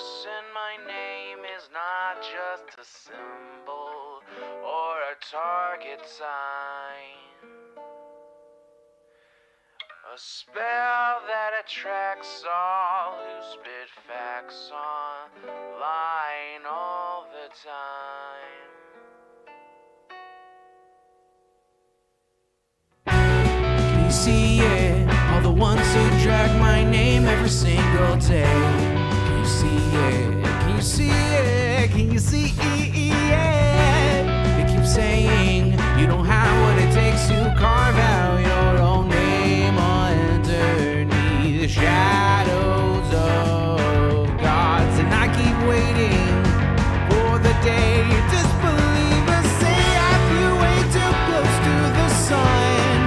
X in my name is not just a symbol or a target sign. A spell that attracts all who spit facts online all the time. Can you see it? All the ones who drag my name every single day. Can you see it? Can you see it? Can you see it? They keep saying you don't have what it takes to carve out your own name underneath the shadows of gods. And I keep waiting for the day disbelievers say I flew way too close to the sun.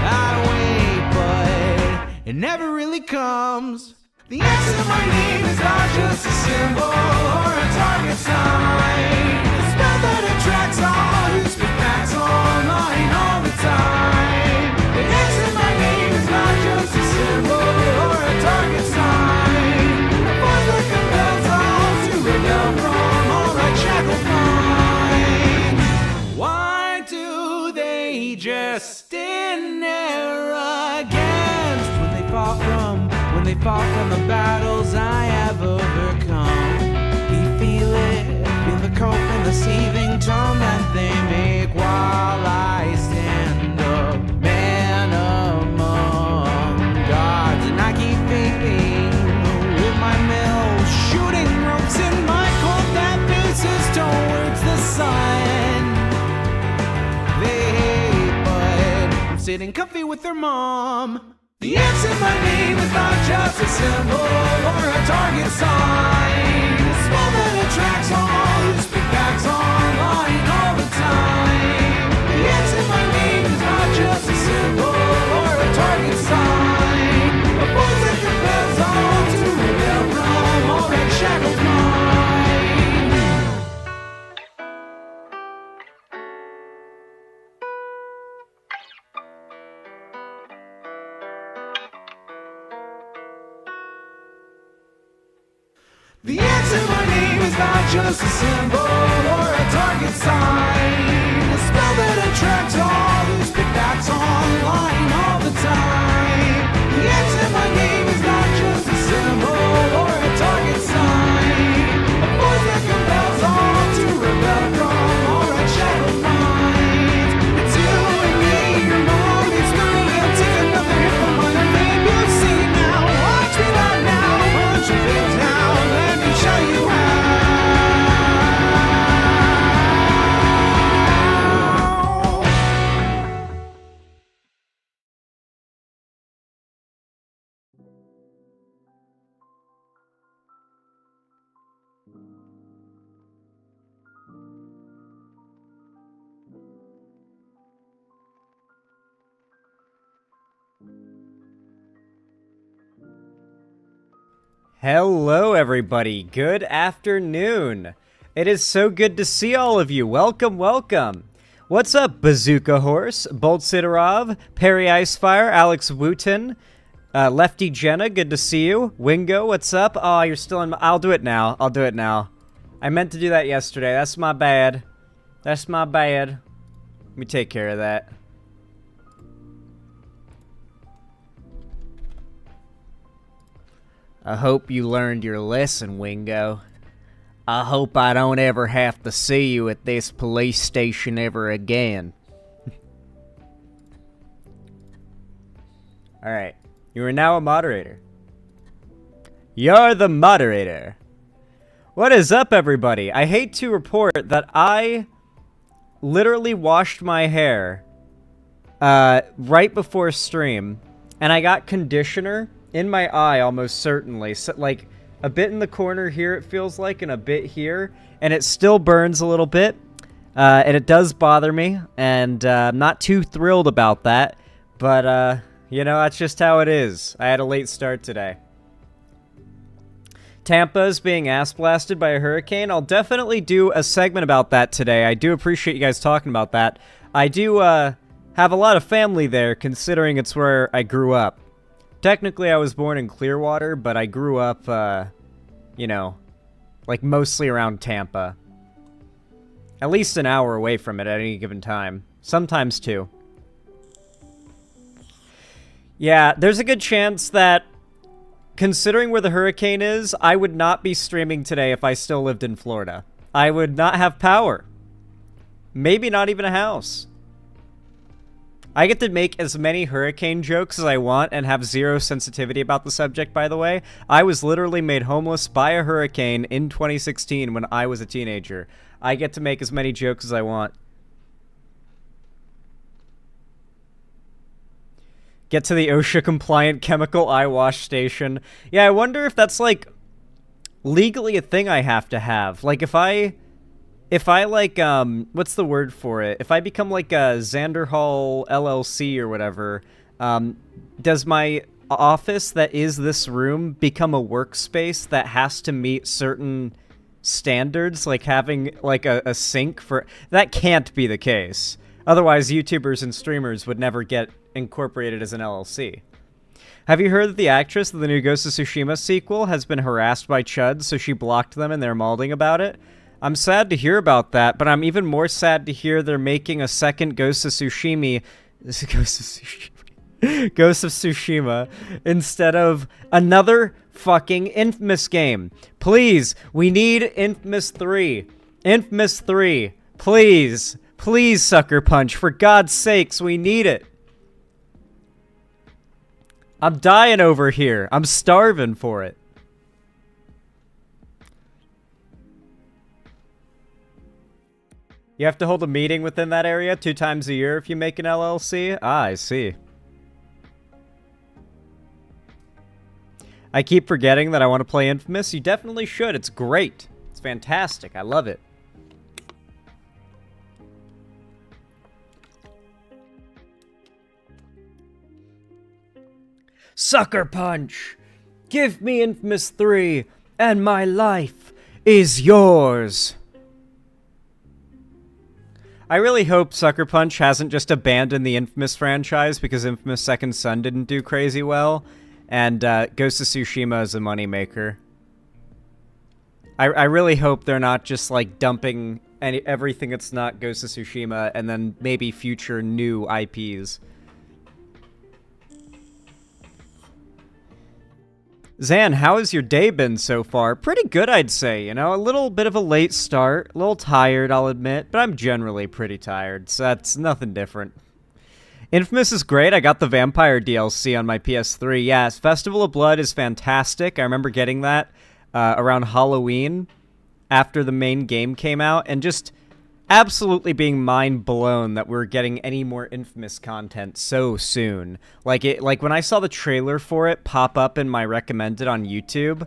I wait, but it never really comes. The X in my name is not just a symbol or a target sign. A spell that attracts all who speak facts online all the time. The X in my name is not just a symbol or a target sign. A force that compels all to rebel from all that shackled mind. Why do they just stand there against when they fall from the battles I have overcome? You feel it, feel the cold and the seething tone that they make while I stand up, man among gods. And I keep thinking with my mill, shooting ropes in my cold that faces towards the sun. They hate, but I'm sitting comfy with their mom. The X in my name is not just a symbol or a target sign. A spell that attracts all who speak facts online all the time. The X in my name is not just a symbol or a target sign. A force that compels all to rebel from all that shackled mind. The X in my name is not just a symbol or a target sign. A spell that attracts all who speak facts online all the time. The X in my name is not just a symbol or a target sign. A force that compels all to rebel from all that shackled minds. It's you and me, your mom, it's me. I'll take another hit from my name. You see now, watch me not now, punch your face now. Let me show you how. Hello, everybody. Good afternoon. It is so good to see all of you. Welcome, welcome. What's up, Bazooka Horse, Bolt Sidorov, Perry Icefire, Alex Wooten, Lefty Jenna, good to see you. Wingo, what's up? Oh, you're still in. I'll do it now. I'll do it now. I meant to do that yesterday. That's my bad. That's my bad. Let me take care of that. I hope you learned your lesson, Wingo. I hope I don't ever have to see you at this police station ever again. Alright. You are now a moderator. You're the moderator. What is up, everybody? I hate to report that I literally washed my hair right before stream, and I got conditioner in my eye, almost certainly. So, like, a bit in the corner here, it feels like, and a bit here. And it still burns a little bit. And it does bother me. And I'm not too thrilled about that. But, you know, that's just how it is. I had a late start today. Tampa's being ass-blasted by a hurricane. I'll definitely do a segment about that today. I do appreciate you guys talking about that. I do have a lot of family there, considering it's where I grew up. Technically, I was born in Clearwater, but I grew up you know, like mostly around Tampa. At least an hour away from it at any given time. Sometimes 2. Yeah, there's a good chance that, considering where the hurricane is, I would not be streaming today if I still lived in Florida. I would not have power. Maybe not even a house. I get to make as many hurricane jokes as I want and have zero sensitivity about the subject, by the way. I was literally made homeless by a hurricane in 2016 when I was a teenager. I get to make as many jokes as I want. Get to the OSHA-compliant chemical eye wash station. Yeah, I wonder if that's, like, legally a thing I have to have. Like, if I like, what's the word for it? If I become like a Xander Hall LLC or whatever, does my office that is this room become a workspace that has to meet certain standards, like having like a sink for... That can't be the case. Otherwise, YouTubers and streamers would never get incorporated as an LLC. Have you heard that the actress of the new Ghost of Tsushima sequel has been harassed by chuds, so she blocked them and they're malding about it? I'm sad to hear about that, but I'm even more sad to hear they're making a second Ghost of Tsushima instead of another fucking Infamous game. Please, we need Infamous 3. Infamous 3. Please. Please, Sucker Punch. For God's sakes, we need it. I'm dying over here. I'm starving for it. You have to hold a meeting within that area 2 times a year if you make an LLC? Ah, I see. I keep forgetting that I want to play Infamous. You definitely should. It's great. It's fantastic. I love it. Sucker Punch! Give me Infamous 3, and my life is yours! I really hope Sucker Punch hasn't just abandoned the Infamous franchise because Infamous Second Son didn't do crazy well, and Ghost of Tsushima is a moneymaker. I really hope they're not just, like, dumping everything that's not Ghost of Tsushima and then maybe future new IPs. Zan, how has your day been so far? Pretty good, I'd say, you know? A little bit of a late start, a little tired, I'll admit, but I'm generally pretty tired, so that's nothing different. Infamous is great. I got the Vampire DLC on my PS3. Yes, Festival of Blood is fantastic. I remember getting that around Halloween after the main game came out, and just absolutely being mind blown that we're getting any more Infamous content so soon. Like when I saw the trailer for it pop up in my recommended on YouTube,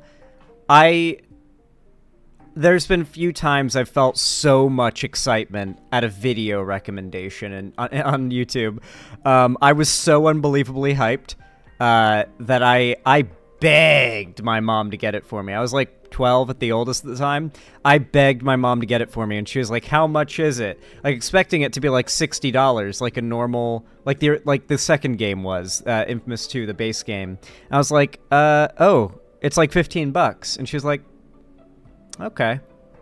there's been few times I've felt so much excitement at a video recommendation on YouTube. I was so unbelievably hyped that I begged my mom to get it for me. I was like 12 at the oldest at the time. I begged my mom to get it for me, and she was like, "How much is it?" Like expecting it to be like $60, like a normal, like the second game was, Infamous 2, the base game. And I was like, oh, it's like $15, and she was like, "Okay,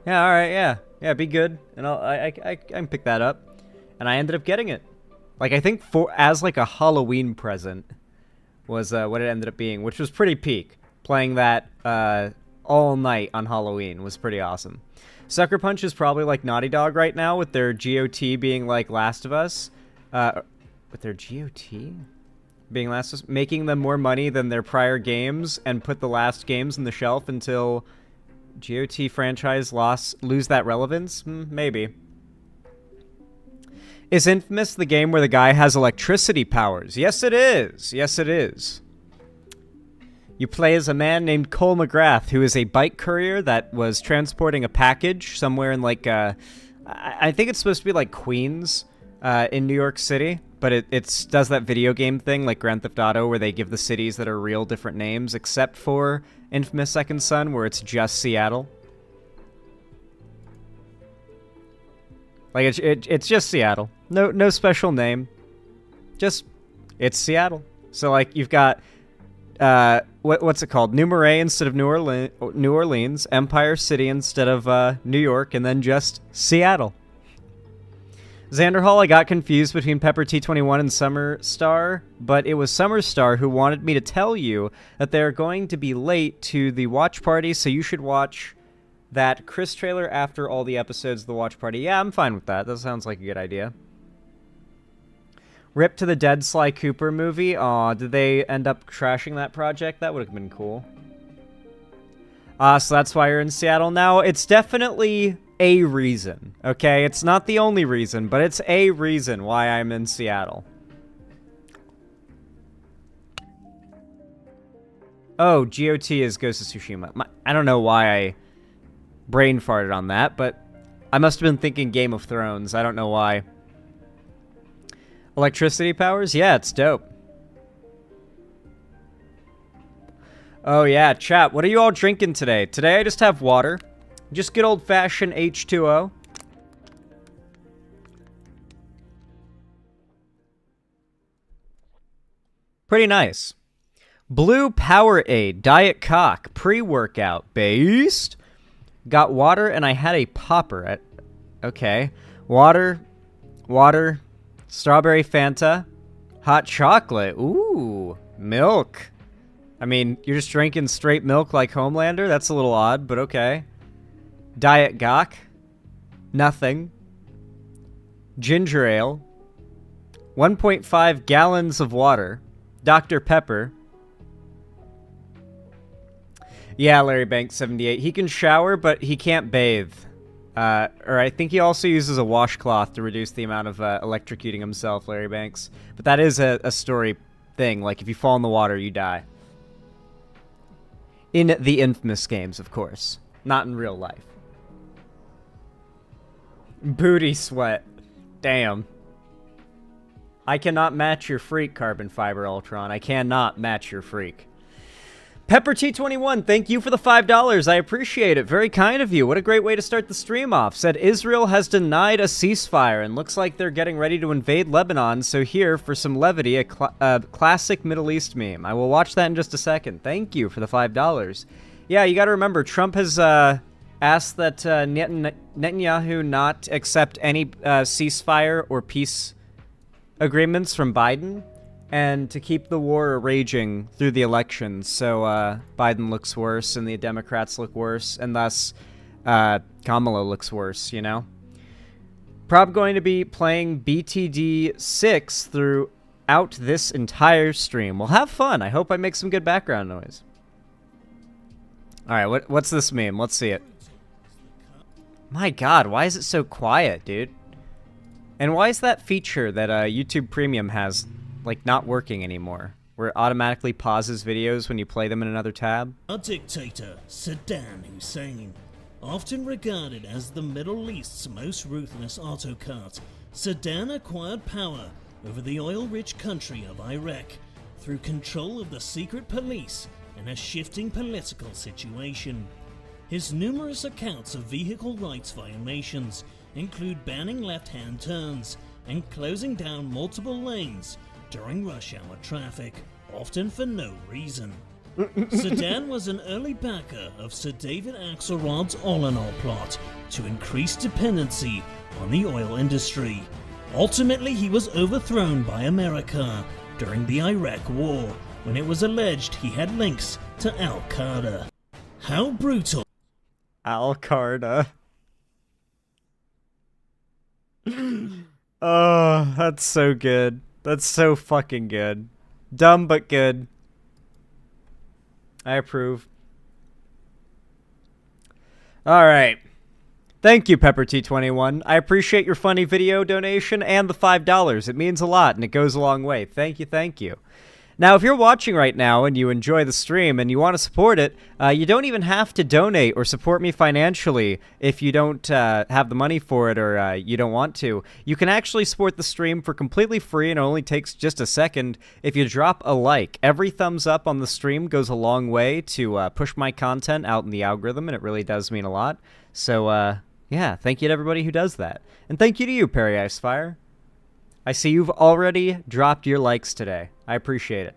yeah, all right, yeah, be good," and I can pick that up, and I ended up getting it. Like I think as like a Halloween present was what it ended up being, which was pretty peak. Playing that all night on Halloween was pretty awesome. Sucker Punch is probably like Naughty Dog right now with their GOT being like Last of Us. With their GOT being Last of Us, making them more money than their prior games and put the last games on the shelf until GOT franchise lose that relevance? Maybe. Is Infamous the game where the guy has electricity powers? Yes, it is. Yes, it is. You play as a man named Cole McGrath, who is a bike courier that was transporting a package somewhere in, like, I think it's supposed to be, like, Queens in New York City, but it does that video game thing, like Grand Theft Auto, where they give the cities that are real different names, except for Infamous Second Son, where it's just Seattle. Like, it's just Seattle. No special name. Just, it's Seattle. So, like, you've got... what's it called? New Marais instead of New Orleans, Empire City instead of New York, and then just Seattle. Xander Hall, I got confused between Pepper T21 and Summer Star, but it was Summer Star who wanted me to tell you that they're going to be late to the watch party, so you should watch that Chris trailer after all the episodes of the watch party. Yeah, I'm fine with that. That sounds like a good idea. Rip to the dead Sly Cooper movie. Aw, did they end up trashing that project? That would have been cool. So that's why you're in Seattle now. It's definitely a reason, okay? It's not the only reason, but it's a reason why I'm in Seattle. Oh, GOT is Ghost of Tsushima. I don't know why I brain farted on that, but I must have been thinking Game of Thrones. I don't know why. Electricity powers? Yeah, it's dope. Oh yeah, chat, what are you all drinking today? Today I just have water. Just good old-fashioned H2O. Pretty nice. Blue Powerade Diet Cock pre-workout based. Got water and I had a popper. Okay. Water. Strawberry Fanta. Hot chocolate. Ooh. Milk. I mean, you're just drinking straight milk like Homelander? That's a little odd, but okay. Diet Gok. Nothing. Ginger ale. 1.5 gallons of water. Dr. Pepper. Yeah, Larry Banks, 78. He can shower, but he can't bathe. Or I think he also uses a washcloth to reduce the amount of electrocuting himself, Larry Banks. But that is a story thing. Like, if you fall in the water, you die. In the infamous games, of course. Not in real life. Booty sweat. Damn. I cannot match your freak, Carbon Fiber Ultron. I cannot match your freak. Pepper T21, thank you for the $5. I appreciate it. Very kind of you. What a great way to start the stream off. Said Israel has denied a ceasefire and looks like they're getting ready to invade Lebanon. So here, for some levity, a classic Middle East meme. I will watch that in just a second. Thank you for the $5. Yeah, you got to remember, Trump has asked that Netanyahu not accept any ceasefire or peace agreements from Biden, and to keep the war raging through the elections. So Biden looks worse, and the Democrats look worse, and thus Kamala looks worse, you know? Probably going to be playing BTD 6 throughout this entire stream. Well, have fun. I hope I make some good background noise. Alright, what's this meme? Let's see it. My god, why is it so quiet, dude? And why is that feature that YouTube Premium has, like, not working anymore? Where it automatically pauses videos when you play them in another tab? Our dictator, Saddam Hussein, often regarded as the Middle East's most ruthless autocrat, Saddam acquired power over the oil-rich country of Iraq through control of the secret police and a shifting political situation. His numerous accounts of vehicle rights violations include banning left-hand turns and closing down multiple lanes during rush hour traffic, often for no reason. Saddam was an early backer of Sir David Axelrod's All-in-All plot to increase dependency on the oil industry. Ultimately, he was overthrown by America during the Iraq War, when it was alleged he had links to Al-Qaeda. How brutal. Al-Qaeda. Oh, that's so good. That's so fucking good. Dumb but good. I approve. Alright. Thank you, Pepper T21. I appreciate your funny video donation and the $5. It means a lot and it goes a long way. Thank you, thank you. Now, if you're watching right now and you enjoy the stream and you want to support it, you don't even have to donate or support me financially if you don't have the money for it or you don't want to. You can actually support the stream for completely free, and it only takes just a second if you drop a like. Every thumbs up on the stream goes a long way to push my content out in the algorithm, and it really does mean a lot. So, yeah, thank you to everybody who does that. And thank you to you, Perry Icefire. I see you've already dropped your likes today. I appreciate it.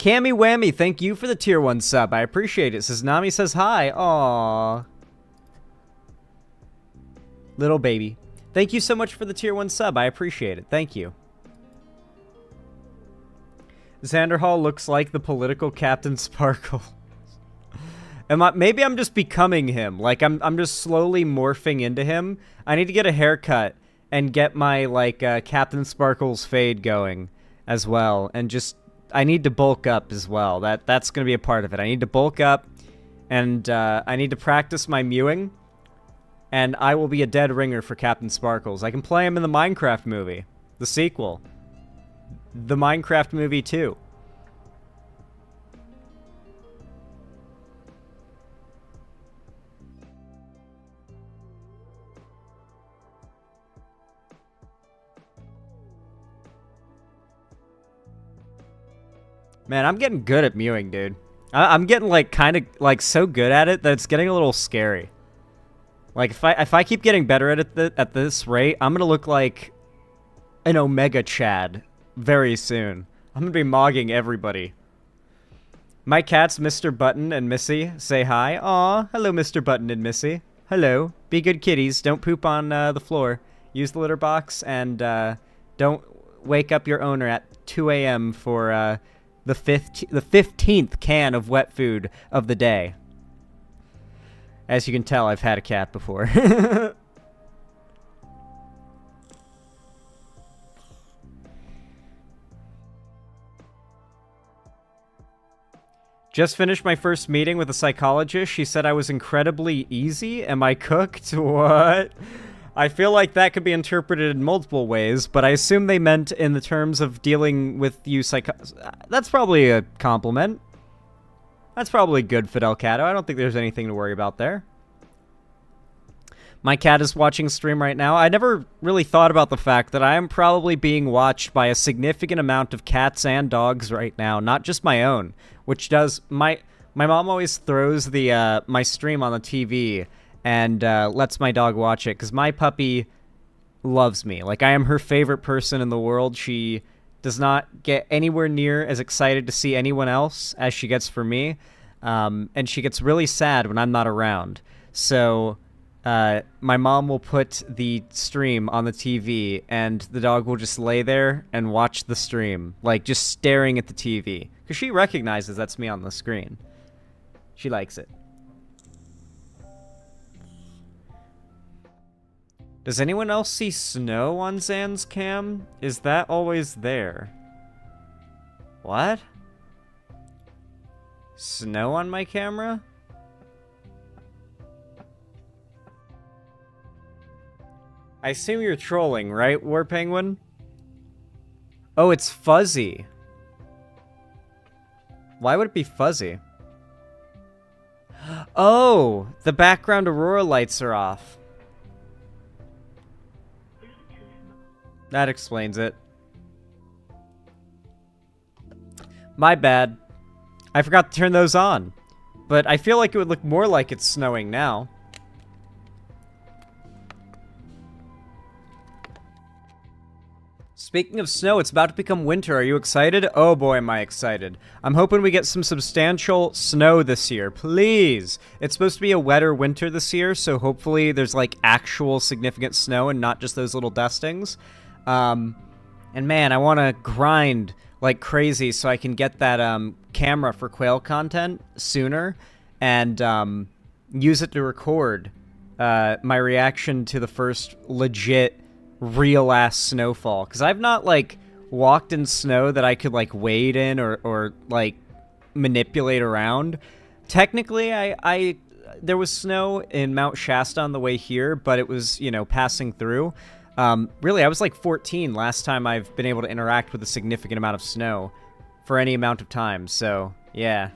Cammy Whammy, thank you for the tier 1 sub. I appreciate it. Says Nami says hi. Aww. Little baby. Thank you so much for the tier 1 sub. I appreciate it. Thank you. Xander Hall looks like the political Captain Sparkle. Maybe I'm just becoming him. Like, I'm just slowly morphing into him. I need to get a haircut and get my, like, Captain Sparkle's fade going as well. And just, I need to bulk up as well. That's going to be a part of it. I need to bulk up, and I need to practice my mewing. And I will be a dead ringer for Captain Sparkles. I can play him in the Minecraft movie. The sequel. The Minecraft movie 2. Man, I'm getting good at mewing, dude. I'm getting, like, kind of, like, so good at it that it's getting a little scary. Like, if I keep getting better at it at this rate, I'm gonna look like an Omega Chad very soon. I'm gonna be mogging everybody. My cats, Mr. Button and Missy, say hi. Aw, hello, Mr. Button and Missy. Hello. Be good kitties. Don't poop on the floor. Use the litter box, and don't wake up your owner at 2 a.m. for the 15th can of wet food of the day. As you can tell, I've had a cat before. Just finished my first meeting with a psychologist. She said I was incredibly easy. Am I cooked? What? I feel like that could be interpreted in multiple ways, but I assume they meant in the terms of dealing with you That's probably a compliment. That's probably good, Fidel Cato. I don't think there's anything to worry about there. My cat is watching stream right now. I never really thought about the fact that I am probably being watched by a significant amount of cats and dogs right now, not just my own, which does... My mom always throws the my stream on the TV and lets my dog watch it, because my puppy loves me. Like, I am her favorite person in the world. She does not get anywhere near as excited to see anyone else as she gets for me, and she gets really sad when I'm not around. So... my mom will put the stream on the TV, and the dog will just lay there and watch the stream, like, just staring at the TV. Because she recognizes that's me on the screen. She likes it. Does anyone else see snow on Zan's cam? Is that always there? What? Snow on my camera? I assume you're trolling, right, War Penguin? Oh, it's fuzzy. Why would it be fuzzy? Oh, the background aurora lights are off. That explains it. My bad. I forgot to turn those on. But I feel like it would look more like it's snowing now. Speaking of snow, it's about to become winter. Are you excited? Oh boy, am I excited. I'm hoping we get some substantial snow this year. Please! It's supposed to be a wetter winter this year, so hopefully there's, like, actual significant snow and not just those little dustings. And man, I want to grind like crazy so I can get that camera for quail content sooner and use it to record my reaction to the first legit real-ass snowfall. Because I've not, like, walked in snow that I could, like, wade in or like, manipulate around. Technically, there was snow in Mount Shasta on the way here, but it was, you know, passing through. Really, I was like 14 last time I've been able to interact with a significant amount of snow for any amount of time, so, yeah.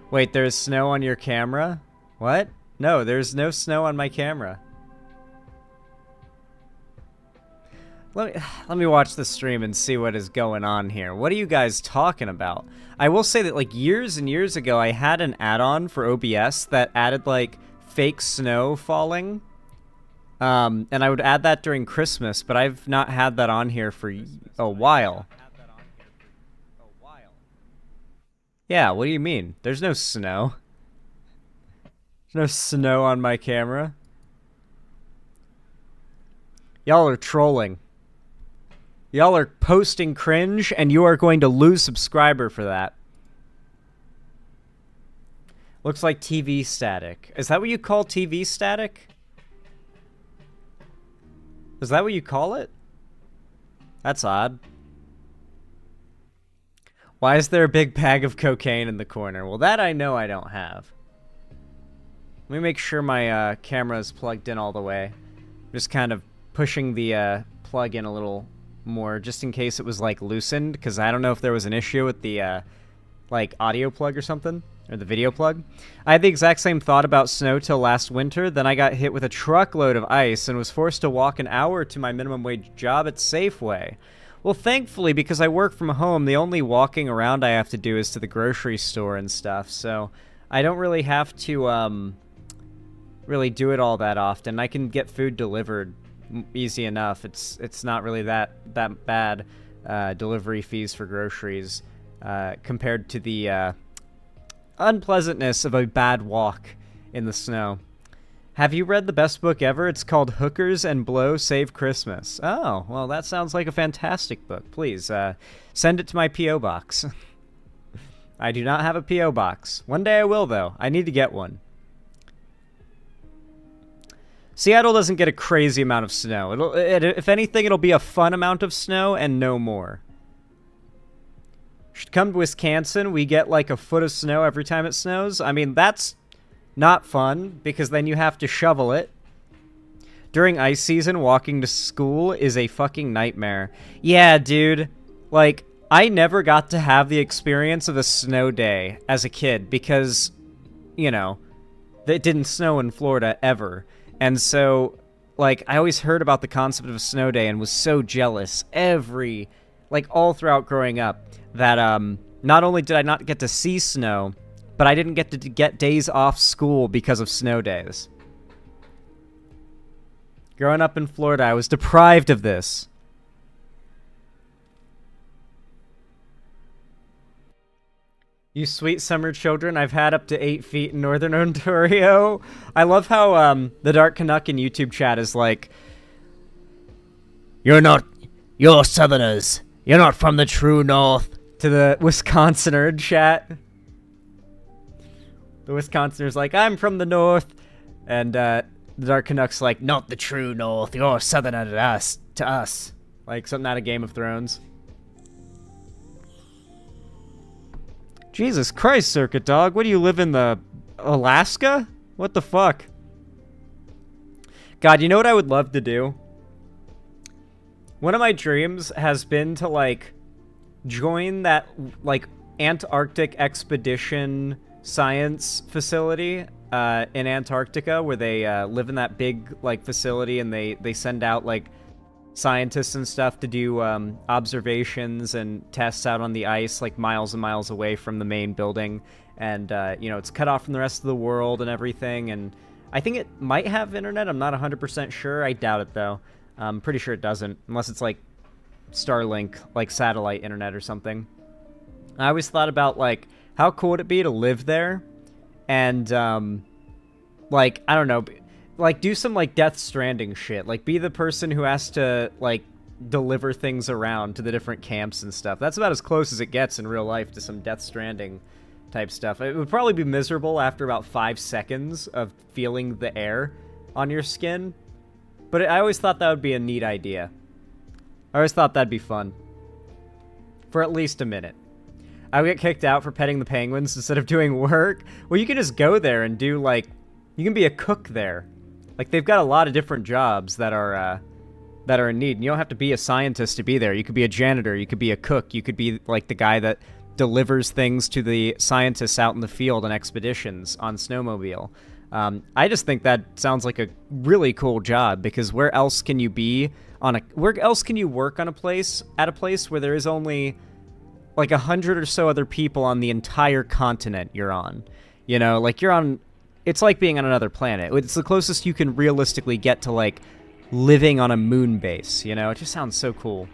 Wait, there's snow on your camera? What? No, there's no snow on my camera. Let me watch the stream and see what is going on here. What are you guys talking about? I will say that, like, years and years ago, I had an add-on for OBS that added, like, fake snow falling. And I would add that during Christmas, but I've not had that on here for a while. Yeah, what do you mean? There's no snow. There's no snow on my camera. Y'all are trolling. Y'all are posting cringe, and you are going to lose subscriber for that. Looks like TV static. Is that what you call TV static? Is that what you call it? That's odd. Why is there a big bag of cocaine in the corner? Well, that I know I don't have. Let me make sure my camera is plugged in all the way. Just kind of pushing the plug in a little more, just in case it was like loosened, because I don't know if there was an issue with the like audio plug or something, or the video plug. I had the exact same thought about snow till last winter. Then I got hit with a truckload of ice and was forced to walk an hour to my minimum wage job at Safeway. Well, thankfully, because I work from home, the only walking around I have to do is to the grocery store and stuff, so I don't really have to really do it all that often. I can get food delivered easy enough. It's not really that bad, delivery fees for groceries compared to the unpleasantness of a bad walk in the snow. Have you read the best book ever? It's called Hookers and Blow Save Christmas. Oh, well, that sounds like a fantastic book. Please, send it to my P.O. box. I do not have a P.O. box. One day I will, though. I need to get one. Seattle doesn't get a crazy amount of snow. If anything, it'll be a fun amount of snow and no more. Should come to Wisconsin. We get like a foot of snow every time it snows. I mean, that's not fun, because then you have to shovel it. During ice season, walking to school is a fucking nightmare. Yeah, dude. Like, I never got to have the experience of a snow day as a kid because, you know, it didn't snow in Florida ever. And so, like, I always heard about the concept of a snow day and was so jealous all throughout growing up that, not only did I not get to see snow, but I didn't get to get days off school because of snow days. Growing up in Florida, I was deprived of this. You sweet summer children, I've had up to 8 feet in Northern Ontario. I love how the Dark Canuck in YouTube chat is like, you're Southerners. You're not from the true North. To the Wisconsiners chat. The Wisconsiners like, I'm from the North. And the Dark Canuck's like, not the true North. You're Southerner to us. Like something out of Game of Thrones. Jesus Christ, Circuit Dog. What do you live in the Alaska? What the fuck? God, you know what I would love to do? One of my dreams has been to, like, join that, like, Antarctic expedition science facility in Antarctica, where they live in that big, like, facility, and they send out, like, scientists and stuff to do observations and tests out on the ice, like, miles and miles away from the main building. And, you know, it's cut off from the rest of the world and everything, and I think it might have internet. I'm not 100% sure. I doubt it, though. I'm pretty sure it doesn't, unless it's, like, Starlink, like, satellite internet or something. I always thought about, like, how cool would it be to live there and, like, I don't know, like, do some, like, Death Stranding shit. Like, be the person who has to, like, deliver things around to the different camps and stuff. That's about as close as it gets in real life to some Death Stranding type stuff. It would probably be miserable after about 5 seconds of feeling the air on your skin. But I always thought that would be a neat idea. I always thought that'd be fun. For at least a minute. I would get kicked out for petting the penguins instead of doing work. Well, you can just go there and do, like... You can be a cook there. Like, they've got a lot of different jobs that are in need. And you don't have to be a scientist to be there. You could be a janitor. You could be a cook. You could be, like, the guy that delivers things to the scientists out in the field on expeditions on snowmobile. I just think that sounds like a really cool job, because where else can you be where else can you work on a place where there is only like 100 or so other people on the entire continent you're on? You know, like it's like being on another planet. It's the closest you can realistically get to, like, living on a moon base, you know? It just sounds so cool.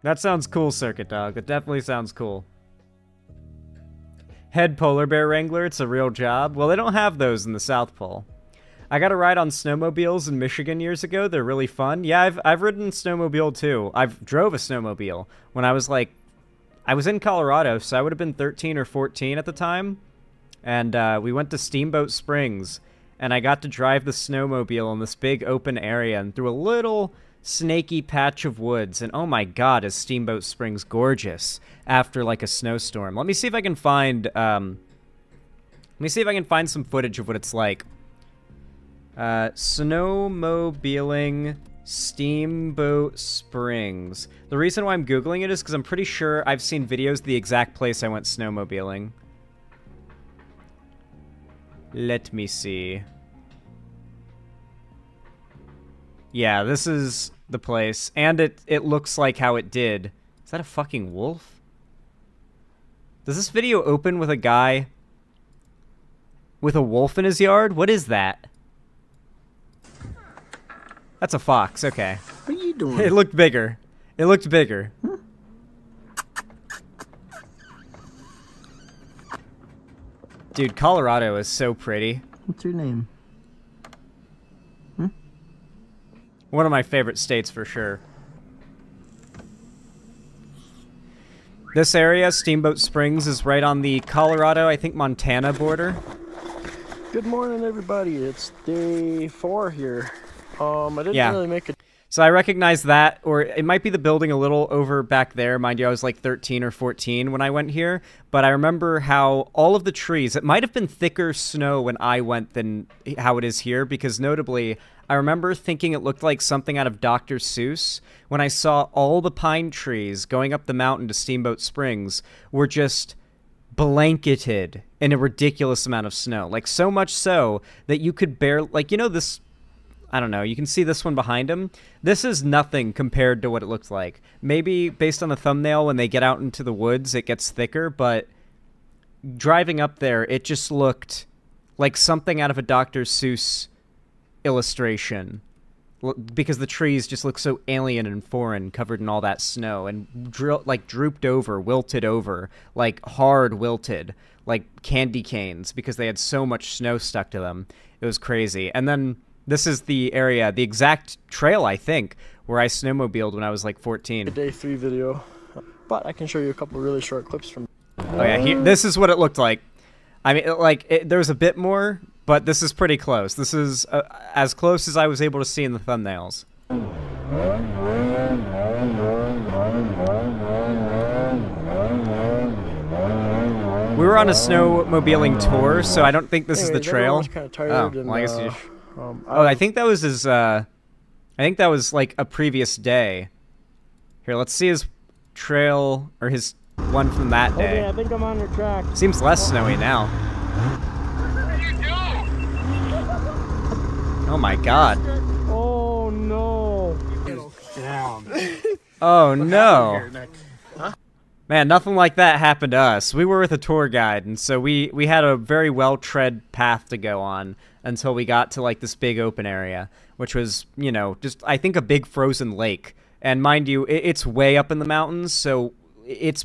That sounds cool, Circuit Dog. That definitely sounds cool. Head polar bear wrangler, it's a real job. Well, they don't have those in the South Pole. I got a ride on snowmobiles in Michigan years ago. They're really fun. Yeah, I've ridden a snowmobile too. I've drove a snowmobile when I was like, I was in Colorado, so I would have been 13 or 14 at the time. And we went to Steamboat Springs, and I got to drive the snowmobile in this big open area and through a little snaky patch of woods. And oh my god, is Steamboat Springs gorgeous after like a snowstorm. Let me see if I can find some footage of what it's like. Snowmobiling Steamboat Springs. The reason why I'm Googling it is because I'm pretty sure I've seen videos of the exact place I went snowmobiling. Let me see. Yeah, this is the place. And it looks like how it did. Is that a fucking wolf? Does this video open with a guy with a wolf in his yard? What is that? That's a fox, okay. What are you doing? It looked bigger. It looked bigger. Huh? Dude, Colorado is so pretty. What's your name? One of my favorite states for sure. This area, Steamboat Springs, is right on the Colorado, I think Montana border. Good morning, everybody. It's day 4 here. I didn't really make it. So I recognize that, or it might be the building a little over back there. Mind you, I was like 13 or 14 when I went here. But I remember how all of the trees, it might have been thicker snow when I went than how it is here. Because notably, I remember thinking it looked like something out of Dr. Seuss when I saw all the pine trees going up the mountain to Steamboat Springs were just blanketed in a ridiculous amount of snow. Like so much so that you could barely, like, you know, this, I don't know, you can see this one behind him. This is nothing compared to what it looks like. Maybe based on the thumbnail, when they get out into the woods, it gets thicker, but driving up there, it just looked like something out of a Dr. Seuss illustration. Because the trees just look so alien and foreign, covered in all that snow, and like drooped over, wilted over, like hard wilted, like candy canes, because they had so much snow stuck to them. It was crazy. And then this is the area, the exact trail, I think, where I snowmobiled when I was like 14. A day 3 video, but I can show you a couple really short clips from. Oh yeah, this is what it looked like. I mean, there was a bit more, but this is pretty close. This is as close as I was able to see in the thumbnails. We were on a snowmobiling tour, so I don't think this is the trail. Was kind of tired well, I guess you I think that was his, I think that was like a previous day. Here, let's see his trail, or his one from that day. Okay, I think I'm on your track. Seems less snowy now. Oh my god. Oh no. Oh no. Man, nothing like that happened to us. We were with a tour guide, and so we had a very well-tread path to go on until we got to like this big open area, which was, you know, just I think a big frozen lake. And mind you, it's way up in the mountains, so it's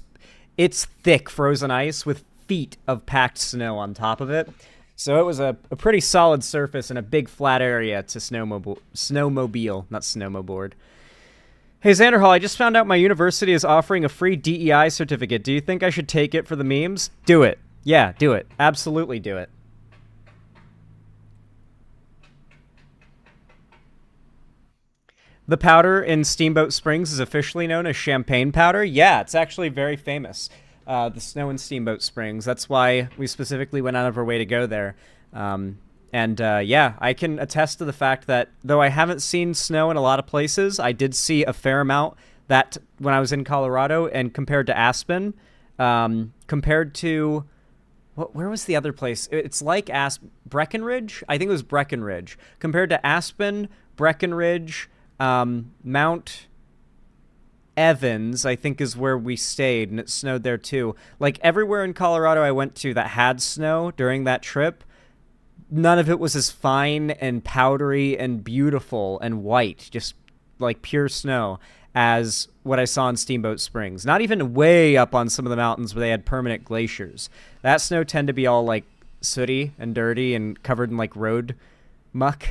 thick frozen ice with feet of packed snow on top of it. So it was a pretty solid surface and a big flat area to snowmobile, not snowmoboard. Hey Xanderhall, I just found out my university is offering a free DEI certificate. Do you think I should take it for the memes? Do it. Yeah, do it. Absolutely do it. The powder in Steamboat Springs is officially known as champagne powder. Yeah, it's actually very famous. The snow in Steamboat Springs. That's why we specifically went out of our way to go there. Yeah, I can attest to the fact that though I haven't seen snow in a lot of places, I did see a fair amount that when I was in Colorado, and compared to Aspen, compared to, where was the other place? It's like Breckenridge? I think it was Breckenridge. Compared to Aspen, Breckenridge, Mount Evans, I think, is where we stayed, and it snowed there too. Like everywhere in Colorado I went to that had snow during that trip, none of it was as fine and powdery and beautiful and white. Just like pure snow as what I saw in Steamboat Springs. Not even way up on some of the mountains where they had permanent glaciers. That snow tend to be all like sooty and dirty and covered in like road muck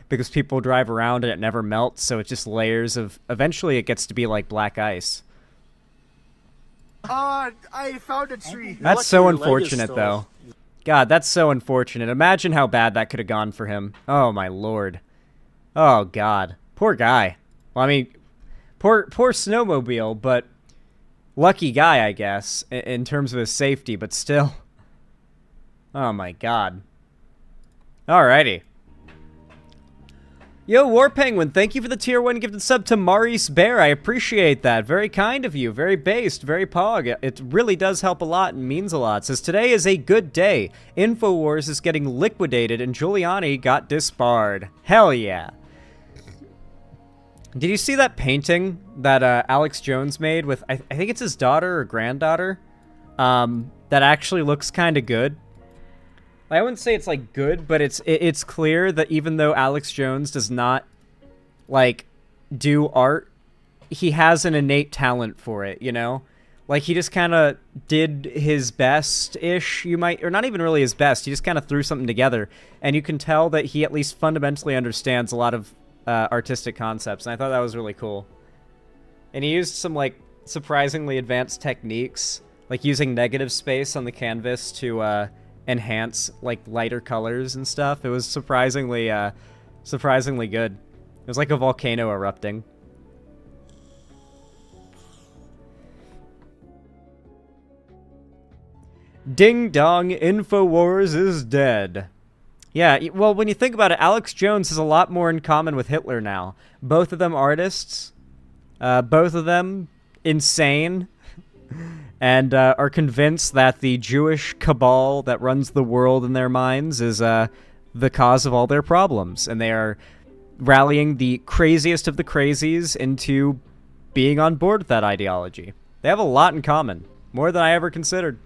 because people drive around and it never melts, so it's just layers of, eventually it gets to be like black ice. I found a tree. That's so unfortunate though. God, that's so unfortunate. Imagine how bad that could have gone for him. Oh my lord. Oh god. Poor guy. Well, I mean, poor snowmobile, but lucky guy, I guess, in terms of his safety, but still. Oh my god. Alrighty. Yo, War Penguin, thank you for the tier 1 gifted sub to Maurice Bear. I appreciate that. Very kind of you. Very based. Very pog. It really does help a lot and means a lot. It says, today is a good day. InfoWars is getting liquidated and Giuliani got disbarred. Hell yeah. Did you see that painting that Alex Jones made with, I think it's his daughter or granddaughter? That actually looks kind of good. I wouldn't say it's like good, but it's clear that even though Alex Jones does not like do art, he has an innate talent for it, you know? Like he just kind of did his best-ish, you might, or not even really his best. He just kind of threw something together, and you can tell that he at least fundamentally understands a lot of artistic concepts, and I thought that was really cool. And he used some like surprisingly advanced techniques, like using negative space on the canvas to enhance like lighter colors and stuff. It was surprisingly good. It was like a volcano erupting. Ding dong, InfoWars is dead. Yeah, well, when you think about it, Alex Jones has a lot more in common with Hitler now. Both of them artists, both of them insane, and are convinced that the Jewish cabal that runs the world in their minds is the cause of all their problems. And they are rallying the craziest of the crazies into being on board with that ideology. They have a lot in common, more than I ever considered.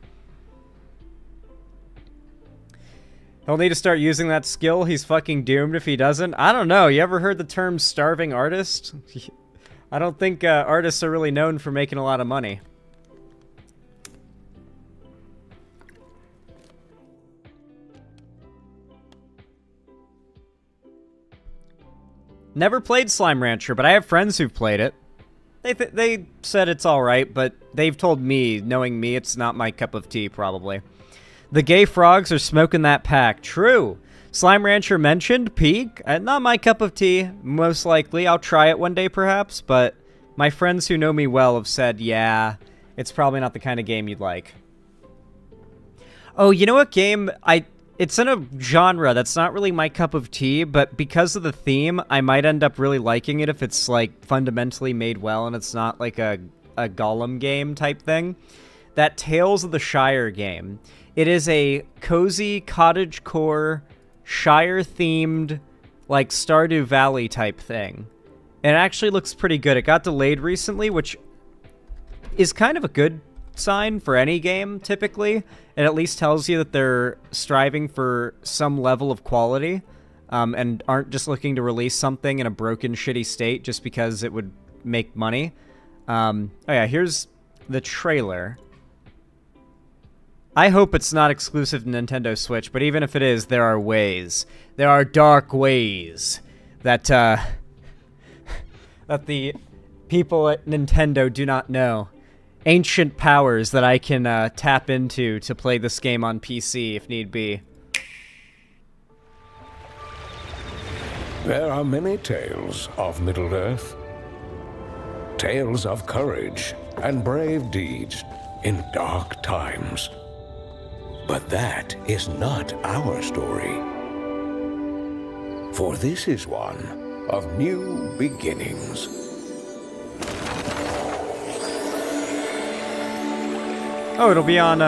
He'll need to start using that skill. He's fucking doomed if he doesn't. I don't know. You ever heard the term starving artist? I don't think artists are really known for making a lot of money. Never played Slime Rancher, but I have friends who've played it. They said it's alright, but they've told me, knowing me, it's not my cup of tea, probably. The gay frogs are smoking that pack. True. Slime Rancher mentioned. Peak. Not my cup of tea, most likely. I'll try it one day, perhaps, but my friends who know me well have said, yeah, it's probably not the kind of game you'd like. Oh, you know what game? It's in a genre that's not really my cup of tea, but because of the theme, I might end up really liking it if it's, like, fundamentally made well and it's not, like, a Gollum game type thing. That Tales of the Shire game. It is a cozy, cottagecore, Shire-themed, like, Stardew Valley type thing. And it actually looks pretty good. It got delayed recently, which is kind of a good sign for any game, typically. It at least tells you that they're striving for some level of quality, and aren't just looking to release something in a broken, shitty state just because it would make money. Oh yeah, here's the trailer. I hope it's not exclusive to Nintendo Switch, but even if it is, there are ways. There are dark ways that, that the people at Nintendo do not know. Ancient powers that I can tap into to play this game on PC if need be. There are many tales of Middle-earth. Tales of courage and brave deeds in dark times. But that is not our story. For this is one of new beginnings. Oh, it'll be on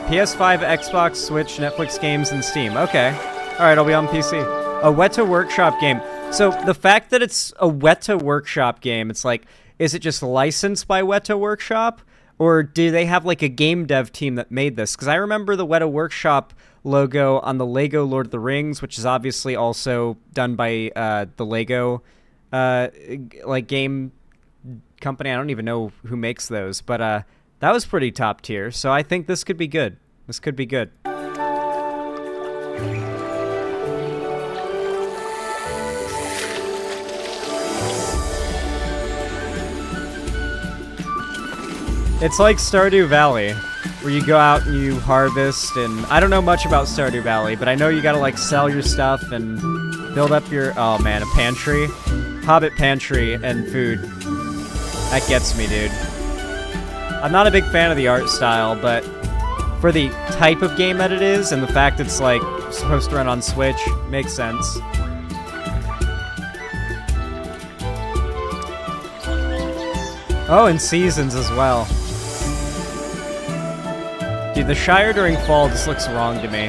PS5, Xbox, Switch, Netflix games, and Steam. Okay. Alright, it'll be on PC. A Weta Workshop game. So the fact that it's a Weta Workshop game, it's like, is it just licensed by Weta Workshop? Or do they have like a game dev team that made this? Because I remember the Weta Workshop logo on the Lego Lord of the Rings, which is obviously also done by the Lego like game company. I don't even know who makes those, but that was pretty top tier. So I think this could be good. This could be good. It's like Stardew Valley, where you go out and you harvest, and I don't know much about Stardew Valley, but I know you gotta, like, sell your stuff and build up your, oh man, a pantry? Hobbit pantry and food. That gets me, dude. I'm not a big fan of the art style, but for the type of game that it is, and the fact it's, like, supposed to run on Switch, makes sense. Oh, and seasons as well. Dude, the Shire during fall just looks wrong to me.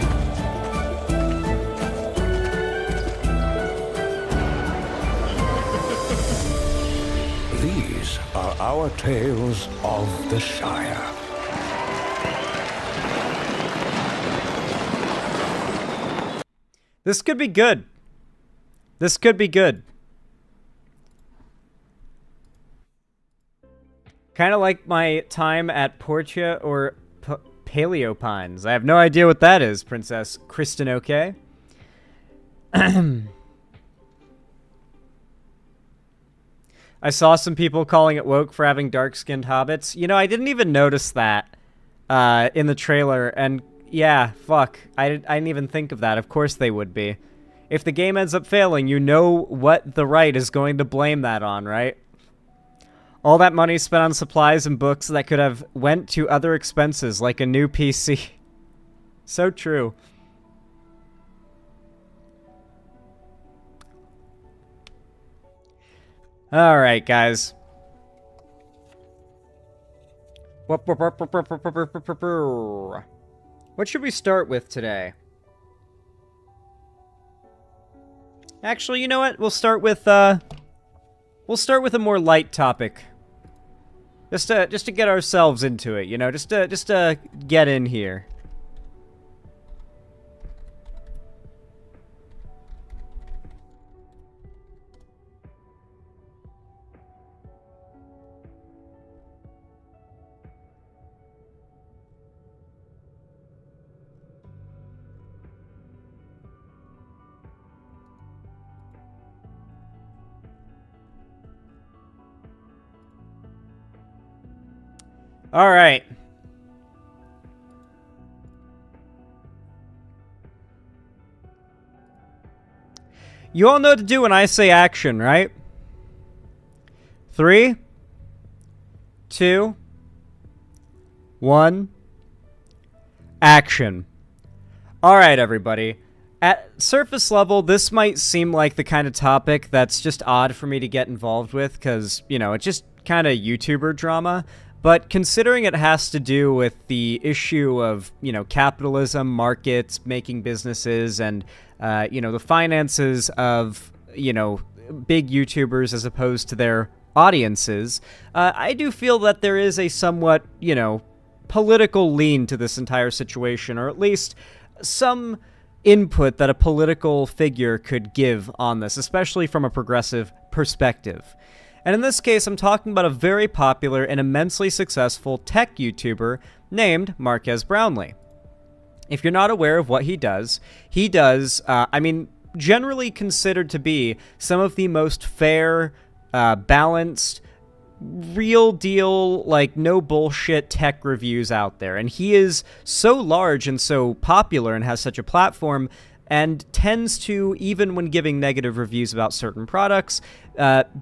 These are our tales of the Shire. This could be good. This could be good. Kind of like my time at Portia or Paleopines. I have no idea what that is, Princess Kristinoke. I saw some people calling it woke for having dark-skinned hobbits. You know, I didn't even notice that in the trailer, and yeah, fuck. I didn't even think of that. Of course they would be. If the game ends up failing, you know what the right is going to blame that on, right? All that money spent on supplies and books that could have went to other expenses, like a new PC. So true. Alright, guys. What should we start with today? Actually, you know what? We'll start with a more light topic. Just to get ourselves into it, you know, just to get in here. All right. You all know what to do when I say action, right? 3, 2, 1, action. All right, everybody. At surface level, this might seem like the kind of topic that's just odd for me to get involved with because, you know, it's just kind of YouTuber drama. But considering it has to do with the issue of, you know, capitalism, markets, making businesses, and, you know, the finances of, you know, big YouTubers as opposed to their audiences, I do feel that there is a somewhat, you know, political lean to this entire situation, or at least some input that a political figure could give on this, especially from a progressive perspective. And in this case, I'm talking about a very popular and immensely successful tech YouTuber named Marques Brownlee. If you're not aware of what he does, I mean, generally considered to be some of the most fair, balanced, real deal, like, no bullshit tech reviews out there. And he is so large and so popular and has such a platform and tends to, even when giving negative reviews about certain products,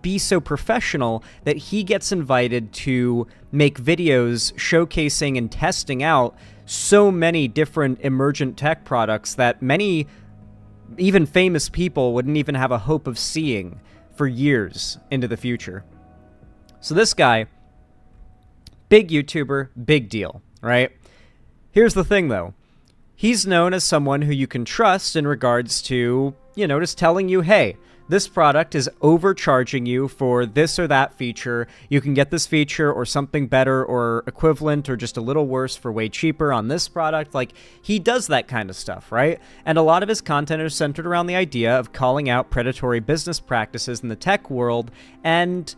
be so professional that he gets invited to make videos showcasing and testing out so many different emergent tech products that many, even famous people, wouldn't even have a hope of seeing for years into the future. So this guy, big YouTuber, big deal, right? Here's the thing, though. He's known as someone who you can trust in regards to, you know, just telling you, hey, this product is overcharging you for this or that feature. You can get this feature or something better or equivalent or just a little worse for way cheaper on this product. Like, he does that kind of stuff, right? And a lot of his content is centered around the idea of calling out predatory business practices in the tech world and,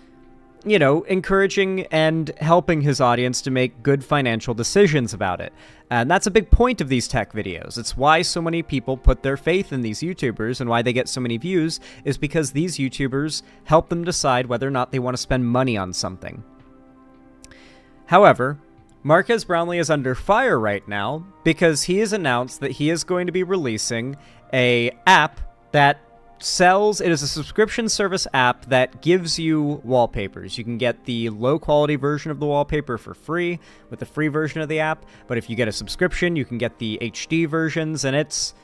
you know, encouraging and helping his audience to make good financial decisions about it. And that's a big point of these tech videos. It's why so many people put their faith in these YouTubers and why they get so many views is because these YouTubers help them decide whether or not they want to spend money on something. However, Marques Brownlee is under fire right now because he has announced that he is going to be releasing a app that it is a subscription service app that gives you wallpapers. You can get the low quality version of the wallpaper for free with the free version of the app, but if you get a subscription, you can get the HD versions, and it's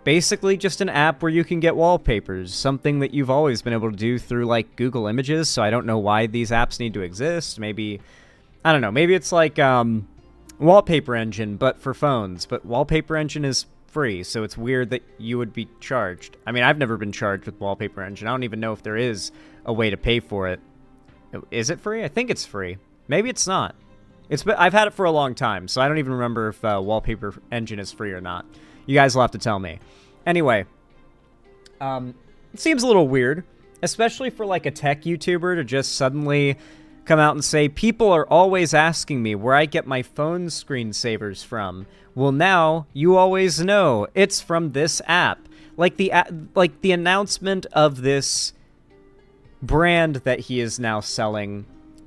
basically just an app where you can get wallpapers, something that you've always been able to do through like Google Images, so I don't know why these apps need to exist. Maybe, I don't know, maybe it's like Wallpaper Engine, but for phones, but Wallpaper Engine is free, so it's weird that you would be charged. I mean, I've never been charged with Wallpaper Engine. I don't even know if there is a way to pay for it. Is it free? I think it's free. Maybe it's not. I've had it for a long time, so I don't even remember if Wallpaper Engine is free or not. You guys will have to tell me. Anyway, it seems a little weird, especially for like a tech YouTuber to just suddenly come out and say, people are always asking me where I get my phone screensavers from. Well, now you always know it's from this app. Like the announcement of this brand that he is now selling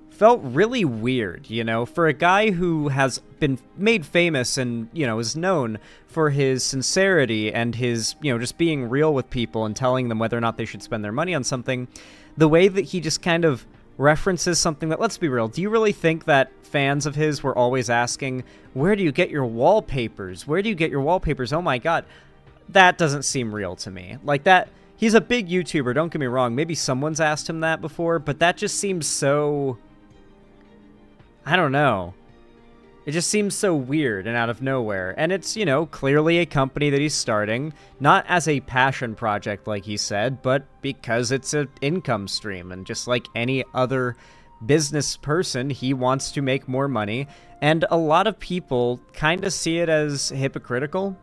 felt really weird, you know, for a guy who has been made famous and, you know, is known for his sincerity and his, you know, just being real with people and telling them whether or not they should spend their money on something. The way that he just kind of references something that, let's be real, do you really think that fans of his were always asking, where do you get your wallpapers? Where do you get your wallpapers? Oh my god. That doesn't seem real to me. Like that, he's a big YouTuber, don't get me wrong. Maybe someone's asked him that before, but that just seems so, I don't know. It just seems so weird and out of nowhere. And it's, you know, clearly a company that he's starting, not as a passion project like he said, but because it's an income stream. And just like any other business person, he wants to make more money. And a lot of people kind of see it as hypocritical.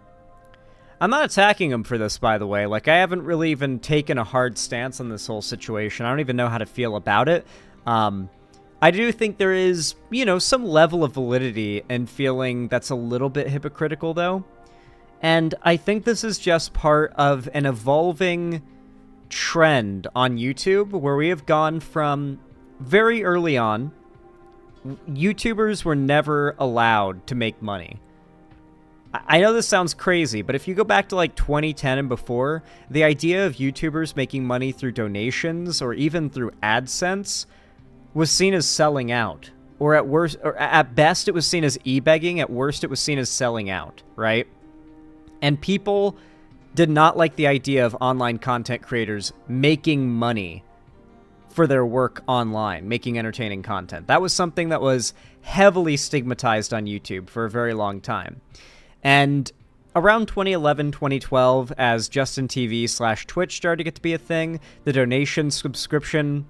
I'm not attacking him for this, by the way. Like, I haven't really even taken a hard stance on this whole situation. I don't even know how to feel about it. I do think there is, you know, some level of validity in feeling that's a little bit hypocritical, though. And I think this is just part of an evolving trend on YouTube where we have gone from very early on, YouTubers were never allowed to make money. I know this sounds crazy, but if you go back to like 2010 and before, the idea of YouTubers making money through donations or even through AdSense was seen as selling out, or at worst, or at best, it was seen as e-begging. At worst, it was seen as selling out, right? And people did not like the idea of online content creators making money for their work online, making entertaining content. That was something that was heavily stigmatized on YouTube for a very long time. And around 2011, 2012, as Justin TV/Twitch started to get to be a thing, the donation subscription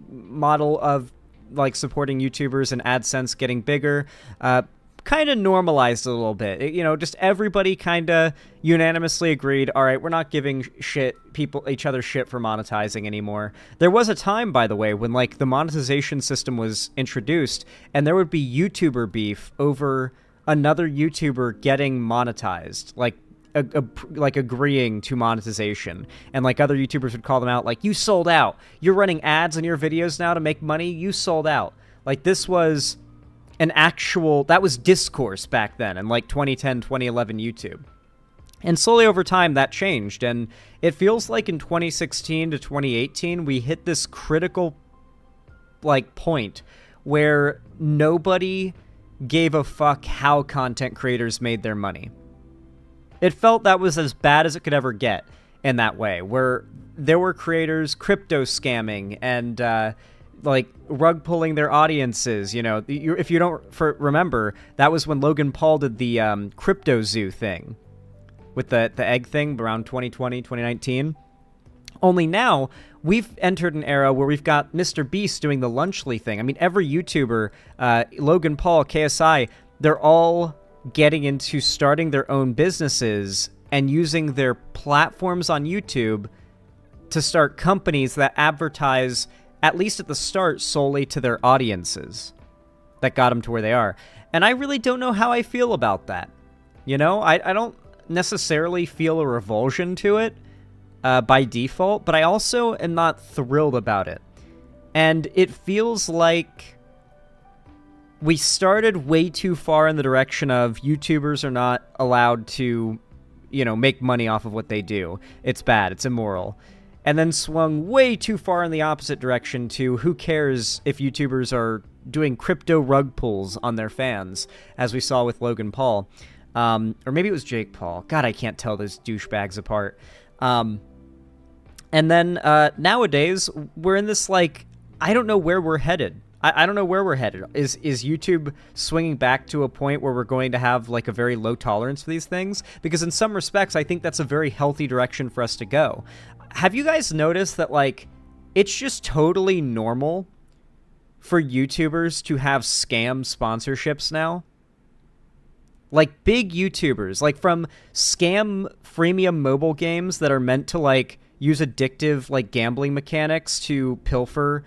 model of like supporting YouTubers and AdSense getting bigger kind of normalized a little bit. You know, just everybody kind of unanimously agreed, all right, we're not giving each other shit for monetizing anymore. There was a time, by the way, when like the monetization system was introduced and there would be YouTuber beef over another YouTuber getting monetized, like agreeing to monetization, and like other YouTubers would call them out, like, you sold out, you're running ads on your videos now to make money, you sold out. Like, this was that was discourse back then in like 2010, 2011 YouTube. And slowly over time that changed, and it feels like in 2016 to 2018 we hit this critical like point where nobody gave a fuck how content creators made their money. It felt that was as bad as it could ever get in that way, where there were creators crypto scamming and like rug pulling their audiences. You know, if you don't remember, that was when Logan Paul did the crypto zoo thing with the egg thing around 2020, 2019. Only now, we've entered an era where we've got Mr. Beast doing the Lunchly thing. I mean, every YouTuber, Logan Paul, KSI, they're all getting into starting their own businesses and using their platforms on YouTube to start companies that advertise, at least at the start, solely to their audiences that got them to where they are. And I really don't know how I feel about that. You know, I don't necessarily feel a revulsion to it by default, but I also am not thrilled about it. And it feels like we started way too far in the direction of YouTubers are not allowed to, you know, make money off of what they do. It's bad. It's immoral. And then swung way too far in the opposite direction to who cares if YouTubers are doing crypto rug pulls on their fans, as we saw with Logan Paul. Or maybe it was Jake Paul. God, I can't tell those douchebags apart. And then nowadays, we're in this, like, I don't know where we're headed. I don't know where we're headed. Is YouTube swinging back to a point where we're going to have, like, a very low tolerance for these things? Because in some respects, I think that's a very healthy direction for us to go. Have you guys noticed that, like, it's just totally normal for YouTubers to have scam sponsorships now? Like, big YouTubers, like, from scam freemium mobile games that are meant to, like, use addictive, like, gambling mechanics to pilfer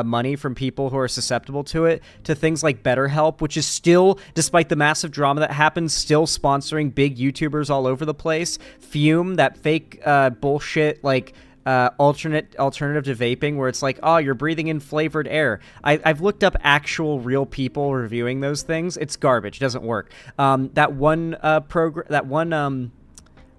money from people who are susceptible to it, to things like BetterHelp, which is still, despite the massive drama that happens, still sponsoring big YouTubers all over the place. Fume, that fake bullshit, like, alternative to vaping, where it's like, oh, you're breathing in flavored air. I've looked up actual real people reviewing those things. It's garbage. It doesn't work. That one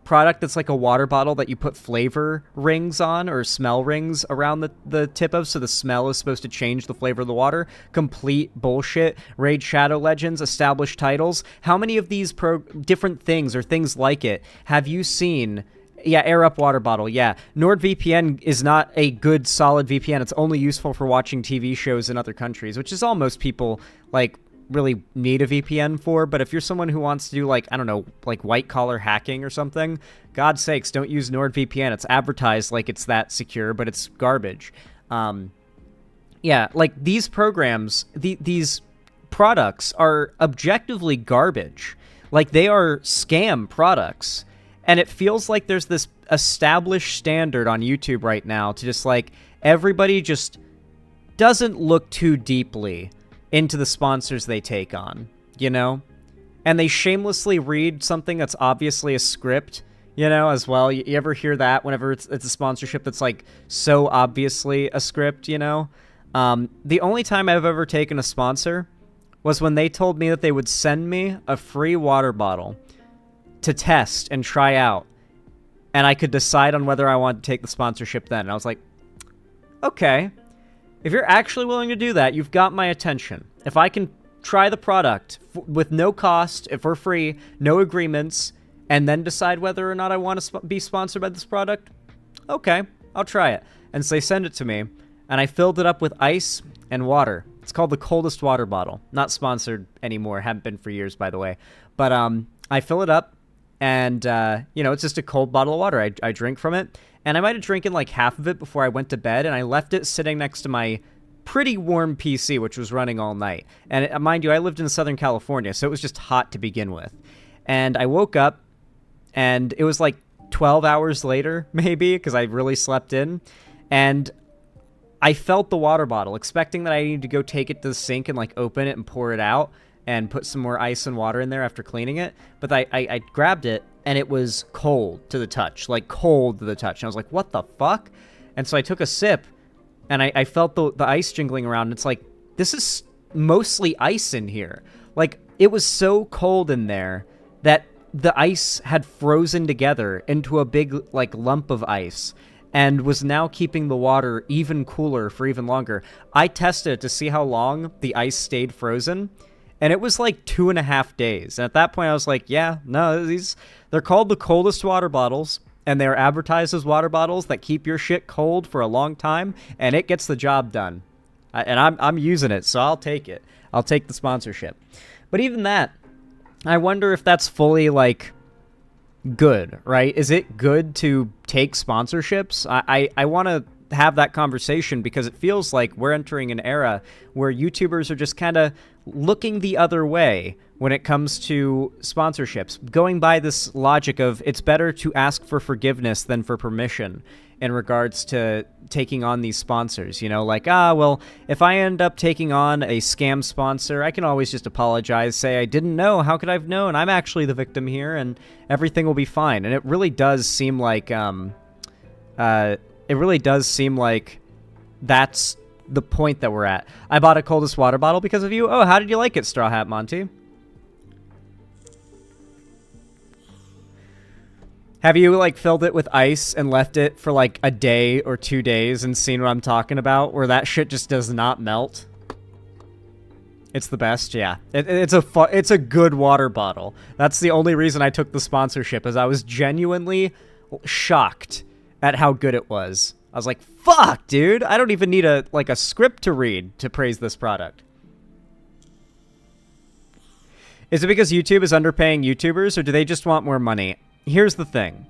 product that's like a water bottle that you put flavor rings on, or smell rings around the tip of, so the smell is supposed to change the flavor of the water. Complete bullshit. Raid Shadow Legends, established titles. How many of these different things or things like it have you seen? Yeah, Air Up water bottle, yeah. NordVPN is not a good, solid VPN. It's only useful for watching TV shows in other countries, which is all most people, like, really need a VPN for. But if you're someone who wants to do, like, I don't know, like white-collar hacking or something, God's sakes, don't use NordVPN. It's advertised like it's that secure, but it's garbage. Yeah, like, these programs, these products are objectively garbage. Like, they are scam products. And it feels like there's this established standard on YouTube right now to just, like, everybody just doesn't look too deeply into the sponsors they take on, you know? And they shamelessly read something that's obviously a script, you know, as well. You ever hear that whenever it's a sponsorship that's, like, so obviously a script, you know? The only time I've ever taken a sponsor was when they told me that they would send me a free water bottle to test and try out, and I could decide on whether I wanted to take the sponsorship then. And I was like, okay, if you're actually willing to do that, you've got my attention. If I can try the product with no cost, if for free, no agreements, and then decide whether or not I want to be sponsored by this product, okay, I'll try it. And so they send it to me, and I filled it up with ice and water. It's called the coldest water bottle. Not sponsored anymore. Haven't been for years, by the way. But I fill it up, and, you know, it's just a cold bottle of water. I drink from it, and I might have drinking like half of it before I went to bed, and I left it sitting next to my pretty warm PC, which was running all night. And mind you, I lived in Southern California, so it was just hot to begin with. And I woke up, and it was like 12 hours later, maybe, because I really slept in, and I felt the water bottle, expecting that I needed to go take it to the sink and, like, open it and pour it out and put some more ice and water in there after cleaning it. But I grabbed it, and it was cold to the touch. Like, cold to the touch. And I was like, what the fuck? And so I took a sip, and I felt the ice jingling around. And it's like, this is mostly ice in here. Like, it was so cold in there that the ice had frozen together into a big, like, lump of ice, and was now keeping the water even cooler for even longer. I tested it to see how long the ice stayed frozen, and it was like 2.5 days. And at that point, I was like, yeah, no, they're called the coldest water bottles, and they're advertised as water bottles that keep your shit cold for a long time, and it gets the job done. And I'm using it, so I'll take it. I'll take the sponsorship. But even that, I wonder if that's fully, like, good, right? Is it good to take sponsorships? I want to have that conversation because it feels like we're entering an era where YouTubers are just kind of looking the other way when it comes to sponsorships, going by this logic of it's better to ask for forgiveness than for permission in regards to taking on these sponsors. You know, like, well, if I end up taking on a scam sponsor, I can always just apologize, say I didn't know, how could I have known? I'm actually the victim here, and everything will be fine. And it really does seem like that's the point that we're at. I bought a coldest water bottle because of you. Oh, how did you like it, Straw Hat Monty? Have you, like, filled it with ice and left it for, like, a day or 2 days and seen what I'm talking about? Where that shit just does not melt? It's the best, yeah. It's a good water bottle. That's the only reason I took the sponsorship, is I was genuinely shocked at how good it was. I was like, fuck, dude! I don't even need a script to read to praise this product. Is it because YouTube is underpaying YouTubers, or do they just want more money? Here's the thing.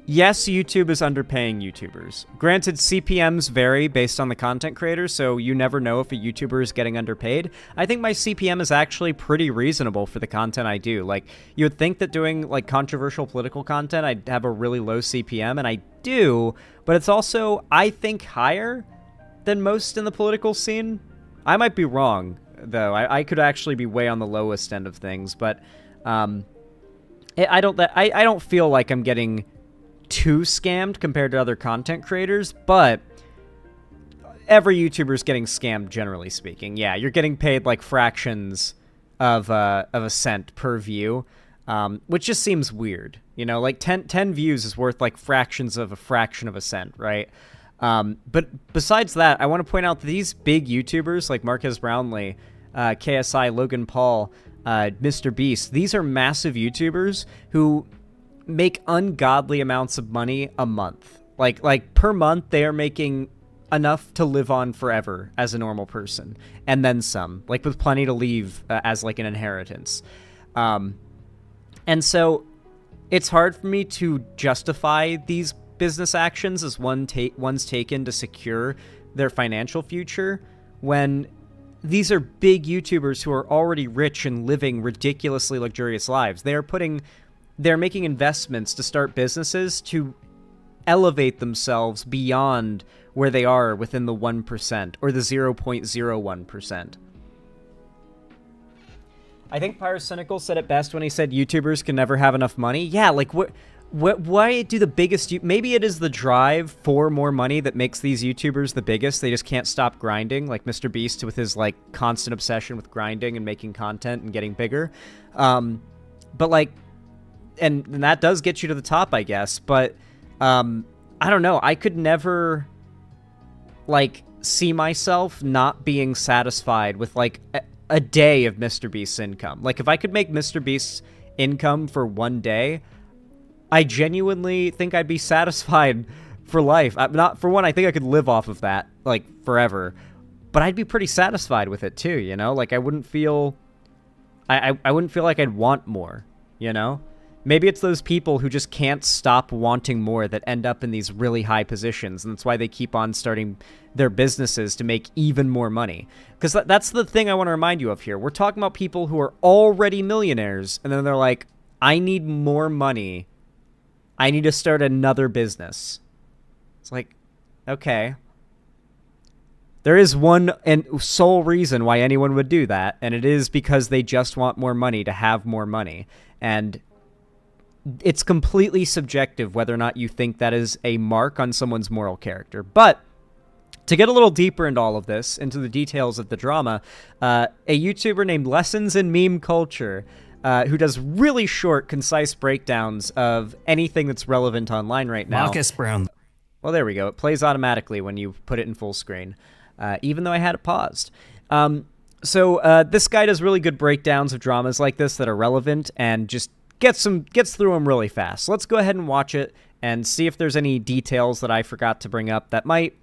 Yes, YouTube is underpaying YouTubers. Granted, CPMs vary based on the content creator, so you never know if a YouTuber is getting underpaid. I think my CPM is actually pretty reasonable for the content I do. Like, you would think that doing, like, controversial political content, I'd have a really low CPM, and I do, but it's also, I think, higher than most in the political scene. I might be wrong, though. I could actually be way on the lowest end of things, but I don't feel like I'm getting too scammed compared to other content creators, but every YouTuber is getting scammed, generally speaking. Yeah, you're getting paid like fractions of a cent per view, which just seems weird. You know, like 10 views is worth like fractions of a fraction of a cent, right? But besides that, I want to point out that these big YouTubers like Marquez Brownlee, KSI, Logan Paul, Mr. Beast, these are massive YouTubers who make ungodly amounts of money a month. Like per month, they are making enough to live on forever as a normal person, and then some, like with plenty to leave as like an inheritance. And so it's hard for me to justify these business actions as one's taken to secure their financial future when these are big YouTubers who are already rich and living ridiculously luxurious lives. They're making investments to start businesses to elevate themselves beyond where they are within the 1% or the 0.01%. I think Pyrocynical said it best when he said YouTubers can never have enough money. Yeah, like why do the biggest... Maybe it is the drive for more money that makes these YouTubers the biggest. They just can't stop grinding, like Mr. Beast with his like constant obsession with grinding and making content and getting bigger. But like... And that does get you to the top, I guess. But I don't know. I could never like see myself not being satisfied with like a day of Mr. Beast's income. Like if I could make Mr. Beast's income for one day, I genuinely think I'd be satisfied for life. Not for one, I think I could live off of that like forever. But I'd be pretty satisfied with it too, you know? Like I wouldn't feel I wouldn't feel like I'd want more, you know? Maybe it's those people who just can't stop wanting more that end up in these really high positions, and that's why they keep on starting their businesses to make even more money. Because that's the thing I want to remind you of here. We're talking about people who are already millionaires, and then they're like, I need more money. I need to start another business. It's like, okay. There is one and sole reason why anyone would do that, and it is because they just want more money to have more money. And it's completely subjective whether or not you think that is a mark on someone's moral character. But to get a little deeper into all of this, into the details of the drama, a YouTuber named Lessons in Meme Culture, who does really short, concise breakdowns of anything that's relevant online right now. Marcus Brown. Well, there we go. It plays automatically when you put it in full screen, even though I had it paused. So this guy does really good breakdowns of dramas like this that are relevant and just gets through them really fast. So let's go ahead and watch it and see if there's any details that I forgot to bring up that might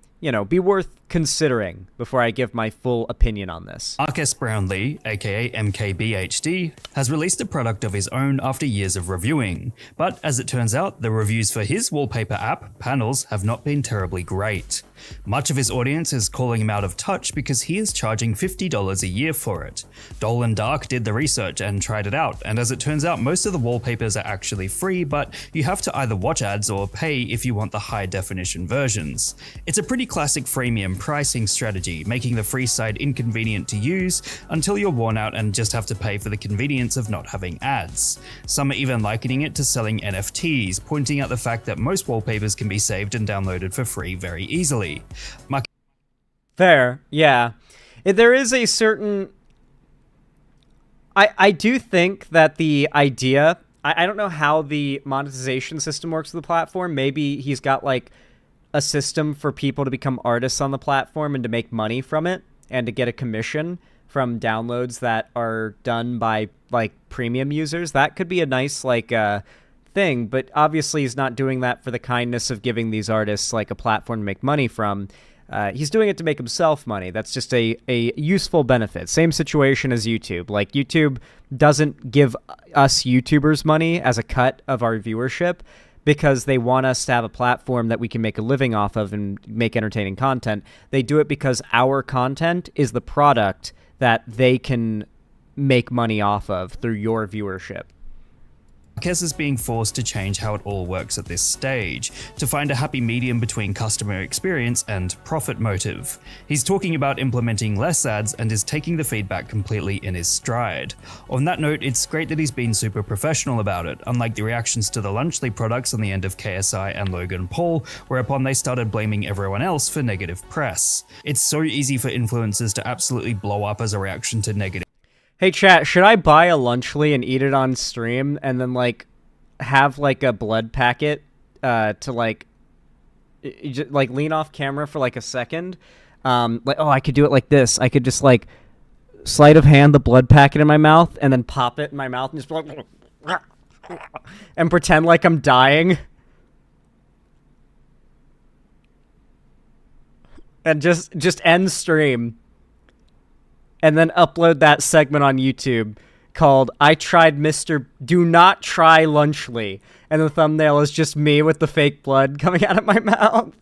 be worth considering before I give my full opinion on this. Mark S. Brownlee, aka MKBHD, has released a product of his own after years of reviewing, but as it turns out, the reviews for his wallpaper app, Panels, have not been terribly great. Much of his audience is calling him out of touch because he is charging $50 a year for it. Dolan Dark did the research and tried it out, and as it turns out, most of the wallpapers are actually free, but you have to either watch ads or pay if you want the high definition versions. It's a pretty classic freemium pricing strategy, making the free side inconvenient to use until you're worn out and just have to pay for the convenience of not having ads. Some are even likening it to selling NFTs, pointing out the fact that most wallpapers can be saved and downloaded for free very easily. Fair, yeah. There is a certain... I do think that the idea... I don't know how the monetization system works with the platform. Maybe he's got, like, a system for people to become artists on the platform and to make money from it and to get a commission from downloads that are done by, like, premium users. That could be a nice, like, thing, but obviously he's not doing that for the kindness of giving these artists, like, a platform to make money from. He's doing it to make himself money. That's just a useful benefit. Same situation as YouTube. Like, YouTube doesn't give us YouTubers money as a cut of our viewership because they want us to have a platform that we can make a living off of and make entertaining content. They do it because our content is the product that they can make money off of through your viewership. Marquez is being forced to change how it all works at this stage, to find a happy medium between customer experience and profit motive. He's talking about implementing less ads and is taking the feedback completely in his stride. On that note, it's great that he's been super professional about it, unlike the reactions to the Lunchly products on the end of KSI and Logan Paul, whereupon they started blaming everyone else for negative press. It's so easy for influencers to absolutely blow up as a reaction to negative. Hey chat, should I buy a Lunchly and eat it on stream and then, like, have, like, a blood packet to, like lean off camera for, like, a second? Like, oh, I could do it like this. I could just, like, sleight of hand the blood packet in my mouth and then pop it in my mouth and just like, and pretend like I'm dying. And just end stream. And then upload that segment on YouTube called I Tried Mr. Do Not Try Lunchly. And the thumbnail is just me with the fake blood coming out of my mouth.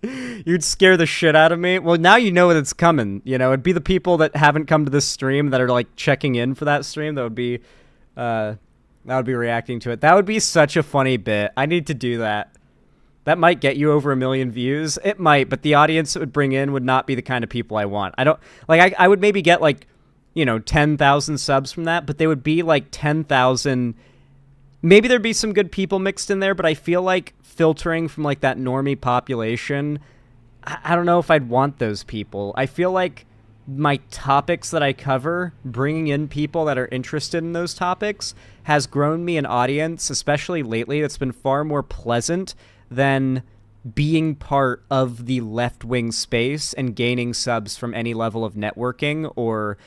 You'd scare the shit out of me. Well, now you know it's coming. You know, it'd be the people that haven't come to this stream that are, like, checking in for that stream that would be reacting to it. That would be such a funny bit. I need to do that. That might get you over 1 million views. It might, but the audience it would bring in would not be the kind of people I want. I don't... Like, I would maybe get, like, 10,000 subs from that, but they would be, like, 10,000... Maybe there'd be some good people mixed in there, but I feel like filtering from, like, that normie population, I don't know if I'd want those people. I feel like my topics that I cover, bringing in people that are interested in those topics, has grown me an audience, especially lately, that's been far more pleasant than being part of the left-wing space and gaining subs from any level of networking or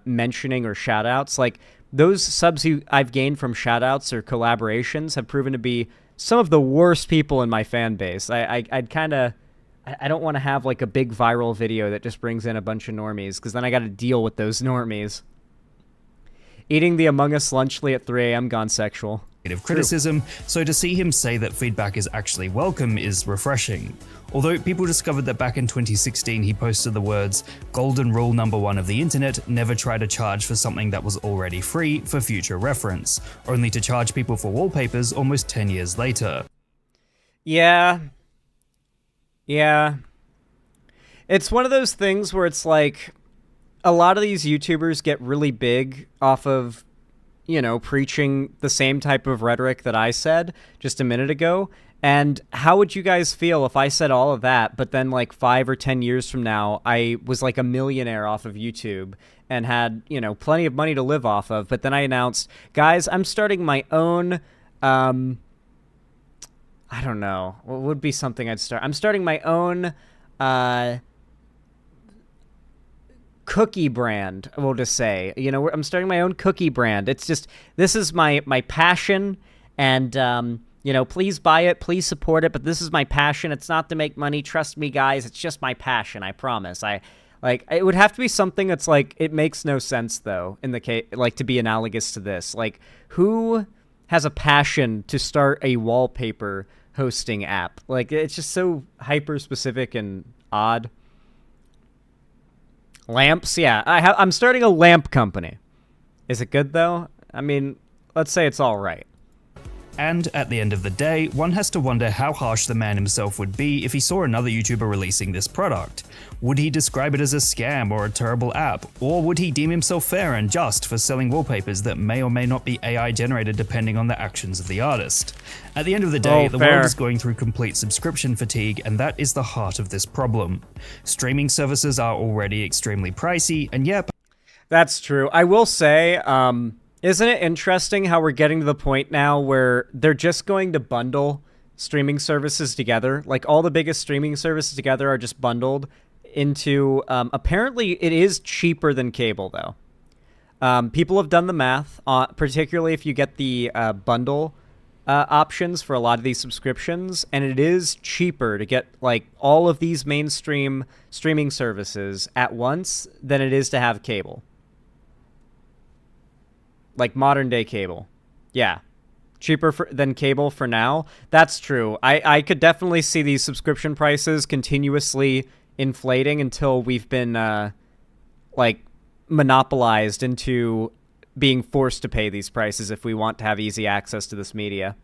mentioning or shout-outs. Like, those subs I've gained from shout-outs or collaborations have proven to be some of the worst people in my fan base. I don't want to have, like, a big viral video that just brings in a bunch of normies, because then I got to deal with those normies. Eating the Among Us Lunchly at 3 a.m. gone sexual. Criticism, so to see him say that feedback is actually welcome is refreshing. Although people discovered that back in 2016 he posted the words, "Golden rule number 1 of the internet, never try to charge for something that was already free for future reference," only to charge people for wallpapers almost 10 years later. Yeah. It's one of those things where it's like, a lot of these YouTubers get really big off of, preaching the same type of rhetoric that I said just a minute ago. And how would you guys feel if I said all of that, but then, like, 5 or 10 years from now, I was like a millionaire off of YouTube and had, plenty of money to live off of, but then I announced, guys, I'm starting my own, I don't know, what would be something I'd start? I'm starting my own, cookie brand, we'll just say. I'm starting my own cookie brand. It's just, this is my passion, and You know, please buy it, please support it, but this is my passion. It's not to make money. Trust me, guys. It's just my passion. I promise. Like, it would have to be something that's like, it makes no sense though, in the case, like, to be analogous to this. Like, who has a passion to start a wallpaper hosting app? Like, it's just so hyper specific and odd. Lamps, yeah. I'm starting a lamp company. Is it good though? I mean, let's say it's all right. And at the end of the day, one has to wonder how harsh the man himself would be if he saw another YouTuber releasing this product. Would he describe it as a scam or a terrible app? Or would he deem himself fair and just for selling wallpapers that may or may not be AI generated depending on the actions of the artist? At the end of the day, the world is going through complete subscription fatigue, and that is the heart of this problem. Streaming services are already extremely pricey, and yeah... That's true. I will say, isn't it interesting how we're getting to the point now where they're just going to bundle streaming services together? Like, all the biggest streaming services together are just bundled into... apparently, it is cheaper than cable, though. People have done the math, particularly if you get the bundle options for a lot of these subscriptions, and it is cheaper to get, like, all of these mainstream streaming services at once than it is to have cable. Like modern day cable. Yeah. Cheaper than cable for now. That's true. I could definitely see these subscription prices continuously inflating until we've been, like, monopolized into being forced to pay these prices if we want to have easy access to this media.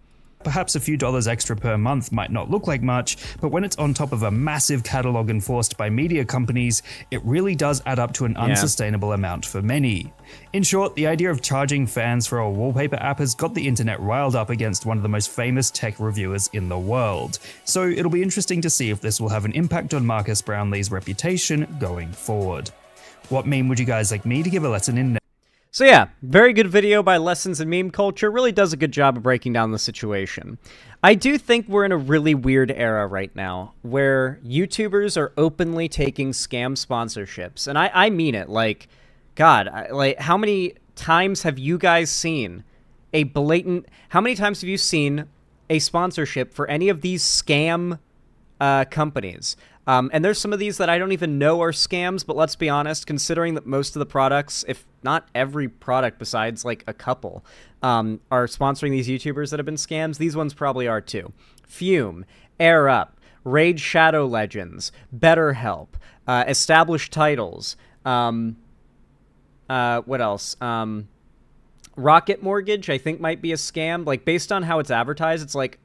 Perhaps a few dollars extra per month might not look like much, but when it's on top of a massive catalog enforced by media companies, it really does add up to an unsustainable amount for many. In short, the idea of charging fans for a wallpaper app has got the internet riled up against one of the most famous tech reviewers in the world. So it'll be interesting to see if this will have an impact on Marcus Brownlee's reputation going forward. What meme would you guys like me to give a lesson in? So yeah, very good video by Lessons in Meme Culture. Really does a good job of breaking down the situation. I do think we're in a really weird era right now where YouTubers are openly taking scam sponsorships. And I mean it. Like, God, like, how many times have you guys seen a blatant... How many times have you seen a sponsorship for any of these scam companies? And there's some of these that I don't even know are scams, but let's be honest, considering that most of the products, if not every product besides like a couple, are sponsoring these YouTubers that have been scams, these ones probably are too. Fume, Air Up, Raid Shadow Legends, BetterHelp, Established Titles, what else? Rocket Mortgage, I think might be a scam. Like, based on how it's advertised, it's like,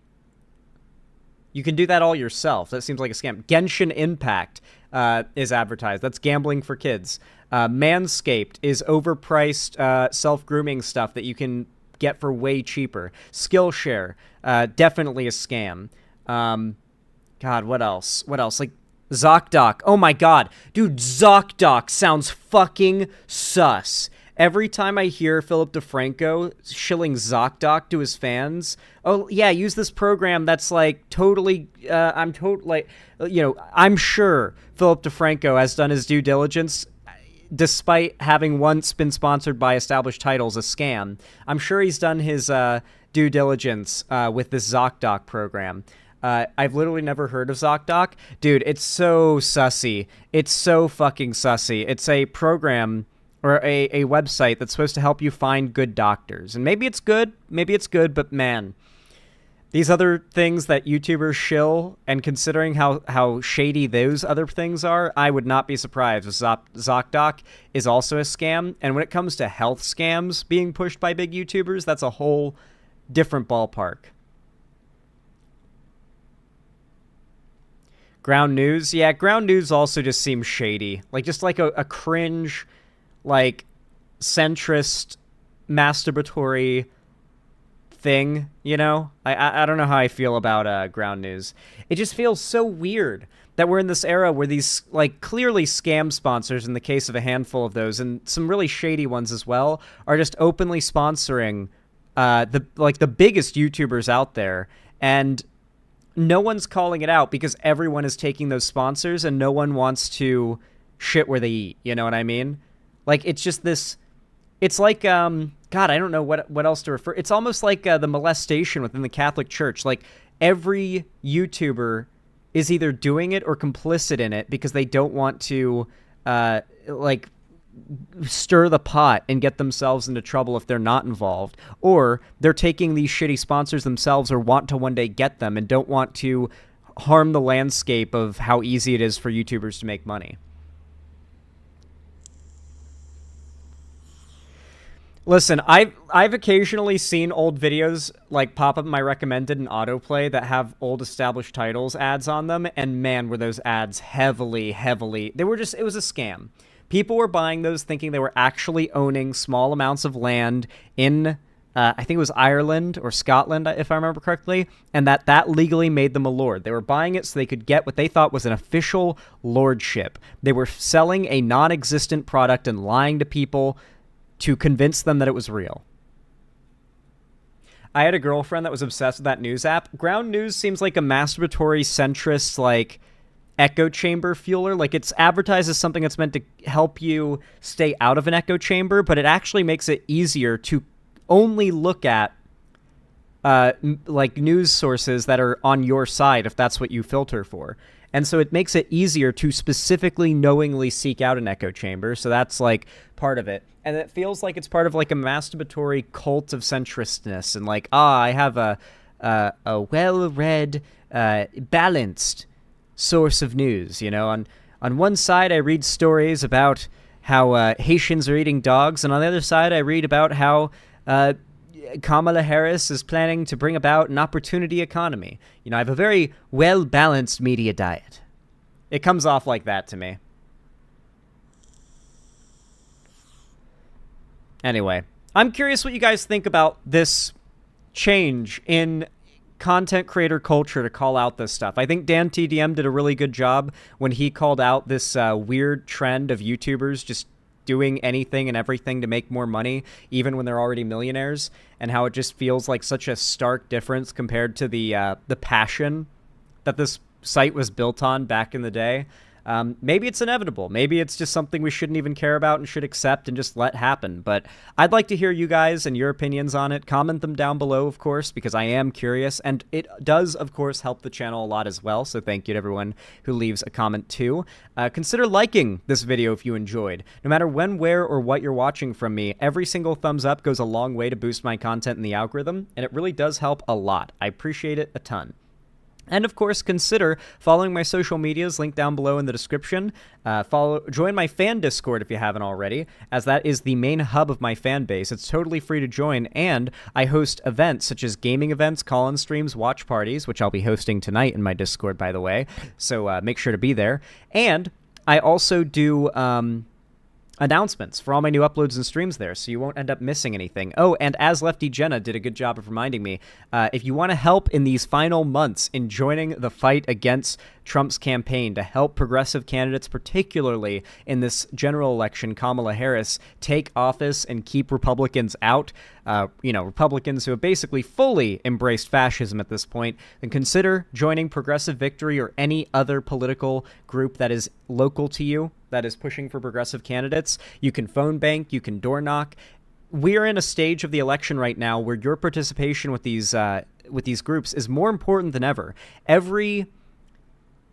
you can do that all yourself. That seems like a scam. Genshin Impact is advertised. That's gambling for kids. Manscaped is overpriced self-grooming stuff that you can get for way cheaper. Skillshare, definitely a scam. God, what else? What else? Like, ZocDoc. Oh my god. Dude, ZocDoc sounds fucking sus. Every time I hear Philip DeFranco shilling ZocDoc to his fans, oh yeah, use this program that's like totally, I'm sure Philip DeFranco has done his due diligence, despite having once been sponsored by Established Titles, a scam. I'm sure he's done his due diligence with this ZocDoc program. I've literally never heard of ZocDoc. Dude, it's so sussy. It's so fucking sussy. It's a program... or a website that's supposed to help you find good doctors. And maybe it's good, but man, these other things that YouTubers shill, and considering how shady those other things are, I would not be surprised if ZocDoc is also a scam. And when it comes to health scams being pushed by big YouTubers, that's a whole different ballpark. Ground News? Yeah, Ground News also just seems shady. Like, just like a cringe... like, centrist, masturbatory thing, you know? I don't know how I feel about Ground News. It just feels so weird that we're in this era where these, like, clearly scam sponsors, in the case of a handful of those, and some really shady ones as well, are just openly sponsoring the biggest YouTubers out there, and no one's calling it out because everyone is taking those sponsors and no one wants to shit where they eat, you know what I mean? Like, it's just this It's like, God, I don't know what else to refer. It's almost like the molestation within the Catholic Church. Like, every YouTuber is either doing it or complicit in it because they don't want to, like, stir the pot and get themselves into trouble if they're not involved, or they're taking these shitty sponsors themselves or want to one day get them and don't want to harm the landscape of how easy it is for YouTubers to make money. Listen, I've occasionally seen old videos like pop up in my recommended and autoplay that have old established titles ads on them, and man, were those ads heavily, it was a scam. People were buying those thinking they were actually owning small amounts of land in, I think it was Ireland or Scotland, if I remember correctly, and that legally made them a lord. They were buying it so they could get what they thought was an official lordship. They were selling a non-existent product and lying to people to convince them that it was real. I had a girlfriend that was obsessed with that news app. Ground News seems like a masturbatory centrist, like, echo chamber fueler. Like, it's advertised as something that's meant to help you stay out of an echo chamber, but it actually makes it easier to only look at like news sources that are on your side if that's what you filter for. And so it makes it easier to specifically knowingly seek out an echo chamber. So that's like part of it. And it feels like it's part of like a masturbatory cult of centristness and like, I have a well-read, balanced source of news. You know, on one side I read stories about how Haitians are eating dogs, and on the other side I read about how Kamala Harris is planning to bring about an opportunity economy. You know, I have a very well-balanced media diet. It comes off like that to me. Anyway, I'm curious what you guys think about this change in content creator culture to call out this stuff. I think Dan TDM did a really good job when he called out this weird trend of YouTubers just doing anything and everything to make more money, even when they're already millionaires, and how it just feels like such a stark difference compared to the passion that this site was built on back in the day. Maybe it's inevitable. Maybe it's just something we shouldn't even care about and should accept and just let happen. But I'd like to hear you guys and your opinions on it. Comment them down below, of course, because I am curious. And it does, of course, help the channel a lot as well. So thank you to everyone who leaves a comment too. Consider liking this video if you enjoyed. No matter when, where, or what you're watching from me, every single thumbs up goes a long way to boost my content in the algorithm. And it really does help a lot. I appreciate it a ton. And of course, consider following my social medias, linked down below in the description. Join my fan Discord if you haven't already, as that is the main hub of my fan base. It's totally free to join, and I host events such as gaming events, call-in streams, watch parties, which I'll be hosting tonight in my Discord, by the way. So make sure to be there. And I also do announcements for all my new uploads and streams there, so you won't end up missing anything. Oh, and as Lefty Jenna did a good job of reminding me, if you want to help in these final months in joining the fight against Trump's campaign to help progressive candidates, particularly in this general election, Kamala Harris, take office and keep Republicans out, Republicans who have basically fully embraced fascism at this point, then consider joining Progressive Victory or any other political group that is local to you that is pushing for progressive candidates. You can phone bank, you can door knock. We are in a stage of the election right now where your participation with these groups is more important than ever.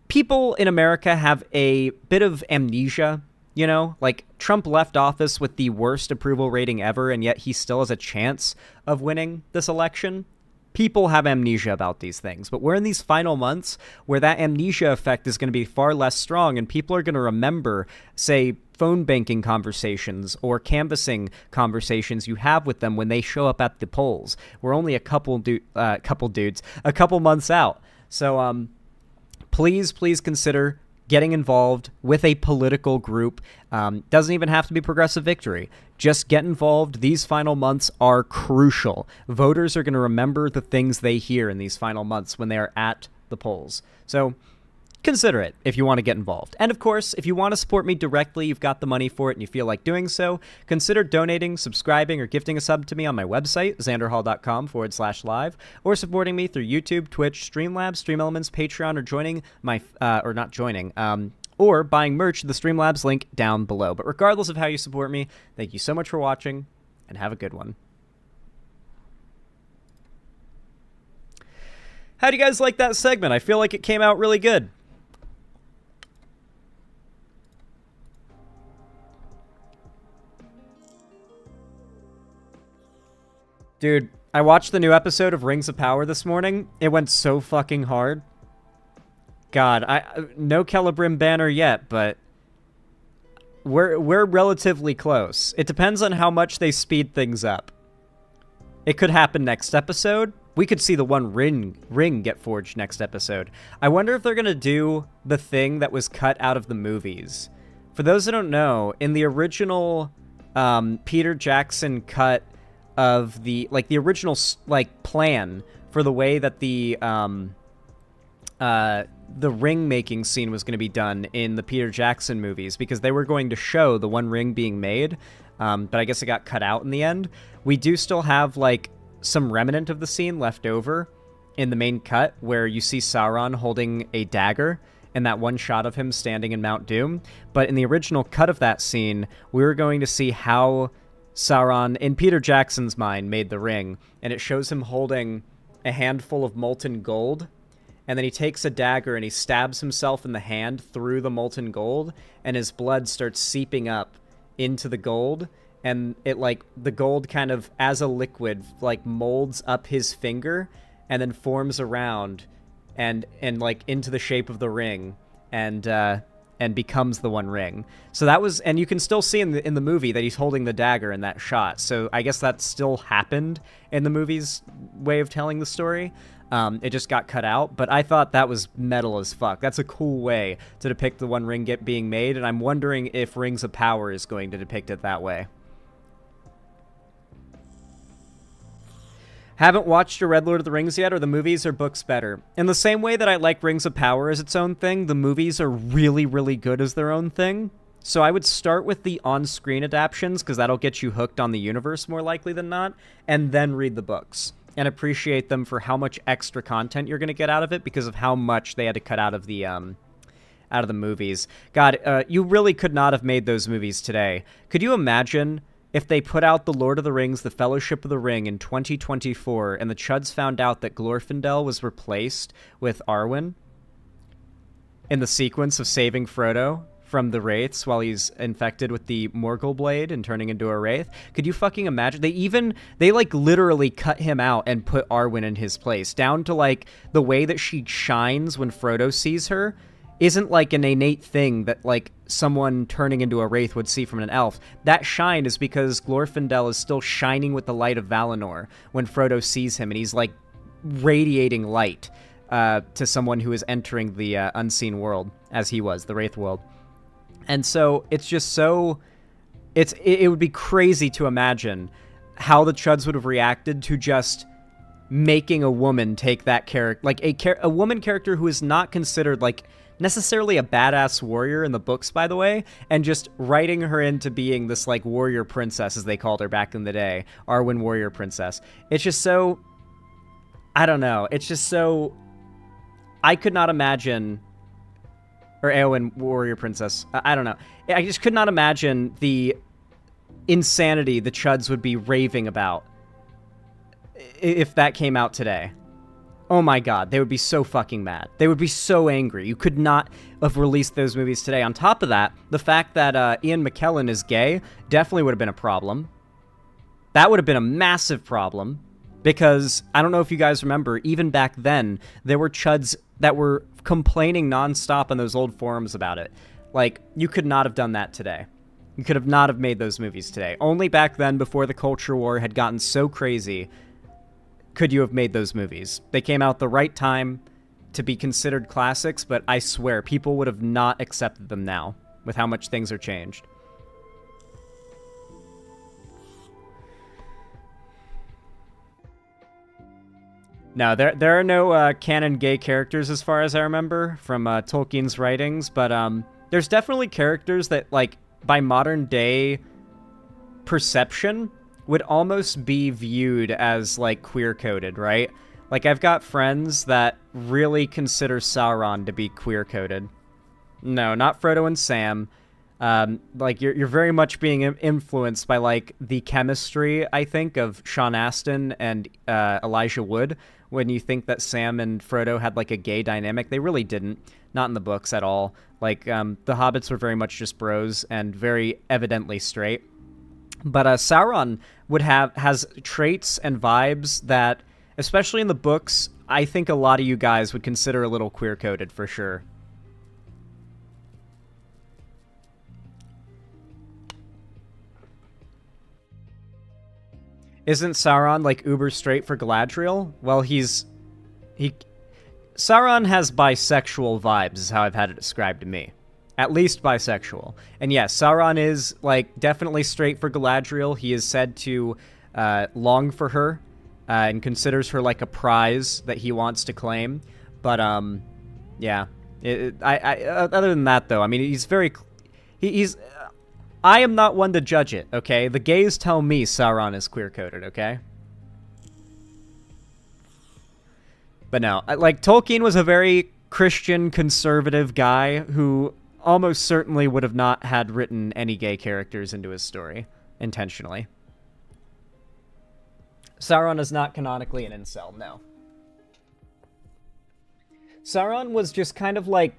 People in America have a bit of amnesia, you know? Like, Trump left office with the worst approval rating ever, and yet he still has a chance of winning this election. People have amnesia about these things, but we're in these final months where that amnesia effect is going to be far less strong, and people are going to remember, say, phone banking conversations or canvassing conversations you have with them when they show up at the polls. We're only a couple months out. So, please consider getting involved with a political group. Doesn't even have to be Progressive Victory. Just get involved. These final months are crucial. Voters are going to remember the things they hear in these final months when they are at the polls. So consider it if you want to get involved. And of course, if you want to support me directly, you've got the money for it and you feel like doing so, consider donating, subscribing, or gifting a sub to me on my website, xanderhall.com/live, or supporting me through YouTube, Twitch, Streamlabs, StreamElements, Patreon, or joining my, or buying merch to the Streamlabs link down below. But regardless of how you support me, thank you so much for watching. and have a good one. How do you guys like that segment? I feel like it came out really good. Dude, I watched the new episode of Rings of Power this morning. It went so fucking hard. God, no Celebrim banner yet, but we're relatively close. It depends on how much they speed things up. It could happen next episode. We could see the one ring get forged next episode. I wonder if they're going to do the thing that was cut out of the movies. For those who don't know, in the original Peter Jackson cut of the original plan for the way that the ring making scene was going to be done in the Peter Jackson movies, because they were going to show the one ring being made, but I guess it got cut out in the end. We do still have like some remnant of the scene left over in the main cut where you see Sauron holding a dagger and that one shot of him standing in Mount Doom. But in the original cut of that scene, we were going to see how Sauron, in Peter Jackson's mind, made the ring, and it shows him holding a handful of molten gold, and then he takes a dagger and he stabs himself in the hand through the molten gold, and his blood starts seeping up into the gold, and it the gold kind of as a liquid molds up his finger and then forms around and into the shape of the ring and becomes the one ring. So that was, and you can still see in the movie that he's holding the dagger in that shot. So I guess that still happened in the movie's way of telling the story. It just got cut out, but I thought that was metal as fuck. That's a cool way to depict the one ring being made, and I'm wondering if Rings of Power is going to depict it that way. Haven't watched a Red Lord of the Rings yet, or the movies or books better? In the same way that I like Rings of Power as its own thing, the movies are really, really good as their own thing. So I would start with the on-screen adaptions, because that'll get you hooked on the universe more likely than not, and then read the books and appreciate them for how much extra content you're going to get out of it because of how much they had to cut out of the movies. God, you really could not have made those movies today. Could you imagine if they put out The Lord of the Rings, The Fellowship of the Ring in 2024, and the Chuds found out that Glorfindel was replaced with Arwen in the sequence of saving Frodo from the Wraiths while he's infected with the Morgul Blade and turning into a Wraith? Could you fucking imagine? They literally cut him out and put Arwen in his place, down to the way that she shines when Frodo sees her isn't an innate thing that someone turning into a Wraith would see from an elf. That shine is because Glorfindel is still shining with the light of Valinor when Frodo sees him, and he's radiating light to someone who is entering the unseen world, as he was, the Wraith world. And so it's just so... It would be crazy to imagine how the Chuds would have reacted to just making a woman take that character, a woman character who is not considered necessarily a badass warrior in the books, by the way, and just writing her into being this warrior princess, as they called her back in the day, Arwen warrior princess. It's just so... I don't know. It's just so... I could not imagine... Or Eowyn warrior princess. I don't know. I just could not imagine the insanity the Chuds would be raving about if that came out today. Oh my god, they would be so fucking mad. They would be so angry. You could not have released those movies today. On top of that, the fact that Ian McKellen is gay definitely would have been a problem. That would have been a massive problem, because I don't know if you guys remember, even back then, there were Chuds that were complaining nonstop on those old forums about it. You could not have done that today. You could have not have made those movies today. Only back then, before the culture war had gotten so crazy, could you have made those movies. They came out the right time to be considered classics, but I swear, people would have not accepted them now, with how much things are changed. No, there are no canon gay characters as far as I remember from Tolkien's writings, but there's definitely characters that, by modern day perception, would almost be viewed as queer coded, right? I've got friends that really consider Sauron to be queer coded. No, not Frodo and Sam. Like you're very much being influenced by like the chemistry, I think, of Sean Astin and Elijah Wood. When you think that Sam and Frodo had like a gay dynamic, they really didn't. Not in the books at all. Like the hobbits were very much just bros and very evidently straight. But Sauron has traits and vibes that, especially in the books, I think a lot of you guys would consider a little queer-coded for sure. Isn't Sauron like uber straight for Galadriel? Well, Sauron has bisexual vibes, is how I've had it described to me. At least bisexual. And yes, Sauron is like definitely straight for Galadriel. He is said to long for her and considers her like a prize that he wants to claim. But yeah. Other than that, though, I mean, he's I am not one to judge it, okay? The gays tell me Sauron is queer-coded, okay? But no, like, Tolkien was a very Christian, conservative guy who almost certainly would have not had written any gay characters into his story, intentionally. Sauron is not canonically an incel, no. Sauron was just kind of like...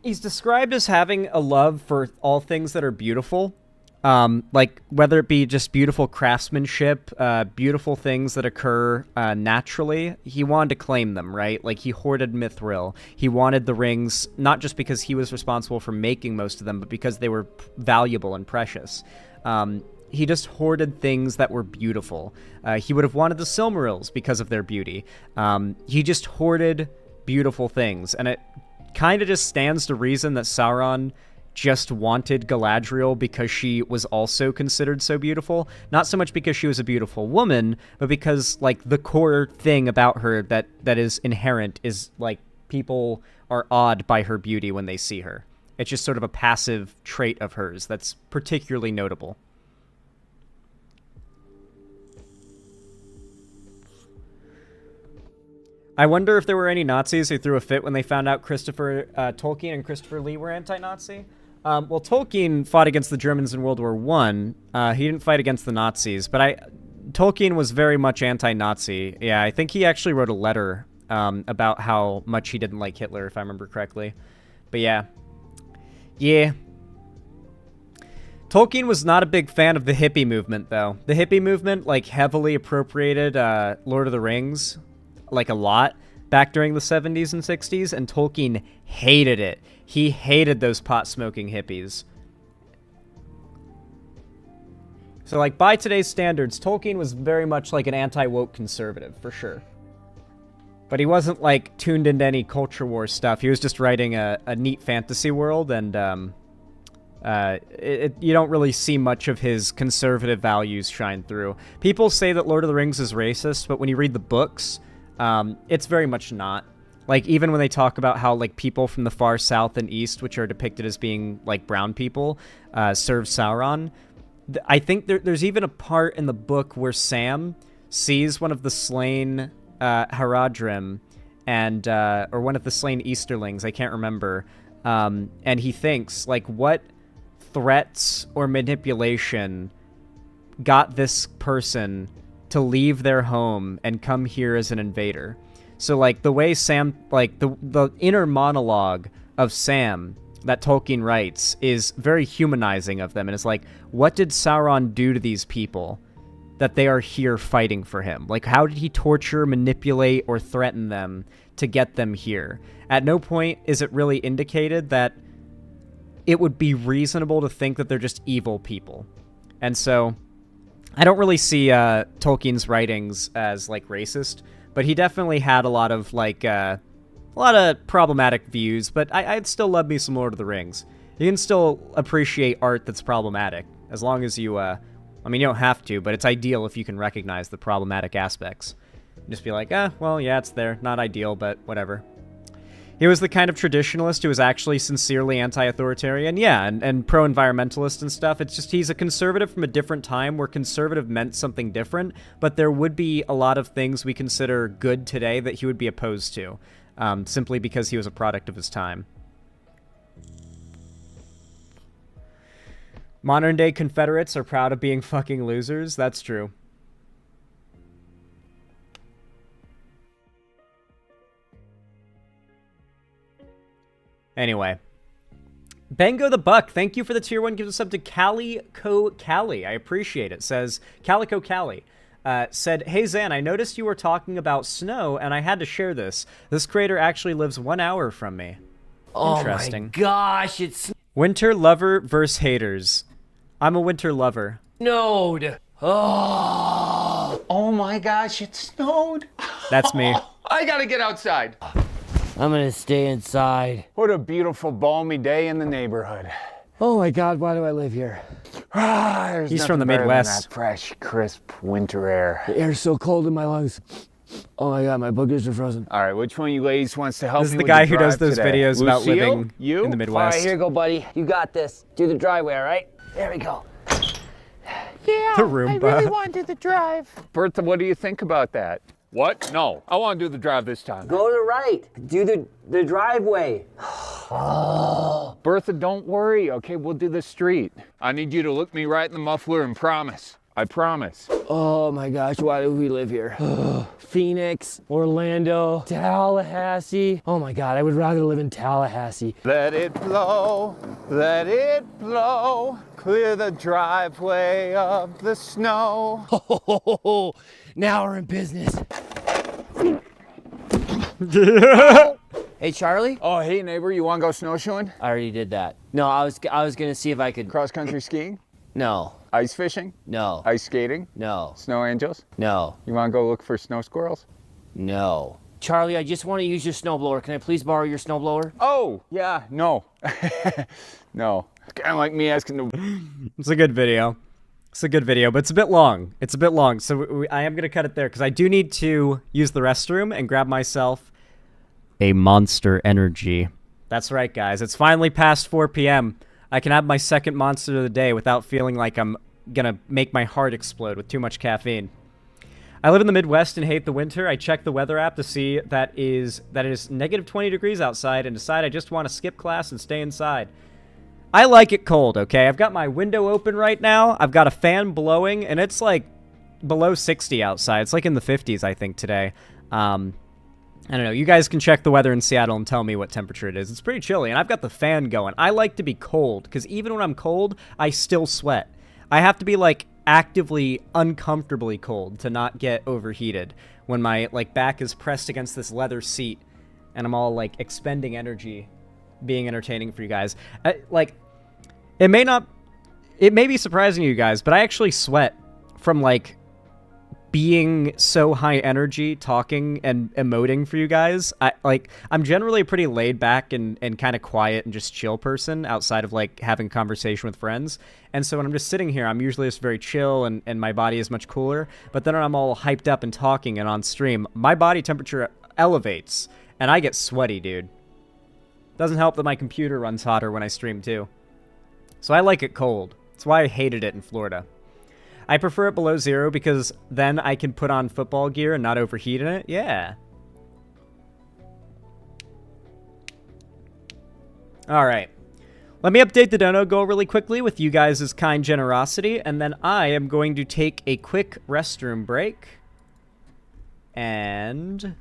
He's described as having a love for all things that are beautiful. Like, whether it be just beautiful craftsmanship, beautiful things that occur naturally, he wanted to claim them, right? Like, he hoarded Mithril. He wanted the rings, not just because he was responsible for making most of them, but because they were valuable and precious. He just hoarded things that were beautiful. He would have wanted the Silmarils because of their beauty. He just hoarded beautiful things, and it kind of just stands to reason that Sauron just wanted Galadriel because she was also considered so beautiful. Not so much because she was a beautiful woman, but because, like, the core thing about her that is inherent is, like, people are awed by her beauty when they see her. It's just sort of a passive trait of hers that's particularly notable. I wonder if there were any Nazis who threw a fit when they found out Christopher Tolkien and Christopher Lee were anti-Nazi. Well, Tolkien fought against the Germans in World War I. He didn't fight against the Nazis, but Tolkien was very much anti-Nazi. Yeah, I think he actually wrote a letter about how much he didn't like Hitler, if I remember correctly. But yeah. Yeah. Tolkien was not a big fan of the hippie movement, though. The hippie movement, like, heavily appropriated Lord of the Rings, like, a lot back during the 70s and 60s, and Tolkien hated it. He hated those pot-smoking hippies. So, like, by today's standards, Tolkien was very much like an anti-woke conservative, for sure. But he wasn't, like, tuned into any culture war stuff. He was just writing a neat fantasy world, and you don't really see much of his conservative values shine through. People say that Lord of the Rings is racist, but when you read the books, it's very much not. Like, even when they talk about how, like, people from the far south and east, which are depicted as being, like, brown people, serve Sauron, I think there's even a part in the book where Sam sees one of the slain Haradrim, and or one of the slain Easterlings, I can't remember, and he thinks, like, what threats or manipulation got this person to leave their home and come here as an invader? So, like, the way Sam, like, the inner monologue of Sam that Tolkien writes is very humanizing of them, and it's like, what did Sauron do to these people that they are here fighting for him? Like, how did he torture, manipulate, or threaten them to get them here? At no point is it really indicated that it would be reasonable to think that they're just evil people. And so, I don't really see Tolkien's writings as, like, racist, but he definitely had a lot of, like, a lot of problematic views, but I'd still love me some Lord of the Rings. You can still appreciate art that's problematic, as long as you, I mean, you don't have to, but it's ideal if you can recognize the problematic aspects. Just be like, well, yeah, it's there. Not ideal, but whatever. He was the kind of traditionalist who was actually sincerely anti-authoritarian, yeah, and pro-environmentalist and stuff. It's just he's a conservative from a different time where conservative meant something different, but there would be a lot of things we consider good today that he would be opposed to, simply because he was a product of his time. Modern day Confederates are proud of being fucking losers. That's true. Anyway. Bango the Buck, thank you for the tier 1 gives us up to Calico Cali. I appreciate it. Says Calico Cali. Said, hey Zan, I noticed you were talking about snow and I had to share this. This creator actually lives 1 hour from me. Interesting. Oh my gosh, it's Winter lover versus haters. I'm a winter lover. snowed. Oh my gosh, it snowed. That's me. I gotta get outside. I'm gonna stay inside. What a beautiful, balmy day in the neighborhood. Oh my god, why do I live here? There's He's from nothing the better than Midwest. that fresh, crisp winter air. The air's so cold in my lungs. Oh my god, my boogers are frozen. All right, which one of you ladies wants to help This is me the with guy the who does drive those today? videos about Lucille? living You? in the All Midwest. right, here you go, buddy. You got this. Do the driveway, all right? There we go. Yeah, The Roomba. want to do the drive. Bertha, what do you think about that? What? No, I want to do the drive this time. Go to the right. Do the driveway. Bertha, don't worry, okay? We'll do the street. I need you to look me right in the muffler and promise. I promise. Oh my gosh, why do we live here? Phoenix, Orlando, Tallahassee. Oh my god, I would rather live in Tallahassee. Let it blow, clear the driveway of the snow. Oh, now we're in business. Hey, Charlie? Oh, hey neighbor, you want to go snowshoeing? I already did that. No, I was gonna see if I could. Cross-country skiing? No, Ice fishing? no, Ice skating? no, Snow angels? no, You want to go look for snow squirrels? no. Charlie, I just want to use your snowblower. Can I please borrow your snowblower? Oh, yeah, no. No. It's kind of like me asking the... It's a good video. It's a good video, but it's a bit long. It's a bit long, so I am going to cut it there because I do need to use the restroom and grab myself a Monster Energy. That's right, guys. It's finally past 4 p.m. I can have my second Monster of the day without feeling like I'm going to make my heart explode with too much caffeine. I live in the Midwest and hate the winter. I check the weather app to see that it is negative 20 degrees outside and decide I just want to skip class and stay inside. I like it cold, okay? I've got my window open right now. I've got a fan blowing, and it's like below 60 outside. It's like in the 50s, I think, today. I don't know. You guys can check the weather in Seattle and tell me what temperature it is. It's pretty chilly, and I've got the fan going. I like to be cold, because even when I'm cold, I still sweat. I have to be, like, actively uncomfortably cold to not get overheated when my, like, back is pressed against this leather seat, and I'm all, like, expending energy being entertaining for you guys. Like, it may be surprising to you guys, but I actually sweat from, like, being so high energy talking and emoting for you guys. I'm generally a pretty laid back and kind of quiet and just chill person outside of like having conversation with friends. And so when I'm just sitting here, I'm usually just very chill and my body is much cooler. But then when I'm all hyped up and talking and on stream, my body temperature elevates and I get sweaty, dude. Doesn't help that my computer runs hotter when I stream too. So I like it cold. That's why I hated it in Florida. I prefer it below 0 because then I can put on football gear and not overheat in it. Yeah. All right. Let me update the dono goal really quickly with you guys' kind generosity, and then I am going to take a quick restroom break and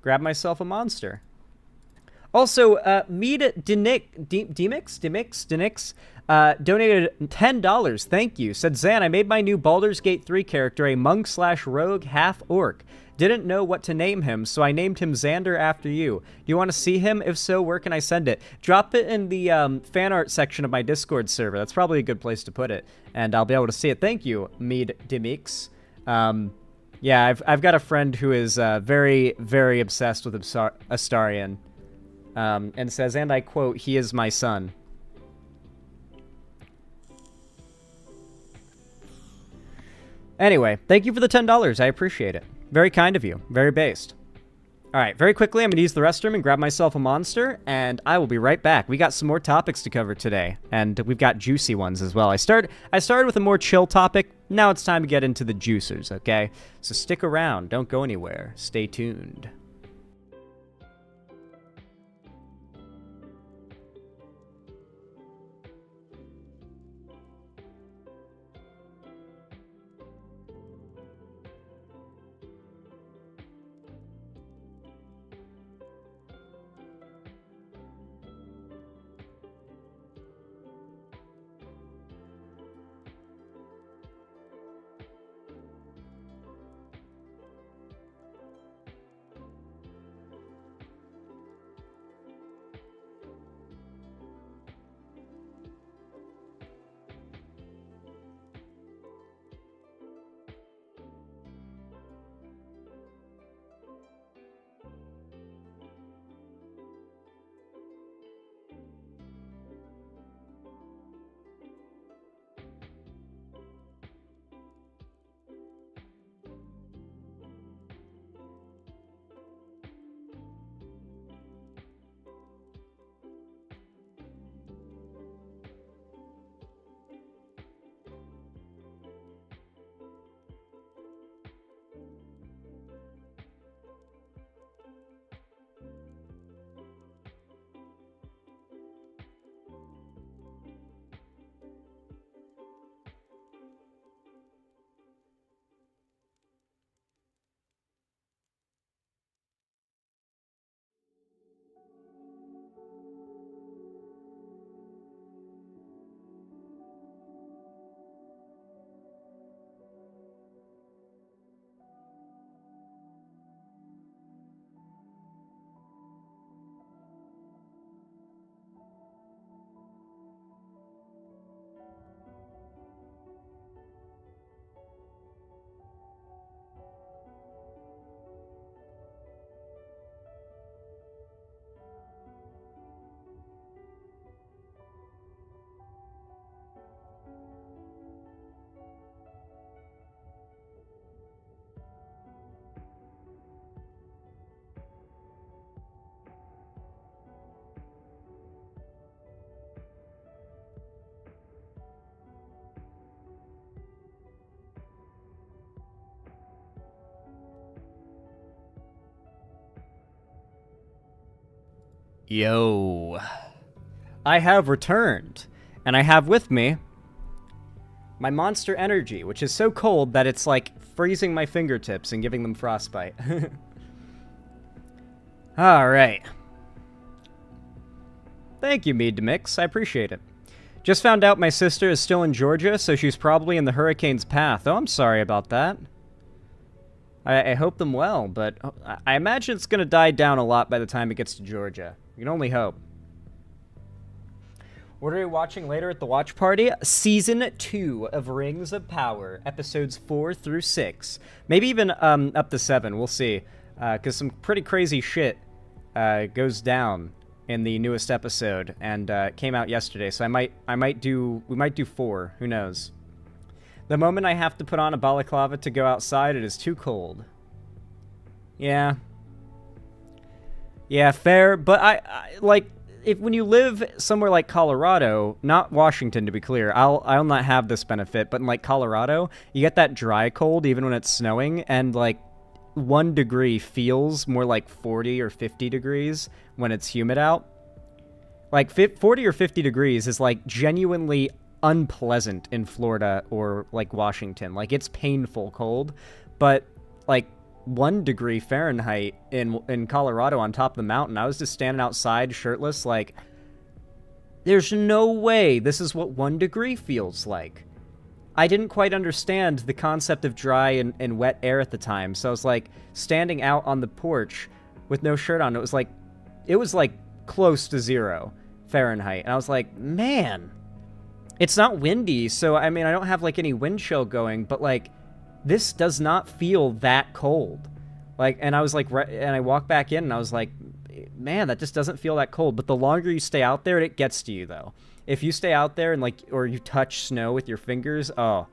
grab myself a monster. Also, Mead Demix donated $10. Thank you. Said, Zan, I made my new Baldur's Gate 3 character a monk/rogue half-orc. Didn't know what to name him, so I named him Xander after you. Do you want to see him? If so, where can I send it? Drop it in the fan art section of my Discord server. That's probably a good place to put it, and I'll be able to see it. Thank you, Mead Demix. Yeah, I've got a friend who is very, very obsessed with Astarion. And says, and I quote, he is my son. Anyway, thank you for the $10. I appreciate it. Very kind of you. Very based. All right, very quickly, I'm going to use the restroom and grab myself a monster, and I will be right back. We got some more topics to cover today, and we've got juicy ones as well. I started with a more chill topic. Now it's time to get into the juicers, okay? So stick around. Don't go anywhere. Stay tuned. Yo. I have returned, and I have with me my Monster Energy, which is so cold that it's like freezing my fingertips and giving them frostbite. Alright. Thank you, Mead to Mix. I appreciate it. Just found out my sister is still in Georgia, so she's probably in the hurricane's path. Oh, I'm sorry about that. I hope them well, but I imagine it's going to die down a lot by the time it gets to Georgia. You can only hope. What are we watching later at the watch party? Season 2 of Rings of Power, episodes 4 through 6. Maybe even up to 7, we'll see. Because some pretty crazy shit goes down in the newest episode, and came out yesterday, so we might do 4, who knows. The moment I have to put on a balaclava to go outside, it is too cold. Yeah. Yeah, fair, but I like, when you live somewhere like Colorado, not Washington to be clear, I'll not have this benefit, but in like Colorado, you get that dry cold even when it's snowing, and like 1 degree feels more like 40 or 50 degrees when it's humid out. Like 40 or 50 degrees is like genuinely unpleasant in Florida or like Washington. Like it's painful cold, but like 1 degree Fahrenheit in Colorado on top of the mountain, I was just standing outside shirtless like, there's no way this is what 1 degree feels like. I didn't quite understand the concept of dry and wet air at the time, so I was like standing out on the porch with no shirt on. It was like close to 0 Fahrenheit, and I was like, man, it's not windy, so I mean I don't have like any wind chill going, but like this does not feel that cold. Like, and I was like, and I walked back in and I was like, man, that just doesn't feel that cold. But the longer you stay out there, it gets to you though. If you stay out there and like, or you touch snow with your fingers, oh,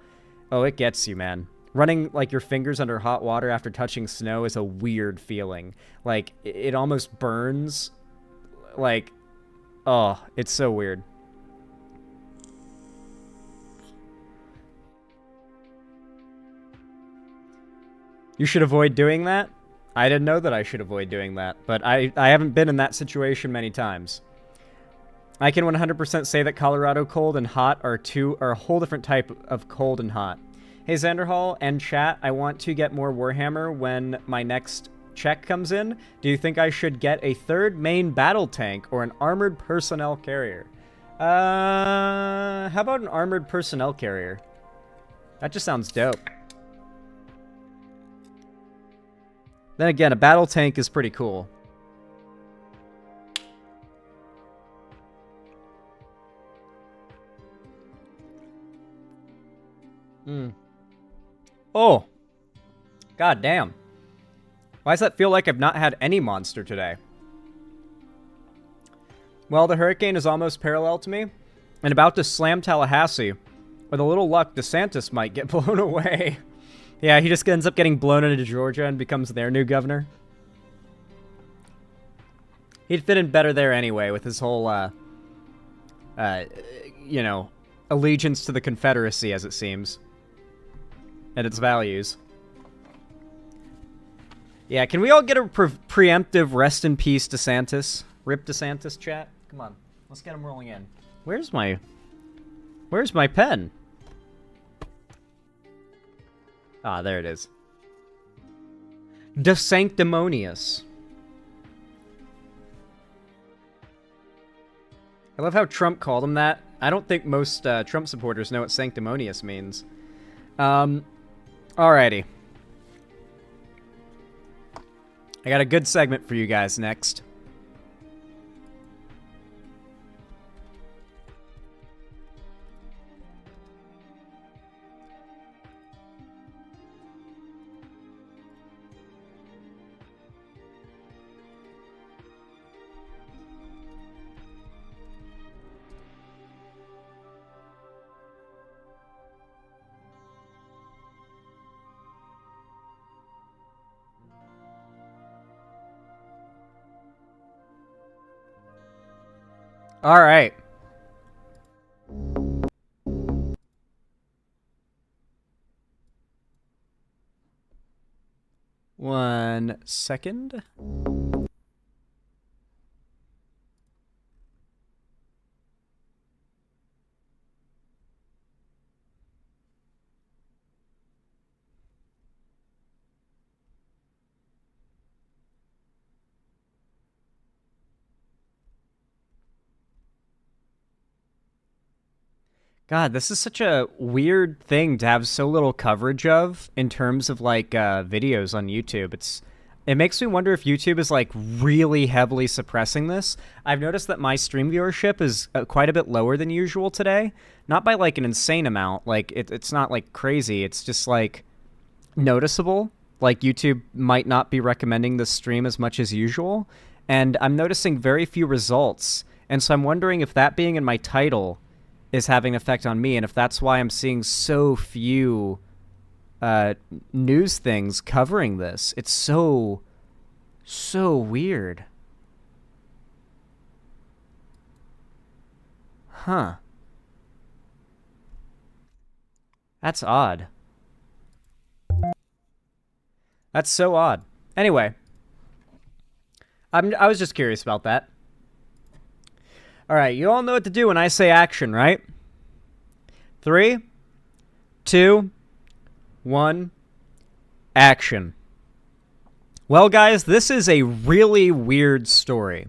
it gets you, man. Running like your fingers under hot water after touching snow is a weird feeling. Like it almost burns. Like, oh, it's so weird. You should avoid doing that? I didn't know that I should avoid doing that, but I haven't been in that situation many times. I can 100% say that Colorado cold and hot are a whole different type of cold and hot. Hey Xanderhall and chat, I want to get more Warhammer when my next check comes in. Do you think I should get a 3rd main battle tank or an armored personnel carrier? How about an armored personnel carrier? That just sounds dope. Then again, a battle tank is pretty cool. Oh. God damn. Why does that feel like I've not had any monster today? Well, the hurricane is almost parallel to me, and about to slam Tallahassee. With a little luck, DeSantis might get blown away. Yeah, he just ends up getting blown into Georgia and becomes their new governor. He'd fit in better there anyway with his whole, you know, allegiance to the Confederacy, as it seems. And its values. Yeah, can we all get a preemptive rest in peace, DeSantis? Rip DeSantis, chat? Come on, let's get him rolling in. Where's my pen? Ah, there it is. De Sanctimonious. I love how Trump called him that. I don't think most Trump supporters know what sanctimonious means. Alrighty. I got a good segment for you guys next. All right. One second. God, this is such a weird thing to have so little coverage of in terms of like videos on YouTube. It makes me wonder if YouTube is like really heavily suppressing this. I've noticed that my stream viewership is quite a bit lower than usual today. Not by like an insane amount. Like it's not like crazy. It's just like noticeable. Like YouTube might not be recommending this stream as much as usual. And I'm noticing very few results. And so I'm wondering if that being in my title is having an effect on me, and if that's why I'm seeing so few news things covering this. It's so weird. Huh. That's odd. That's so odd. Anyway, I was just curious about that. All right, you all know what to do when I say action, right? 3, 2, 1, action. Well, guys, this is a really weird story.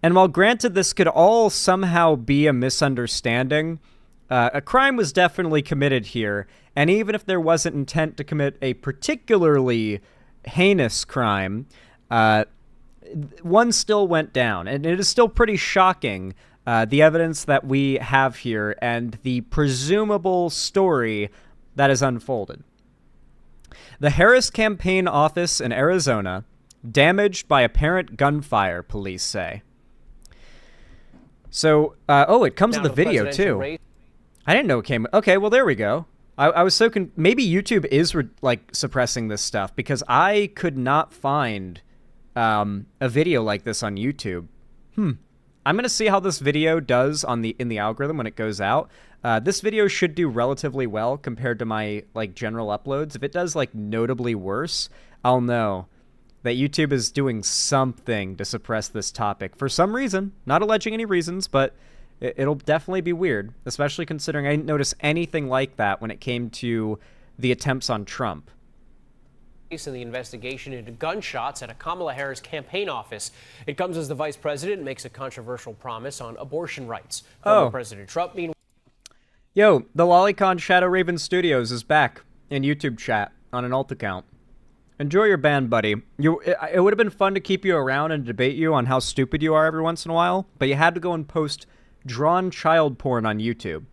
And while granted this could all somehow be a misunderstanding, a crime was definitely committed here. And even if there wasn't intent to commit a particularly heinous crime, one still went down. And it is still pretty shocking, the evidence that we have here and the presumable story that is unfolded. The Harris campaign office in Arizona damaged by apparent gunfire, police say. So, it comes with a video too. I didn't know it came. Okay, well there we go. I was so maybe YouTube is suppressing this stuff because I could not find a video like this on YouTube. I'm gonna see how this video does in the algorithm when it goes out. This video should do relatively well compared to my general uploads. If it does notably worse, I'll know that YouTube is doing something to suppress this topic for some reason. Not alleging any reasons, but it'll definitely be weird, especially considering I didn't notice anything like that when it came to the attempts on Trump. In the investigation into gunshots at a Kamala Harris campaign office. It comes as the vice president makes a controversial promise on abortion rights. Former President Trump, meanwhile. Yo, the Lolicon Shadow Raven Studios is back in YouTube chat on an alt account. Enjoy your band, buddy. It would have been fun to keep you around and debate you on how stupid you are every once in a while, but you had to go and post drawn child porn on YouTube.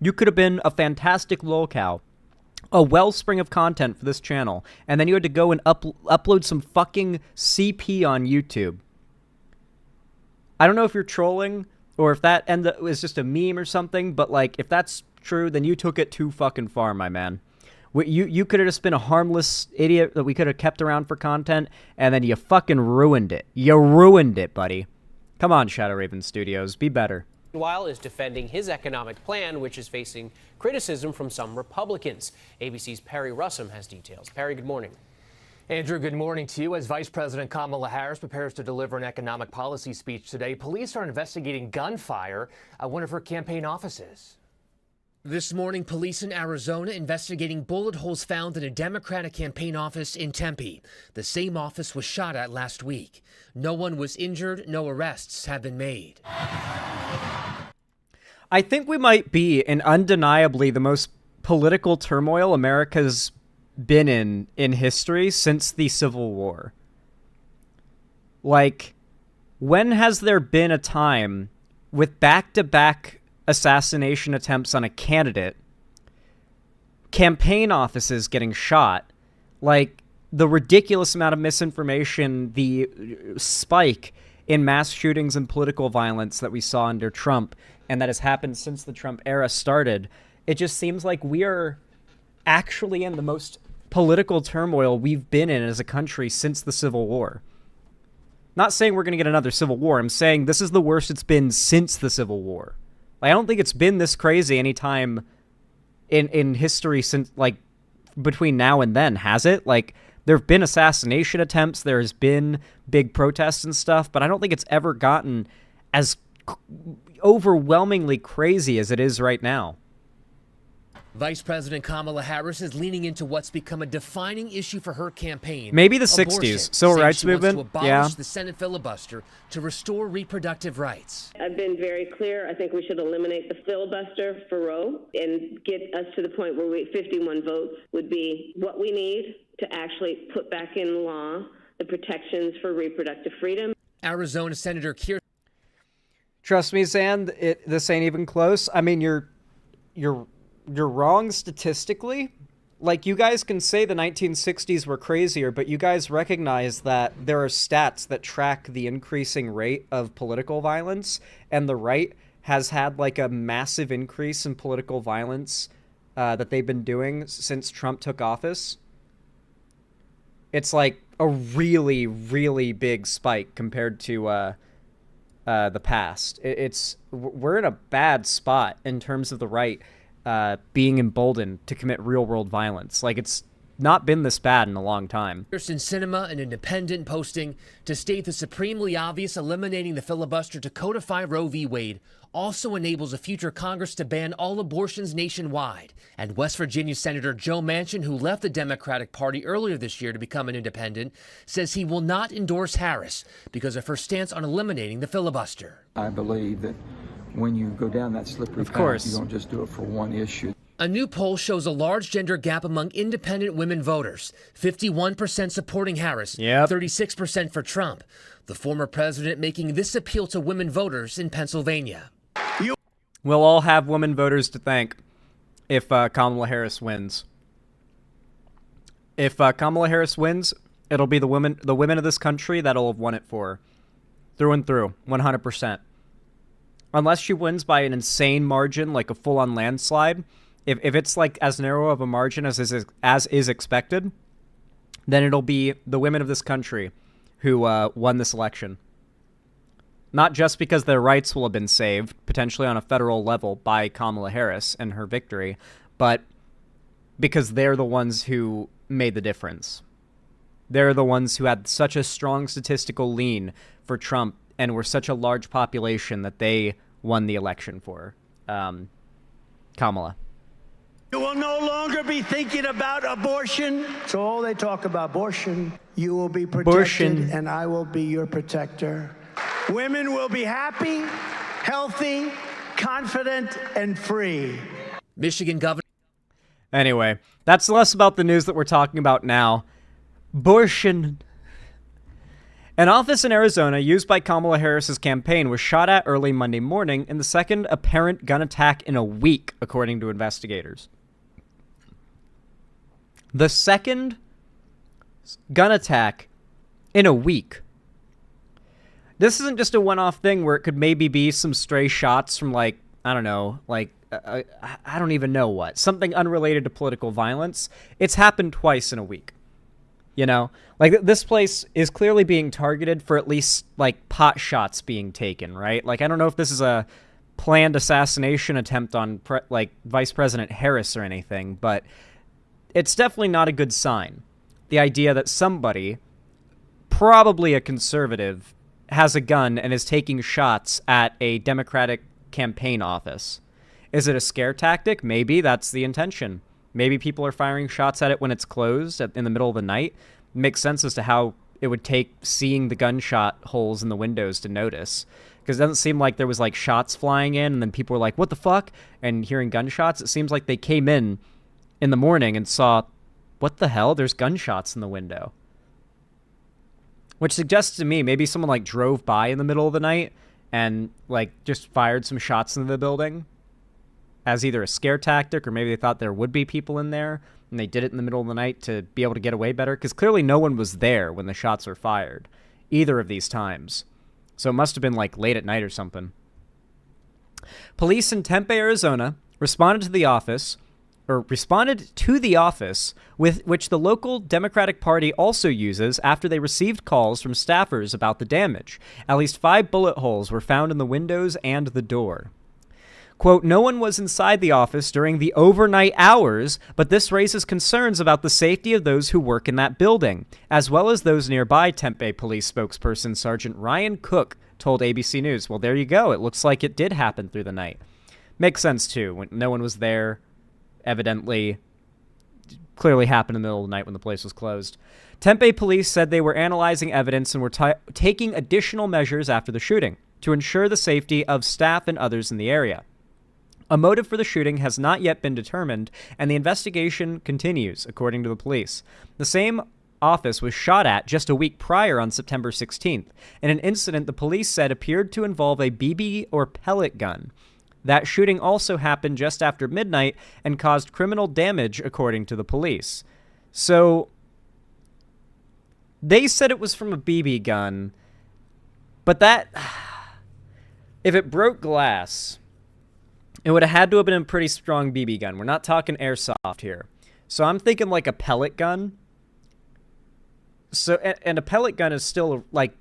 You could have been a fantastic lolcow, a wellspring of content for this channel, and then you had to go and upload some fucking CP on YouTube. I don't know if you're trolling or if that was just a meme or something, but if that's true, then you took it too fucking far, my man. You could have just been a harmless idiot that we could have kept around for content, and then you fucking ruined it. You ruined it, buddy. Come on, Shadow Raven Studios, be better. Meanwhile, is defending his economic plan, which is facing criticism from some Republicans. ABC's Perry Russum has details. Perry, good morning. Andrew, good morning to you. As Vice President Kamala Harris prepares to deliver an economic policy speech today, police are investigating gunfire at one of her campaign offices. This morning, police in Arizona investigating bullet holes found in a Democratic campaign office in Tempe. The same office was shot at last week. No one was injured, no arrests have been made. I think we might be in undeniably the most political turmoil America's been in history since the Civil War. When has there been a time with back-to-back assassination attempts on a candidate, campaign offices getting shot, the ridiculous amount of misinformation, the spike in mass shootings and political violence that we saw under Trump, and that has happened since the Trump era started. It just seems like we are actually in the most political turmoil we've been in as a country since the Civil War. Not saying we're going to get another Civil War. I'm saying this is the worst it's been since the Civil War. I don't think it's been this crazy any time in history since, between now and then, has it? There have been assassination attempts, there's been big protests and stuff, but I don't think it's ever gotten as overwhelmingly crazy as it is right now. Vice President Kamala Harris is leaning into what's become a defining issue for her campaign. Maybe the abortion, 60s. Civil saying rights she wants movement. to abolish Yeah. the Senate filibuster to restore reproductive rights. I've been very clear. I think we should eliminate the filibuster for Roe and get us to the point where 51 votes would be what we need to actually put back in law the protections for reproductive freedom. Arizona Senator Keir. Trust me, Zand, this ain't even close. I mean, you're wrong statistically. Like, you guys can say the 1960s were crazier, but you guys recognize that there are stats that track the increasing rate of political violence, and the right has had, like, a massive increase in political violence that they've been doing since Trump took office. It's, like, a really, really big spike compared to the past. We're in a bad spot in terms of the right being emboldened to commit real-world violence. Like, it's not been this bad in a long time. In Cinema, an independent, posting to state the supremely obvious: eliminating the filibuster to codify Roe v. Wade also enables a future Congress to ban all abortions nationwide. And West Virginia Senator Joe Manchin, who left the Democratic Party earlier this year to become an independent, says he will not endorse Harris because of her stance on eliminating the filibuster. I believe that when you go down that slippery path, you don't just do it for one issue. A new poll shows a large gender gap among independent women voters. 51% supporting Harris, 36% for Trump. The former president making this appeal to women voters in Pennsylvania. We'll all have women voters to thank if Kamala Harris wins. If Kamala Harris wins, it'll be the women of this country that'll have won it for her. Through and through, 100%. Unless she wins by an insane margin, like a full-on landslide, if it's like as narrow of a margin as is expected, then it'll be the women of this country who won this election. Not just because their rights will have been saved, potentially on a federal level, by Kamala Harris and her victory, but because they're the ones who made the difference. They're the ones who had such a strong statistical lean for Trump and were such a large population that they won the election for Kamala. You will no longer be thinking about abortion. So all they talk about abortion. You will be protected, and I will be your protector. Women will be happy, healthy, confident, and free. Michigan Governor. Anyway, that's less about the news that we're talking about now. Abortion. An office in Arizona used by Kamala Harris's campaign was shot at early Monday morning in the second apparent gun attack in a week, according to investigators. The second gun attack in a week. This isn't just a one-off thing where it could maybe be some stray shots from, like, I don't know, like, I don't even know what. Something unrelated to political violence. It's happened twice in a week. You know? Like, this place is clearly being targeted for at least, like, pot shots being taken, right? Like, I don't know if this is a planned assassination attempt on, Vice President Harris or anything, but it's definitely not a good sign. The idea that somebody, probably a conservative, has a gun and is taking shots at a Democratic campaign office. Is it a scare tactic? Maybe that's the intention. Maybe people are firing shots at it when it's closed in the middle of the night. It makes sense as to how it would take seeing the gunshot holes in the windows to notice. Because it doesn't seem like there was like shots flying in and then people were like, what the fuck? And hearing gunshots, it seems like they came in the morning and saw, what the hell? There's gunshots in the window. Which suggests to me maybe someone like drove by in the middle of the night and like just fired some shots into the building as either a scare tactic or maybe they thought there would be people in there and they did it in the middle of the night to be able to get away better, because clearly no one was there when the shots were fired either of these times. So it must have been like late at night or something. Police in Tempe, Arizona responded to the office with which the local Democratic Party also uses after they received calls from staffers about the damage. At least 5 bullet holes were found in the windows and the door. Quote, no one was inside the office during the overnight hours, but this raises concerns about the safety of those who work in that building, as well as those nearby, Tempe police spokesperson Sergeant Ryan Cook told ABC News. Well, there you go. It looks like it did happen through the night. Makes sense, too, when no one was there. evidently clearly happened in the middle of the night when the place was closed. Tempe police said they were analyzing evidence and were taking additional measures after the shooting to ensure the safety of staff and others in the area. A motive for the shooting has not yet been determined, and the investigation continues, according to the police. The same office was shot at just a week prior on September 16th, in an incident the police said appeared to involve a BB or pellet gun. That shooting also happened just after midnight and caused criminal damage, according to the police. So, they said it was from a BB gun, but that... if it broke glass, it would have had to have been a pretty strong BB gun. We're not talking airsoft here. So I'm thinking like a pellet gun. So, and a pellet gun is still, like,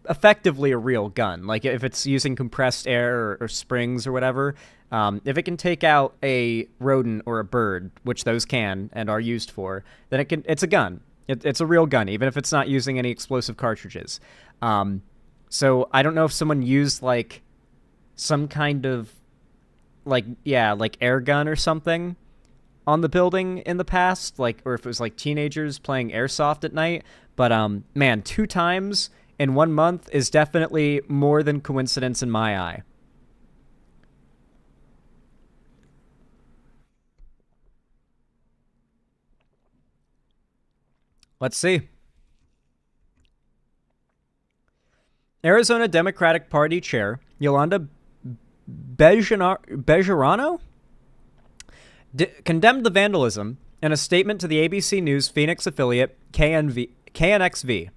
effectively a real gun. Like, if it's using compressed air or springs or whatever, if it can take out a rodent or a bird, which those can and are used for, then it's a gun. It's a real gun, even if it's not using any explosive cartridges. So I don't know if someone used, like, some kind of, like air gun or something on the building in the past, like, or if it was, like, teenagers playing airsoft at night. But, man, 2 times in 1 month is definitely more than coincidence in my eye. Let's see. Arizona Democratic Party Chair Yolanda Bejarano condemned the vandalism in a statement to the ABC News Phoenix affiliate KNXV.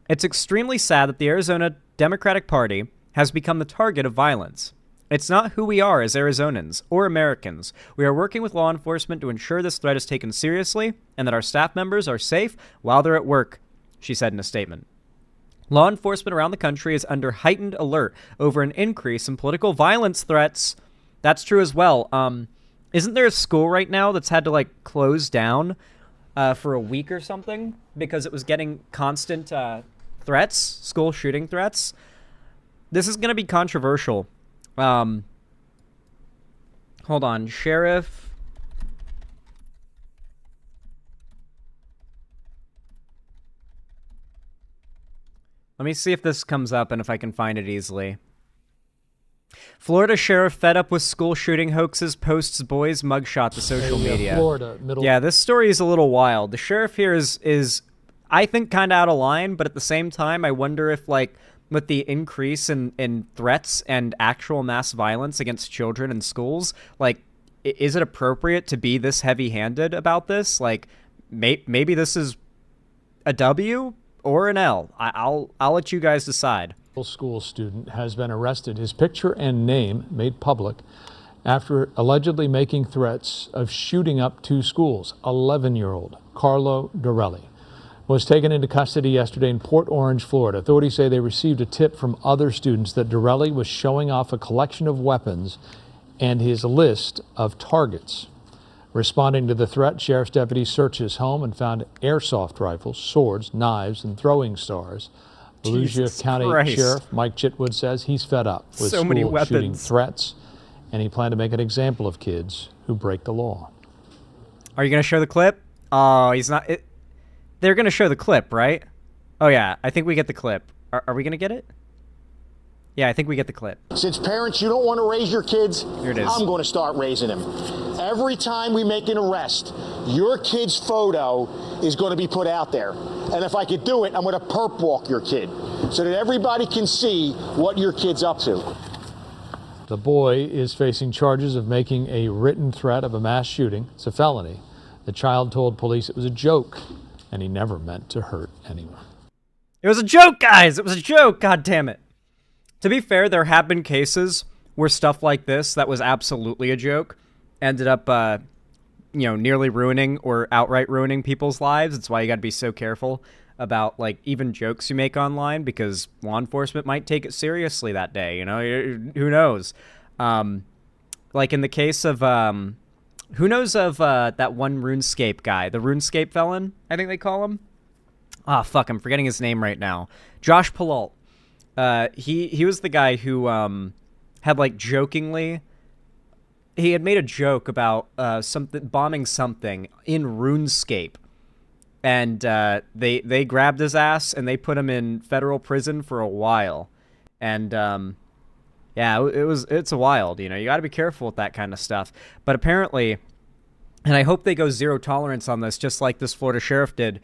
It's extremely sad that the Arizona Democratic Party has become the target of violence. It's not who we are as Arizonans or Americans. We are working with law enforcement to ensure this threat is taken seriously and that our staff members are safe while they're at work, she said in a statement. Law enforcement around the country is under heightened alert over an increase in political violence threats. That's true as well. Isn't there a school right now that's had to, like, close down for a week or something because it was getting constant threats, school shooting threats? This is going to be controversial. Hold on, Sheriff. Let me see if this comes up and if I can find it easily. Florida sheriff fed up with school shooting hoaxes posts boy's mugshot to social media. Florida, Yeah, this story is a little wild. The sheriff here is I think, kind of out of line, but at the same time, I wonder if, like, with the increase in threats and actual mass violence against children in schools, like, is it appropriate to be this heavy-handed about this? Like, maybe this is a W or an L. I'll let you guys decide. School student has been arrested. His picture and name made public after allegedly making threats of shooting up 2 schools. 11-year-old Carlo Dorelli was taken into custody yesterday in Port Orange, Florida. Authorities say they received a tip from other students that Dorelli was showing off a collection of weapons and his list of targets. Responding to the threat, sheriff's deputies searched his home and found airsoft rifles, swords, knives, and throwing stars. Volusia County Sheriff Mike Chitwood says he's fed up with so many school shooting weapons. threats, and he planned to make an example of kids who break the law. Are you going to show the clip? Oh, he's not. They're going to show the clip, right? Oh, yeah. I think we get the clip. Are we going to get it? Yeah, I think we get the clip. Since parents, you don't want to raise your kids, here it is. I'm going to start raising them. Every time we make an arrest, your kid's photo is going to be put out there. And if I could do it, I'm going to perp walk your kid so that everybody can see what your kid's up to. The boy is facing charges of making a written threat of a mass shooting. It's a felony. The child told police it was a joke, and he never meant to hurt anyone. It was a joke, guys! It was a joke! God damn it. To be fair, there have been cases where stuff like this that was absolutely a joke ended up, nearly ruining or outright ruining people's lives. It's why you gotta be so careful about, like, even jokes you make online, because law enforcement might take it seriously that day, who knows? Like in the case of, who knows of that one RuneScape guy, the RuneScape felon, I think they call him? Ah, fuck, I'm forgetting his name right now. Josh Palault. He was the guy who had, like, jokingly he had made a joke about bombing something in RuneScape. And they grabbed his ass and they put him in federal prison for a while. And yeah, it's a wild, you know. You got to be careful with that kind of stuff. But apparently, and I hope they go zero tolerance on this, just like this Florida sheriff did.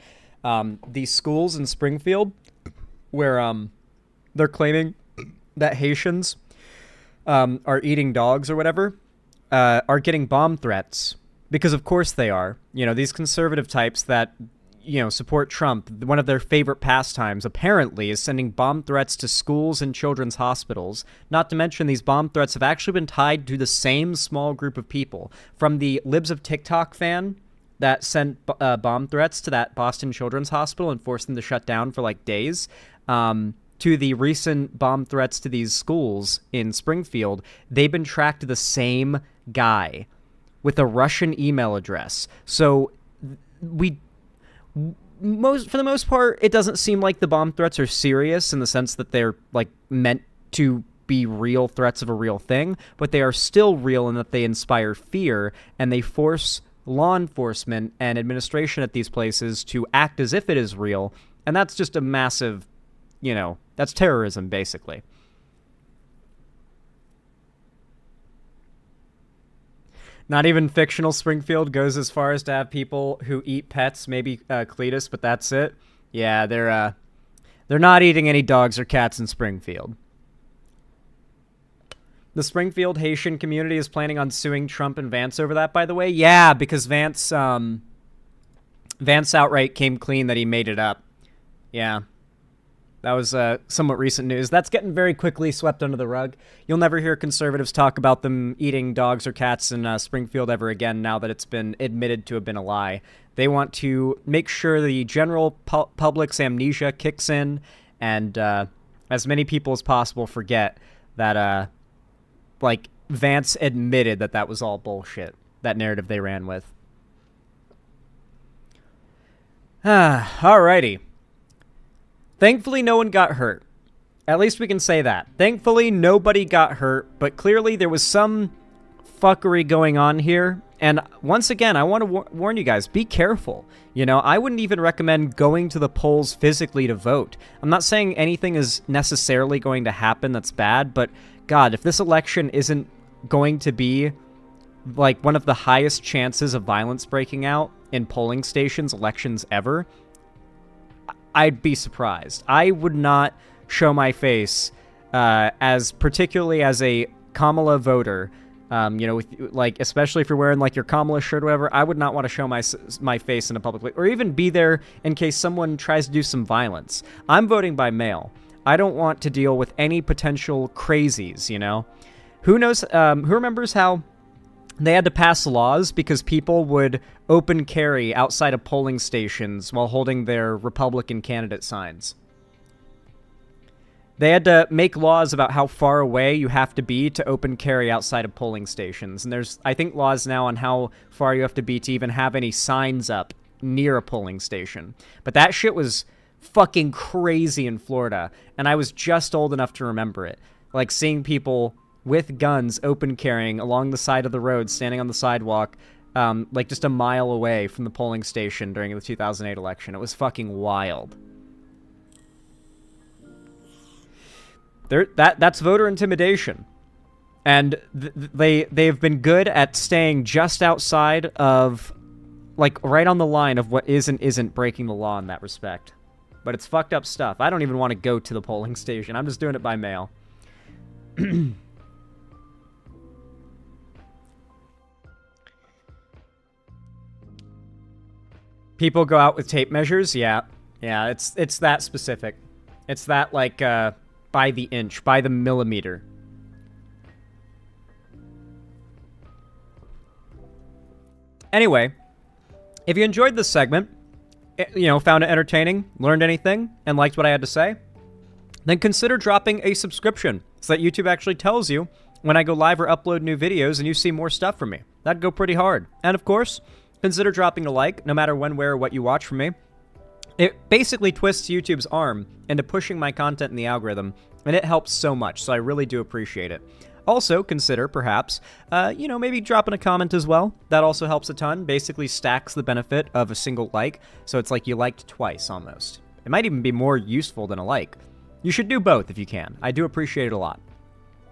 These schools in Springfield where they're claiming that Haitians are eating dogs or whatever are getting bomb threats. Because of course they are. You know, these conservative types that, you know, support Trump, one of their favorite pastimes, apparently, is sending bomb threats to schools and children's hospitals. Not to mention, these bomb threats have actually been tied to the same small group of people. From the Libs of TikTok fan that sent bomb threats to that Boston Children's Hospital and forced them to shut down for, like, days, to the recent bomb threats to these schools in Springfield, they've been tracked to the same guy with a Russian email address. So for the most part, it doesn't seem like the bomb threats are serious in the sense that they're like meant to be real threats of a real thing, but they are still real in that they inspire fear and they force law enforcement and administration at these places to act as if it is real. And that's just a massive, you know, that's terrorism, basically. Not even fictional Springfield goes as far as to have people who eat pets, maybe Cletus, but that's it. Yeah, they're not eating any dogs or cats in Springfield. The Springfield Haitian community is planning on suing Trump and Vance over that, by the way. Yeah, because Vance outright came clean that he made it up. Yeah. That was somewhat recent news. That's getting very quickly swept under the rug. You'll never hear conservatives talk about them eating dogs or cats in Springfield ever again now that it's been admitted to have been a lie. They want to make sure the general public's amnesia kicks in and as many people as possible forget that, like, Vance admitted that that was all bullshit, that narrative they ran with. Alrighty. Thankfully, no one got hurt. At least we can say that. Thankfully, nobody got hurt, but clearly there was some fuckery going on here. And once again, I want to warn you guys, be careful. You know, I wouldn't even recommend going to the polls physically to vote. I'm not saying anything is necessarily going to happen that's bad, but God, if this election isn't going to be like one of the highest chances of violence breaking out in polling stations elections ever, I'd be surprised. I would not show my face particularly as a Kamala voter, you know, with, like, especially if you're wearing like your Kamala shirt or whatever. I would not want to show my face in a public place or even be there in case someone tries to do some violence. I'm voting by mail. I don't want to deal with any potential crazies, you know. Who knows, who remembers how they had to pass laws because people would open carry outside of polling stations while holding their Republican candidate signs? They had to make laws about how far away you have to be to open carry outside of polling stations. And there's, I think, laws now on how far you have to be to even have any signs up near a polling station. But that shit was fucking crazy in Florida, and I was just old enough to remember it. Like, seeing people with guns open carrying along the side of the road, standing on the sidewalk, like just a mile away from the polling station during the 2008 election. It was fucking wild. That's voter intimidation. And they've been good at staying just outside of, like, right on the line of what is and isn't breaking the law in that respect. But it's fucked up stuff. I don't even want to go to the polling station. I'm just doing it by mail. People go out with tape measures? Yeah. Yeah, it's that specific. It's that, like, by the inch, by the millimeter. Anyway, if you enjoyed this segment, you know, found it entertaining, learned anything, and liked what I had to say, then consider dropping a subscription so that YouTube actually tells you when I go live or upload new videos and you see more stuff from me. That'd go pretty hard. And of course, consider dropping a like, no matter when, where, or what you watch from me. It basically twists YouTube's arm into pushing my content in the algorithm, and it helps so much, so I really do appreciate it. Also, consider, perhaps, maybe dropping a comment as well. That also helps a ton. Basically stacks the benefit of a single like, so it's like you liked twice, almost. It might even be more useful than a like. You should do both if you can. I do appreciate it a lot.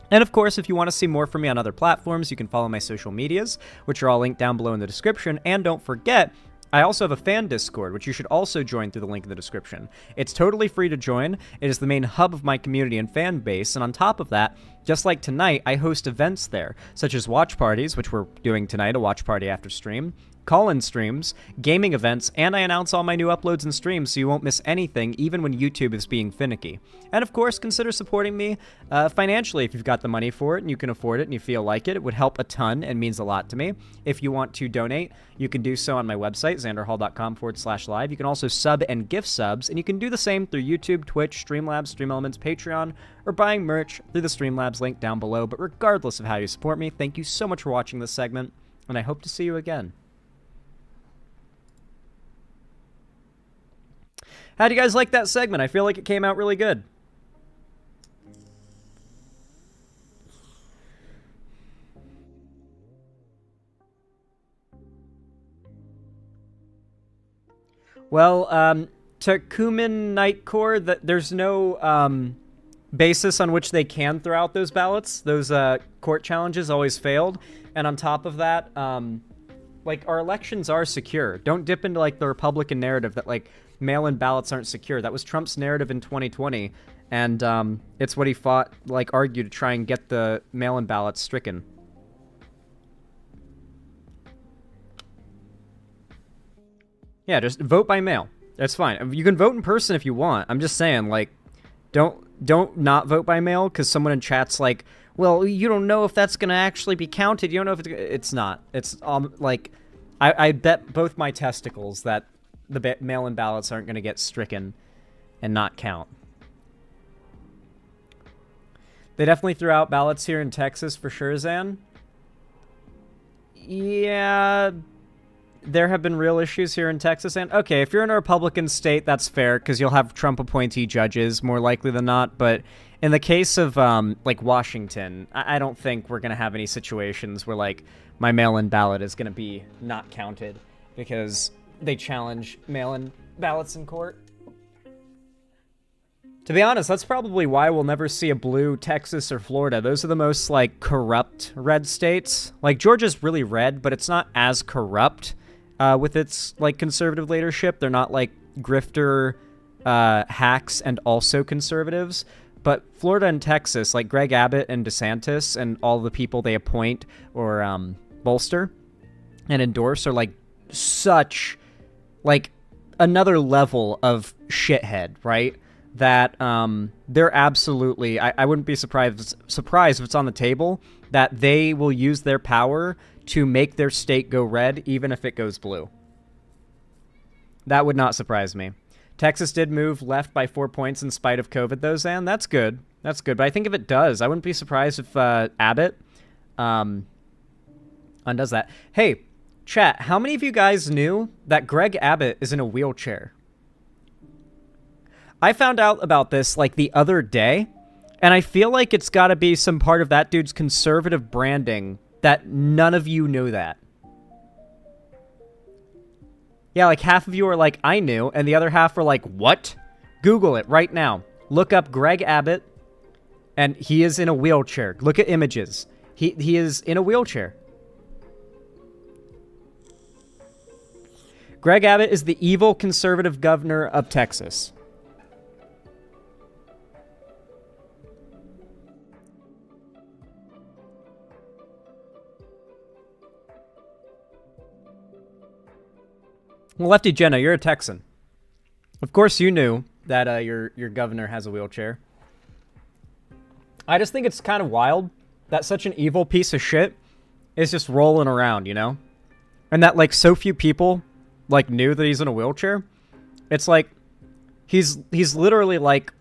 And of course, if you want to see more from me on other platforms, you can follow my social medias, which are all linked down below in the description. And don't forget, I also have a fan Discord, which you should also join through the link in the description. It's totally free to join. It is the main hub of my community and fan base, and on top of that, just like tonight, I host events there, such as watch parties, which we're doing tonight, a watch party after stream, call-in streams, gaming events, and I announce all my new uploads and streams so you won't miss anything, even when YouTube is being finicky. And of course, consider supporting me financially if you've got the money for it and you can afford it and you feel like it. It would help a ton and means a lot to me. If you want to donate, you can do so on my website, xanderhall.com/live. You can also sub and gift subs, and you can do the same through YouTube, Twitch, Streamlabs, StreamElements, Patreon, or buying merch through the Streamlabs link down below. But regardless of how you support me, thank you so much for watching this segment, and I hope to see you again. How do you guys like that segment? I feel like it came out really good. Well, Takumin Night Corps, there's no basis on which they can throw out those ballots. Those court challenges always failed. And on top of that, like, our elections are secure. Don't dip into, like, the Republican narrative that, like, mail-in ballots aren't secure. That was Trump's narrative in 2020, and it's what he fought, like, argued to try and get the mail-in ballots stricken. Yeah, just vote by mail. That's fine. You can vote in person if you want. I'm just saying, like, don't not vote by mail, because someone in chat's like, well, you don't know if that's going to actually be counted. You don't know if it's not. It's, like, I bet both my testicles that the mail-in ballots aren't going to get stricken and not count. They definitely threw out ballots here in Texas for sure, Zan. Yeah, there have been real issues here in Texas. And okay, if you're in a Republican state, that's fair, because you'll have Trump appointee judges more likely than not. But in the case of, like, Washington, I don't think we're going to have any situations where, like, my mail-in ballot is going to be not counted because they challenge mail-in ballots in court. To be honest, that's probably why we'll never see a blue Texas or Florida. Those are the most, like, corrupt red states. Like, Georgia's really red, but it's not as corrupt with its, like, conservative leadership. They're not, like, grifter hacks and also conservatives. But Florida and Texas, like Greg Abbott and DeSantis and all the people they appoint or bolster and endorse are, like, such, like, another level of shithead, right? That they're absolutely, I wouldn't be surprised if it's on the table that they will use their power to make their state go red even if it goes blue. That would not surprise me. Texas did move left by 4 points in spite of COVID, though, Zan. That's good. That's good. But I think if it does, I wouldn't be surprised if Abbott undoes that. Hey, chat, how many of you guys knew that Greg Abbott is in a wheelchair? I found out about this, like, the other day, and I feel like it's got to be some part of that dude's conservative branding that none of you knew that. Yeah, like, half of you are like, I knew, and the other half are like, what? Google it right now. Look up Greg Abbott, and he is in a wheelchair. Look at images. He is in a wheelchair. Greg Abbott is the evil conservative governor of Texas. Well, Lefty Jenna, you're a Texan. Of course you knew that your governor has a wheelchair. I just think it's kind of wild that such an evil piece of shit is just rolling around, you know? And that, like, so few people, like, knew that he's in a wheelchair. It's like, he's literally, like,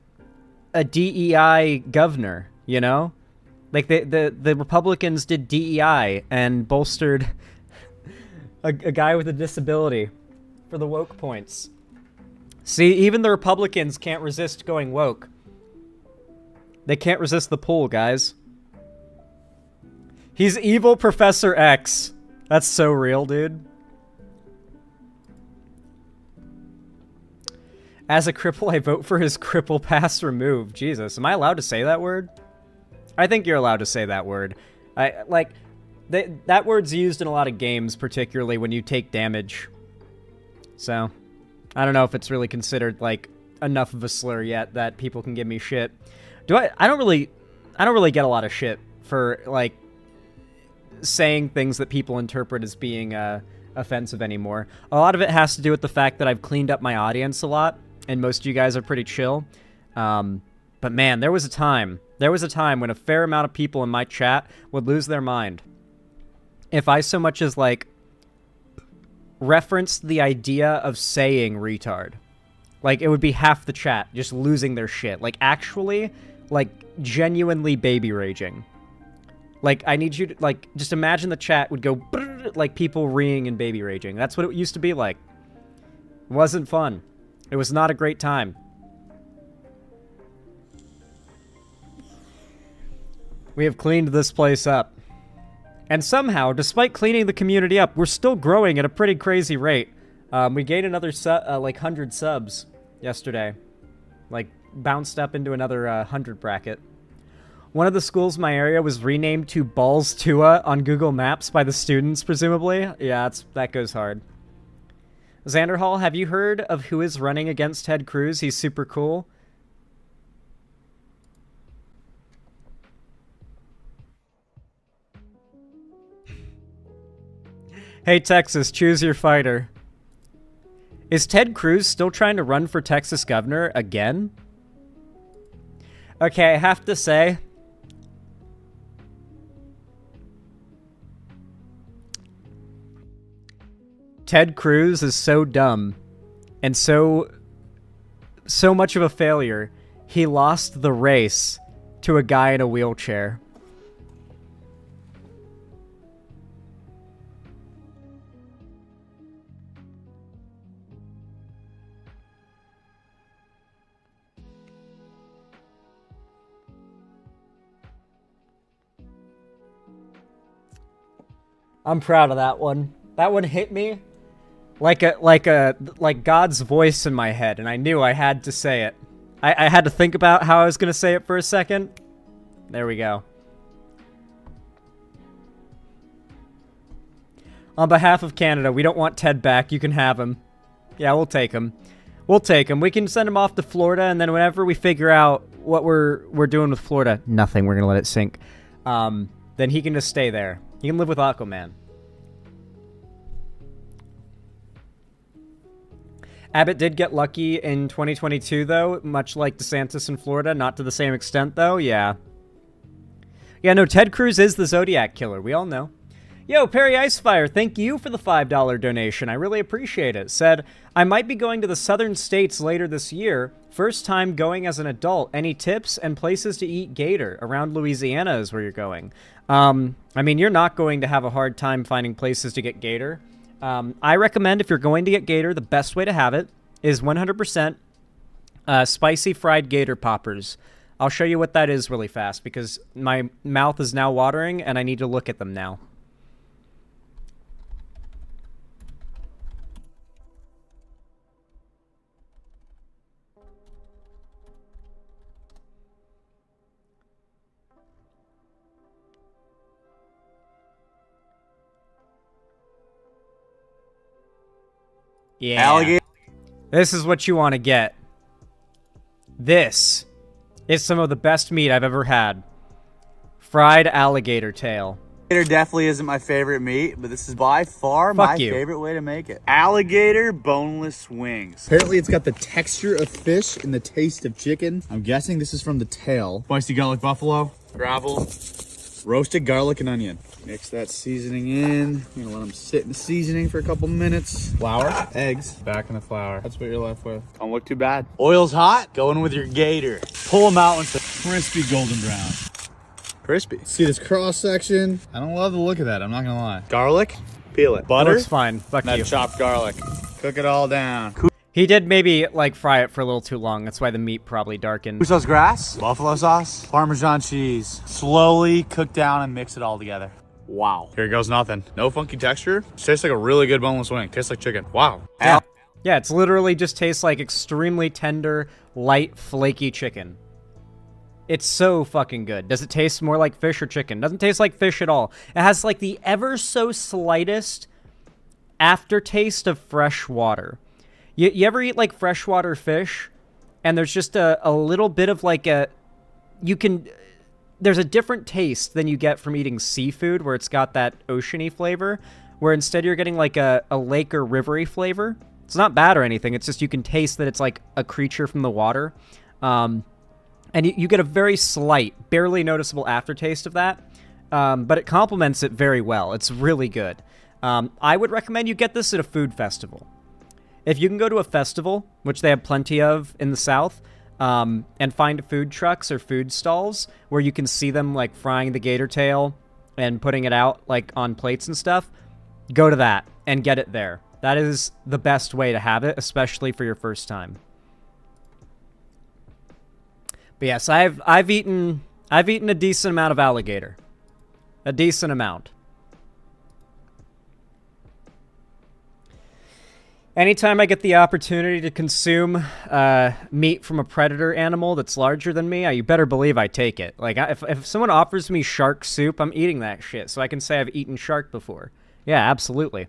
a DEI governor, you know? Like, the Republicans did DEI and bolstered a guy with a disability for the woke points. See, even the Republicans can't resist going woke. They can't resist the pull, guys. He's evil Professor X. That's so real, dude. As a cripple, I vote for his cripple pass removed. Jesus, am I allowed to say that word? I think you're allowed to say that word. That word's used in a lot of games, particularly when you take damage. So, I don't know if it's really considered, like, enough of a slur yet that people can give me shit. I don't really get a lot of shit for, like, saying things that people interpret as being offensive anymore. A lot of it has to do with the fact that I've cleaned up my audience a lot, and most of you guys are pretty chill. But man, there was a time when a fair amount of people in my chat would lose their mind if I so much as, like, referenced the idea of saying retard. Like, it would be half the chat just losing their shit. Like, actually, like, genuinely baby raging. Like, I need you to, like, just imagine the chat would go, like, people reeing and baby raging. That's what it used to be like. It wasn't fun. It was not a great time. We have cleaned this place up. And somehow, despite cleaning the community up, we're still growing at a pretty crazy rate. We gained another, like, 100 subs yesterday. Like, bounced up into another 100 bracket. One of the schools in my area was renamed to Balls Tua on Google Maps by the students, presumably. Yeah, that goes hard. Xanderhall, have you heard of who is running against Ted Cruz? He's super cool. Hey, Texas, choose your fighter. Is Ted Cruz still trying to run for Texas governor again? Okay, I have to say, Ted Cruz is so dumb and so much of a failure, he lost the race to a guy in a wheelchair. I'm proud of that one. That one hit me like God's voice in my head, and I knew I had to say it. I had to think about how I was going to say it for a second. There we go. On behalf of Canada, we don't want Ted back. You can have him. Yeah, we'll take him. We'll take him. We can send him off to Florida, and then whenever we figure out what we're doing with Florida, nothing. We're going to let it sink. Then he can just stay there. He can live with Aquaman. Abbott did get lucky in 2022, though, much like DeSantis in Florida. Not to the same extent, though. Yeah. Yeah, no, Ted Cruz is the Zodiac Killer. We all know. Yo, Perry Icefire, thank you for the $5 donation. I really appreciate it. Said, I might be going to the southern states later this year. First time going as an adult. Any tips and places to eat gator? Around Louisiana is where you're going. I mean, you're not going to have a hard time finding places to get gator. I recommend if you're going to get gator, the best way to have it is 100% spicy fried gator poppers. I'll show you what that is really fast because my mouth is now watering and I need to look at them now. Yeah. Alligator. This is what you want to get. This is some of the best meat I've ever had. Fried alligator tail. Alligator definitely isn't my favorite meat, but this is by far my favorite way to make it. Alligator boneless wings. Apparently it's got the texture of fish and the taste of chicken. I'm guessing this is from the tail. Spicy garlic buffalo, gravel, roasted garlic and onion. Mix that seasoning in. You're gonna let them sit in the seasoning for a couple minutes. Flour, eggs, back in the flour. That's what you're left with. Don't look too bad. Oil's hot, go in with your gator. Pull them out until crispy golden brown. Crispy. See this cross section? I don't love the look of that, I'm not gonna lie. Garlic, peel it. Butter. Looks fine, fuck you. That chopped garlic. Cook it all down. He did maybe, like, fry it for a little too long. That's why the meat probably darkened. Sauce grass, buffalo sauce, Parmesan cheese. Slowly cook down and mix it all together. Wow. Here goes nothing. No funky texture. Tastes like a really good boneless wing. Tastes like chicken. Wow. Yeah. Yeah, it's literally just tastes like extremely tender, light, flaky chicken. It's so fucking good. Does it taste more like fish or chicken? Doesn't taste like fish at all. It has like the ever so slightest aftertaste of fresh water. You ever eat like freshwater fish and there's just a little bit of like there's a different taste than you get from eating seafood where it's got that oceany flavor, where instead you're getting like a lake or rivery flavor. It's not bad or anything. It's just you can taste that it's like a creature from the water. And you get a very slight, barely noticeable aftertaste of that. But it complements it very well. It's really good. I would recommend you get this at a food festival. If you can go to a festival, which they have plenty of in the South, and find food trucks or food stalls where you can see them like frying the gator tail and putting it out like on plates and stuff, go to that and get it there. That is the best way to have it, especially for your first time. But yes, I've eaten a decent amount of alligator. A decent amount. Anytime I get the opportunity to consume meat from a predator animal that's larger than me, you better believe I take it. Like, if someone offers me shark soup, I'm eating that shit, so I can say I've eaten shark before. Yeah, absolutely.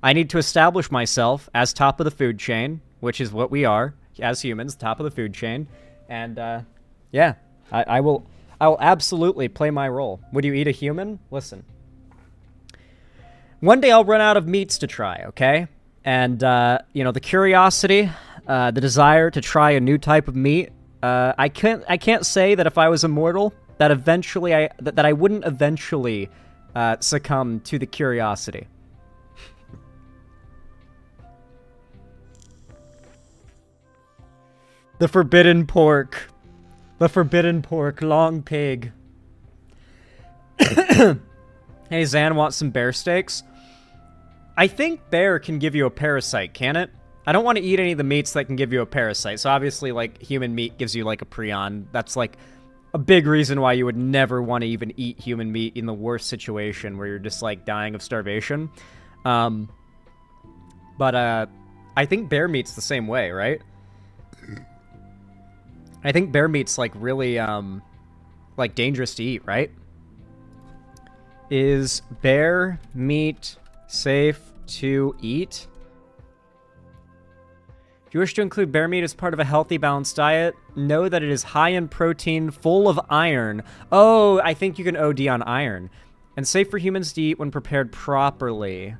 I need to establish myself as top of the food chain, which is what we are, as humans, top of the food chain. And, yeah, I will absolutely play my role. Would you eat a human? Listen. One day I'll run out of meats to try, okay? And, you know, the curiosity, the desire to try a new type of meat, I can't say that if I was immortal, that eventually I wouldn't eventually succumb to the curiosity. The forbidden pork. The forbidden pork, long pig. Hey, Zan, want some bear steaks? I think bear can give you a parasite, can it? I don't want to eat any of the meats that can give you a parasite. So obviously, like, human meat gives you, like, a prion. That's, like, a big reason why you would never want to even eat human meat in the worst situation where you're just, like, dying of starvation. But I think bear meat's the same way, right? I think bear meat's, like, really, like, dangerous to eat, right? Is bear meat safe to eat? If you wish to include bear meat as part of a healthy, balanced diet, know that it is high in protein, full of iron. Oh, I think you can OD on iron. And safe for humans to eat when prepared properly.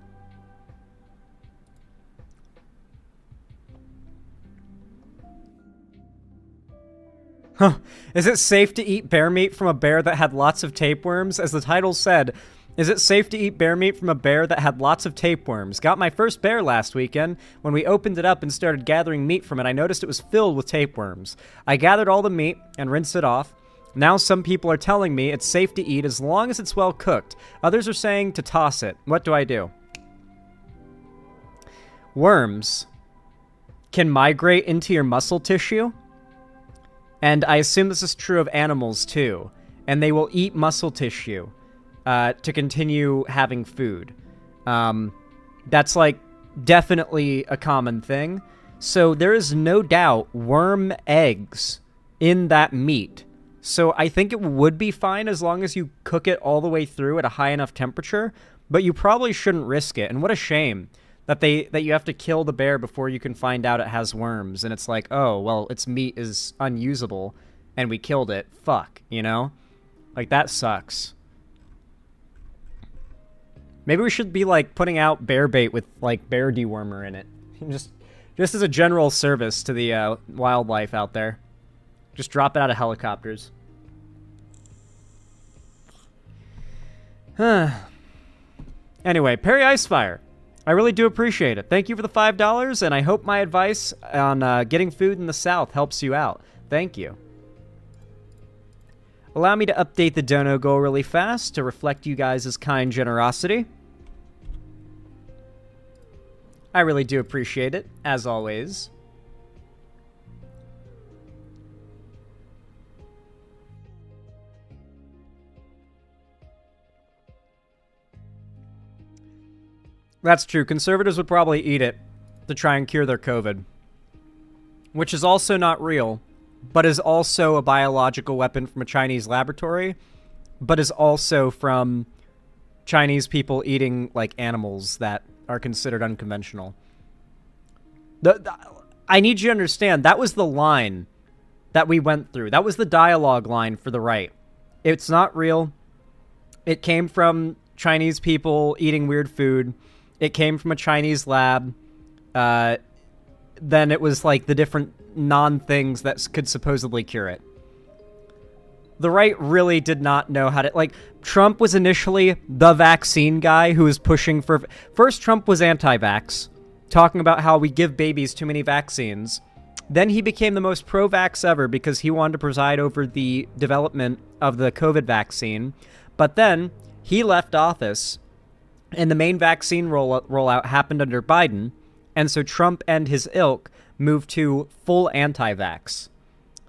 Huh. Is it safe to eat bear meat from a bear that had lots of tapeworms? As the title said, is it safe to eat bear meat from a bear that had lots of tapeworms? Got my first bear last weekend. When we opened it up and started gathering meat from it, I noticed it was filled with tapeworms. I gathered all the meat and rinsed it off. Now some people are telling me it's safe to eat as long as it's well cooked. Others are saying to toss it. What do I do? Worms can migrate into your muscle tissue. And I assume this is true of animals too. And they will eat muscle tissue to continue having food. That's like definitely a common thing. So there is no doubt worm eggs in that meat. So I think it would be fine as long as you cook it all the way through at a high enough temperature, but you probably shouldn't risk it. And what a shame that you have to kill the bear before you can find out it has worms. And it's like, oh, well, its meat is unusable and we killed it. Fuck, you know? Like, that sucks. Maybe we should be, like, putting out bear bait with, like, bear dewormer in it. Just as a general service to the wildlife out there. Just drop it out of helicopters. Anyway, Perry Icefire. I really do appreciate it. Thank you for the $5, and I hope my advice on getting food in the South helps you out. Thank you. Allow me to update the dono goal really fast to reflect you guys' kind generosity. I really do appreciate it, as always. That's true. Conservatives would probably eat it to try and cure their COVID, which is also not real, but is also a biological weapon from a Chinese laboratory, but is also from Chinese people eating like animals that are considered unconventional. I need you to understand, that was the line that we went through. That was the dialogue line for the right. It's not real. It came from Chinese people eating weird food. It came from a Chinese lab. Then it was like the different non-things that could supposedly cure it. The right really did not know how to... Like, Trump was initially the vaccine guy who was pushing for... First, Trump was anti-vax, talking about how we give babies too many vaccines. Then he became the most pro-vax ever because he wanted to preside over the development of the COVID vaccine. But then he left office, and the main vaccine rollout happened under Biden, and so Trump and his ilk moved to full anti-vax.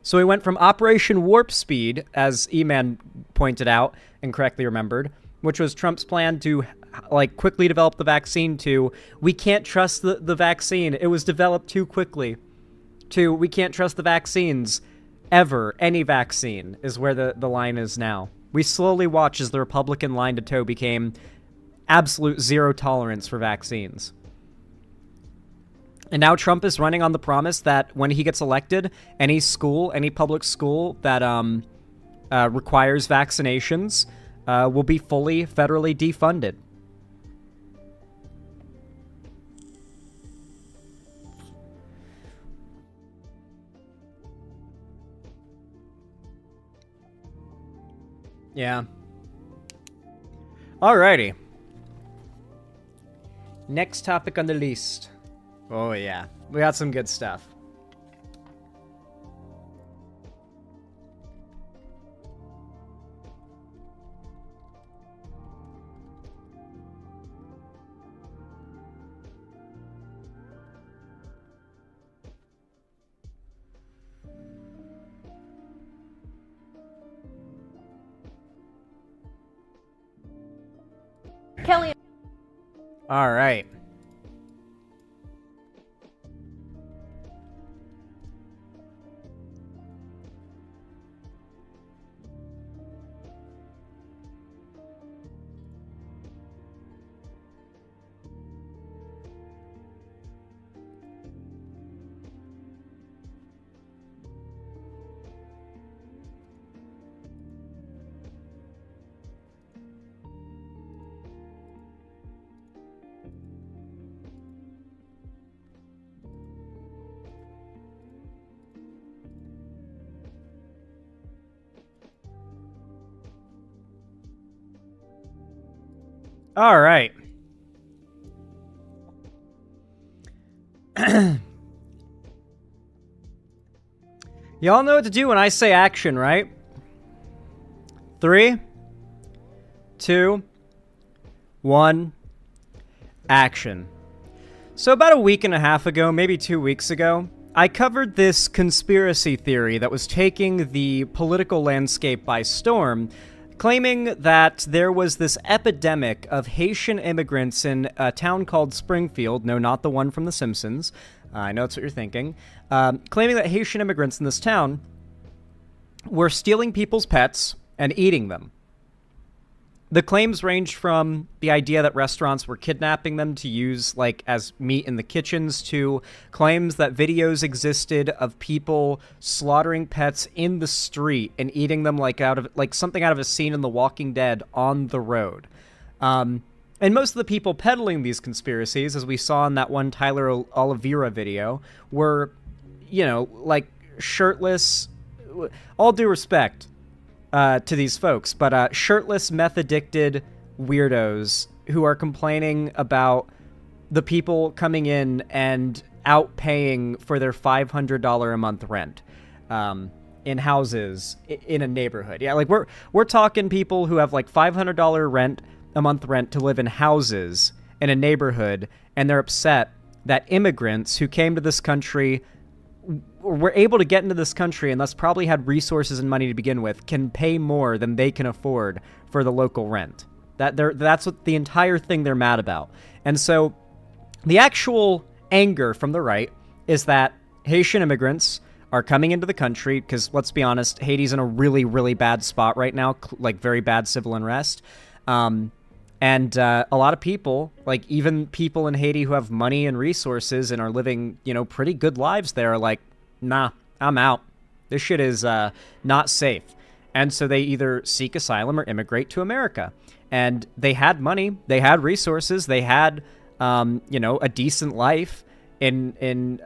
So we went from Operation Warp Speed, as E-Man pointed out and correctly remembered, which was Trump's plan to like quickly develop the vaccine, to we can't trust the vaccine. It was developed too quickly. To we can't trust the vaccines ever. Any vaccine is where the line is now. We slowly watch as the Republican line to toe became absolute zero tolerance for vaccines. And now Trump is running on the promise that when he gets elected, any school, any public school that requires vaccinations will be fully federally defunded. Yeah. Alrighty. Next topic on the list. Oh yeah, we got some good stuff. Kelly. All right. All right. Y'all know what to do when I say action, right? 3, 2, 1, action. So about a week and a half ago, maybe 2 weeks ago, I covered this conspiracy theory that was taking the political landscape by storm, claiming that there was this epidemic of Haitian immigrants in a town called Springfield. No, not the one from The Simpsons. I know that's what you're thinking. Claiming that Haitian immigrants in this town were stealing people's pets and eating them. The claims ranged from the idea that restaurants were kidnapping them to use like as meat in the kitchens, to claims that videos existed of people slaughtering pets in the street and eating them like something out of a scene in The Walking Dead on the road. And most of the people peddling these conspiracies, as we saw in that one Tyler Oliveira video, were, you know, like shirtless, all due respect to these folks, but shirtless, meth-addicted weirdos who are complaining about the people coming in and outpaying for their $500 a month rent in houses in a neighborhood. Yeah, like we're talking people who have like $500 a month rent to live in houses in a neighborhood, and they're upset that immigrants who came to this country, were able to get into this country and thus probably had resources and money to begin with, can pay more than they can afford for the local rent. That's what the entire thing they're mad about. And so the actual anger from the right is that Haitian immigrants are coming into the country because, let's be honest, Haiti's in a really, really bad spot right now, like very bad civil unrest. And a lot of people, like even people in Haiti who have money and resources and are living, pretty good lives there, are like, nah, I'm out. This shit is not safe. And so they either seek asylum or immigrate to America. And they had money, they had resources, they had, a decent life in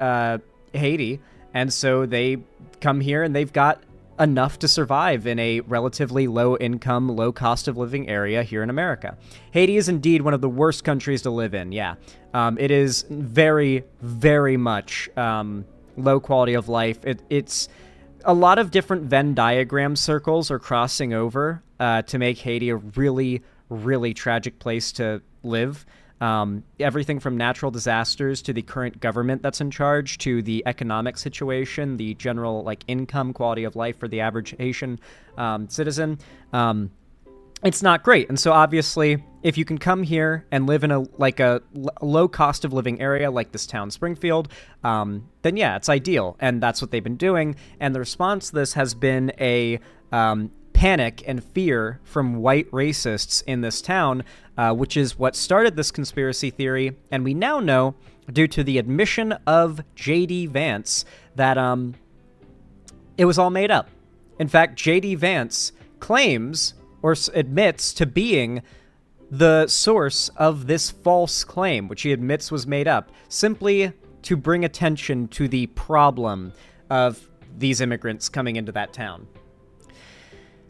Haiti. And so they come here and they've got enough to survive in a relatively low income, low cost of living area here in America. Haiti is indeed one of the worst countries to live in. Yeah. It is very, very much low quality of life. It's a lot of different Venn diagram circles are crossing over to make Haiti a really, really tragic place to live. Everything from natural disasters to the current government that's in charge to the economic situation, the general income quality of life for the average Haitian citizen. It's not great. And so obviously, if you can come here and live in a low cost of living area like this town, Springfield, then yeah, it's ideal. And that's what they've been doing. And the response to this has been a panic and fear from white racists in this town, which is what started this conspiracy theory. And we now know, due to the admission of J.D. Vance, that it was all made up. In fact, J.D. Vance claims or admits to being the source of this false claim, which he admits was made up, simply to bring attention to the problem of these immigrants coming into that town.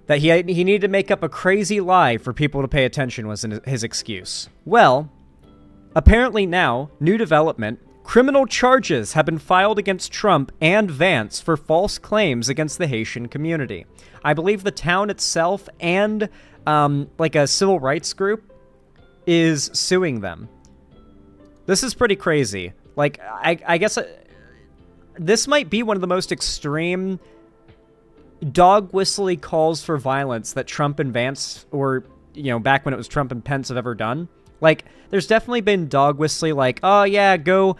That he needed to make up a crazy lie for people to pay attention was his excuse. Well, apparently now, new development, criminal charges have been filed against Trump and Vance for false claims against the Haitian community. I believe the town itself and a civil rights group is suing them. This is pretty crazy. I guess this might be one of the most extreme dog whistly calls for violence that Trump and Vance, or back when it was Trump and Pence, have ever done. There's definitely been dog whistly oh yeah, go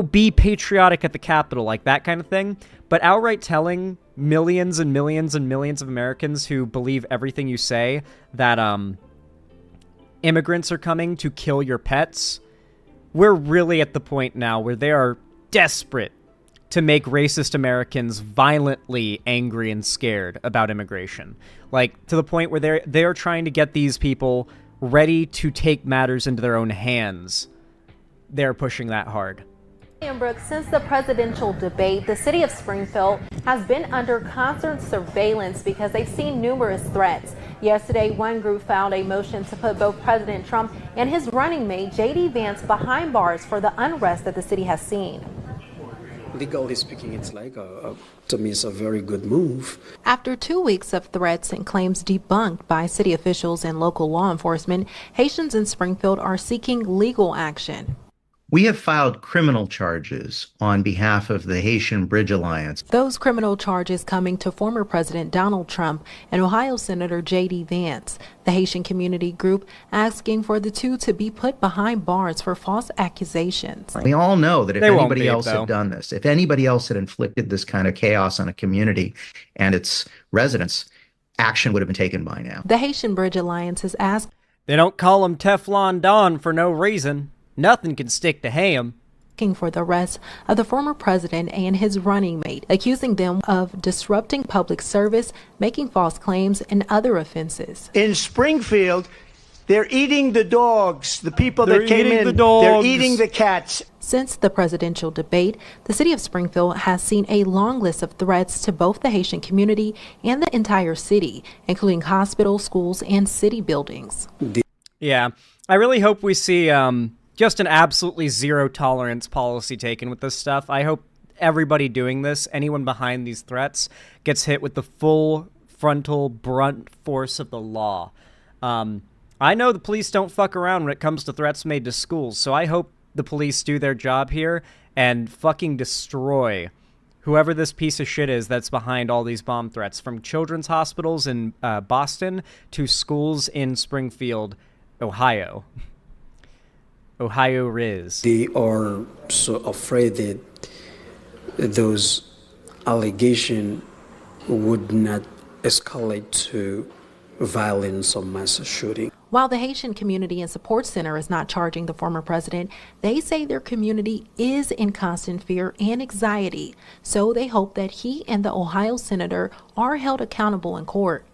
be patriotic at the Capitol, that kind of thing. But outright telling millions and millions and millions of Americans who believe everything you say that immigrants are coming to kill your pets, we're really at the point now where they are desperate to make racist Americans violently angry and scared about immigration. To the point where they're trying to get these people ready to take matters into their own hands. They're pushing that hard. Brooks, since the presidential debate, the city of Springfield has been under constant surveillance because they've seen numerous threats. Yesterday, one group filed a motion to put both President Trump and his running mate, J.D. Vance, behind bars for the unrest that the city has seen. Legally speaking, it's to me, it's a very good move. After 2 weeks of threats and claims debunked by city officials and local law enforcement, Haitians in Springfield are seeking legal action. We have filed criminal charges on behalf of the Haitian Bridge Alliance. Those criminal charges coming to former President Donald Trump and Ohio Senator J.D. Vance. The Haitian community group asking for the two to be put behind bars for false accusations. We all know that if anybody else had done this, if anybody else had inflicted this kind of chaos on a community and its residents, action would have been taken by now. The Haitian Bridge Alliance has asked. They don't call him Teflon Don for no reason. Nothing can stick to ham. For the arrest of the former president and his running mate, accusing them of disrupting public service, making false claims, and other offenses. In Springfield, they're eating the dogs. The people that came in, they're eating the cats. Since the presidential debate, the city of Springfield has seen a long list of threats to both the Haitian community and the entire city, including hospitals, schools, and city buildings. Yeah, I really hope we see just an absolutely zero tolerance policy taken with this stuff. I hope everybody doing this, anyone behind these threats, gets hit with the full frontal brunt force of the law. I know the police don't fuck around when it comes to threats made to schools, so I hope the police do their job here and fucking destroy whoever this piece of shit is that's behind all these bomb threats, from children's hospitals in Boston to schools in Springfield, Ohio. Ohio Riz. They are so afraid that those allegations would not escalate to violence or mass shooting. While the Haitian Community and Support Center is not charging the former president, they say their community is in constant fear and anxiety. So they hope that he and the Ohio senator are held accountable in court.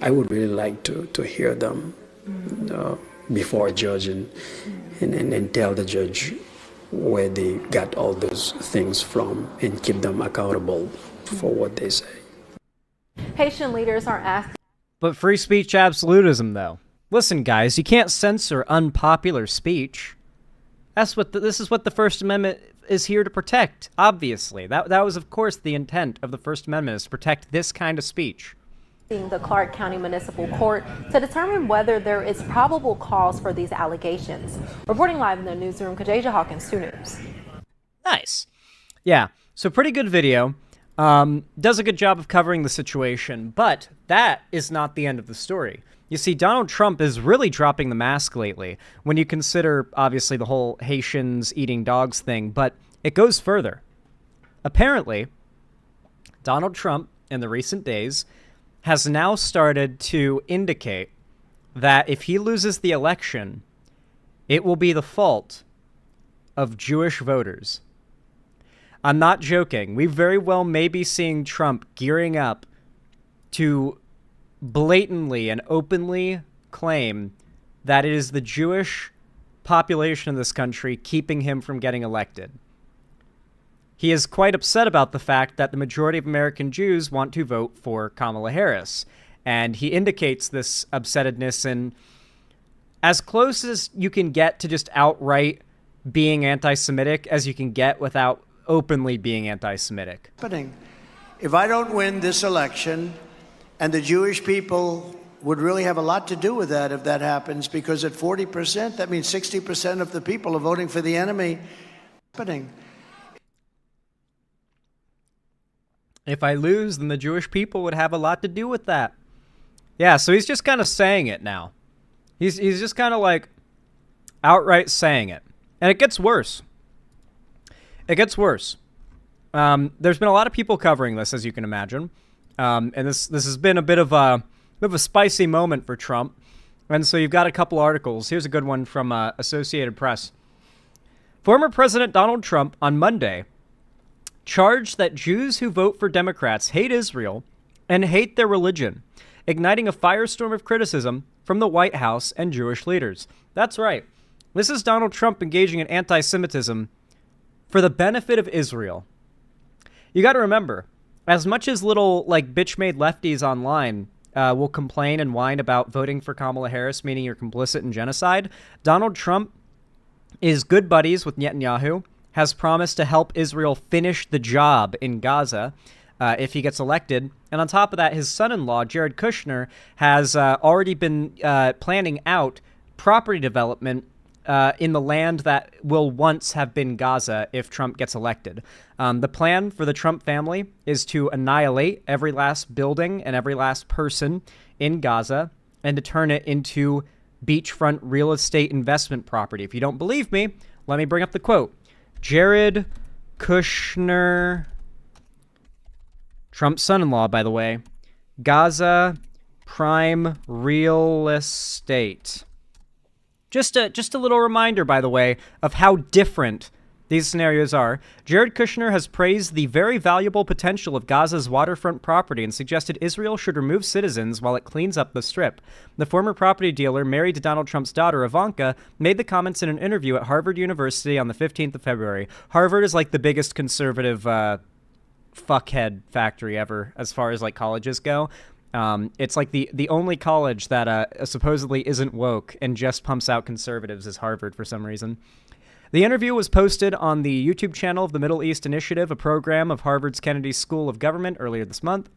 I would really like to hear them before a judge and tell the judge where they got all those things from and keep them accountable for what they say. Haitian leaders are asking. But free speech absolutism, though. Listen, guys, you can't censor unpopular speech. This is what the First Amendment is here to protect, obviously. That was, of course, the intent of the First Amendment, is to protect this kind of speech. The Clark County Municipal Court to determine whether there is probable cause for these allegations. Reporting live in the newsroom, Kajaja Hawkins, 2 News. Nice. Yeah, so pretty good video. Does a good job of covering the situation, but that is not the end of the story. You see, Donald Trump is really dropping the mask lately when you consider, obviously, the whole Haitians eating dogs thing, but it goes further. Apparently, Donald Trump, in the recent days, has now started to indicate that if he loses the election, it will be the fault of Jewish voters. I'm not joking. We very well may be seeing Trump gearing up to blatantly and openly claim that it is the Jewish population of this country keeping him from getting elected. He is quite upset about the fact that the majority of American Jews want to vote for Kamala Harris, and he indicates this upsetness in as close as you can get to just outright being anti-Semitic as you can get without openly being anti-Semitic. If I don't win this election, and the Jewish people would really have a lot to do with that if that happens, because at 40%, that means 60% of the people are voting for the enemy. If I lose, then the Jewish people would have a lot to do with that. Yeah, so he's just kind of saying it now. He's just kind of like outright saying it. And it gets worse. It gets worse. There's been a lot of people covering this, as you can imagine. And this has been a bit of a spicy moment for Trump. And so you've got a couple articles. Here's a good one from Associated Press. Former President Donald Trump on Monday charged that Jews who vote for Democrats hate Israel and hate their religion, igniting a firestorm of criticism from the White House and Jewish leaders. That's right. This is Donald Trump engaging in anti-Semitism for the benefit of Israel. You got to remember, as much as little, bitch-made lefties online will complain and whine about voting for Kamala Harris, meaning you're complicit in genocide, Donald Trump is good buddies with Netanyahu, has promised to help Israel finish the job in Gaza if he gets elected. And on top of that, his son-in-law, Jared Kushner, has already been planning out property development in the land that will once have been Gaza if Trump gets elected. The plan for the Trump family is to annihilate every last building and every last person in Gaza and to turn it into beachfront real estate investment property. If you don't believe me, let me bring up the quote. Jared Kushner, Trump's son-in-law, by the way, Gaza prime real estate. Just a little reminder, by the way, of how different these scenarios are. Jared Kushner has praised the very valuable potential of Gaza's waterfront property and suggested Israel should remove citizens while it cleans up the strip. The former property dealer, married to Donald Trump's daughter, Ivanka, made the comments in an interview at Harvard University on the 15th of February. Harvard is like the biggest conservative fuckhead factory ever as far as colleges go. It's like the only college that supposedly isn't woke and just pumps out conservatives is Harvard for some reason. The interview was posted on the YouTube channel of the Middle East Initiative, a program of Harvard's Kennedy School of Government, earlier this month.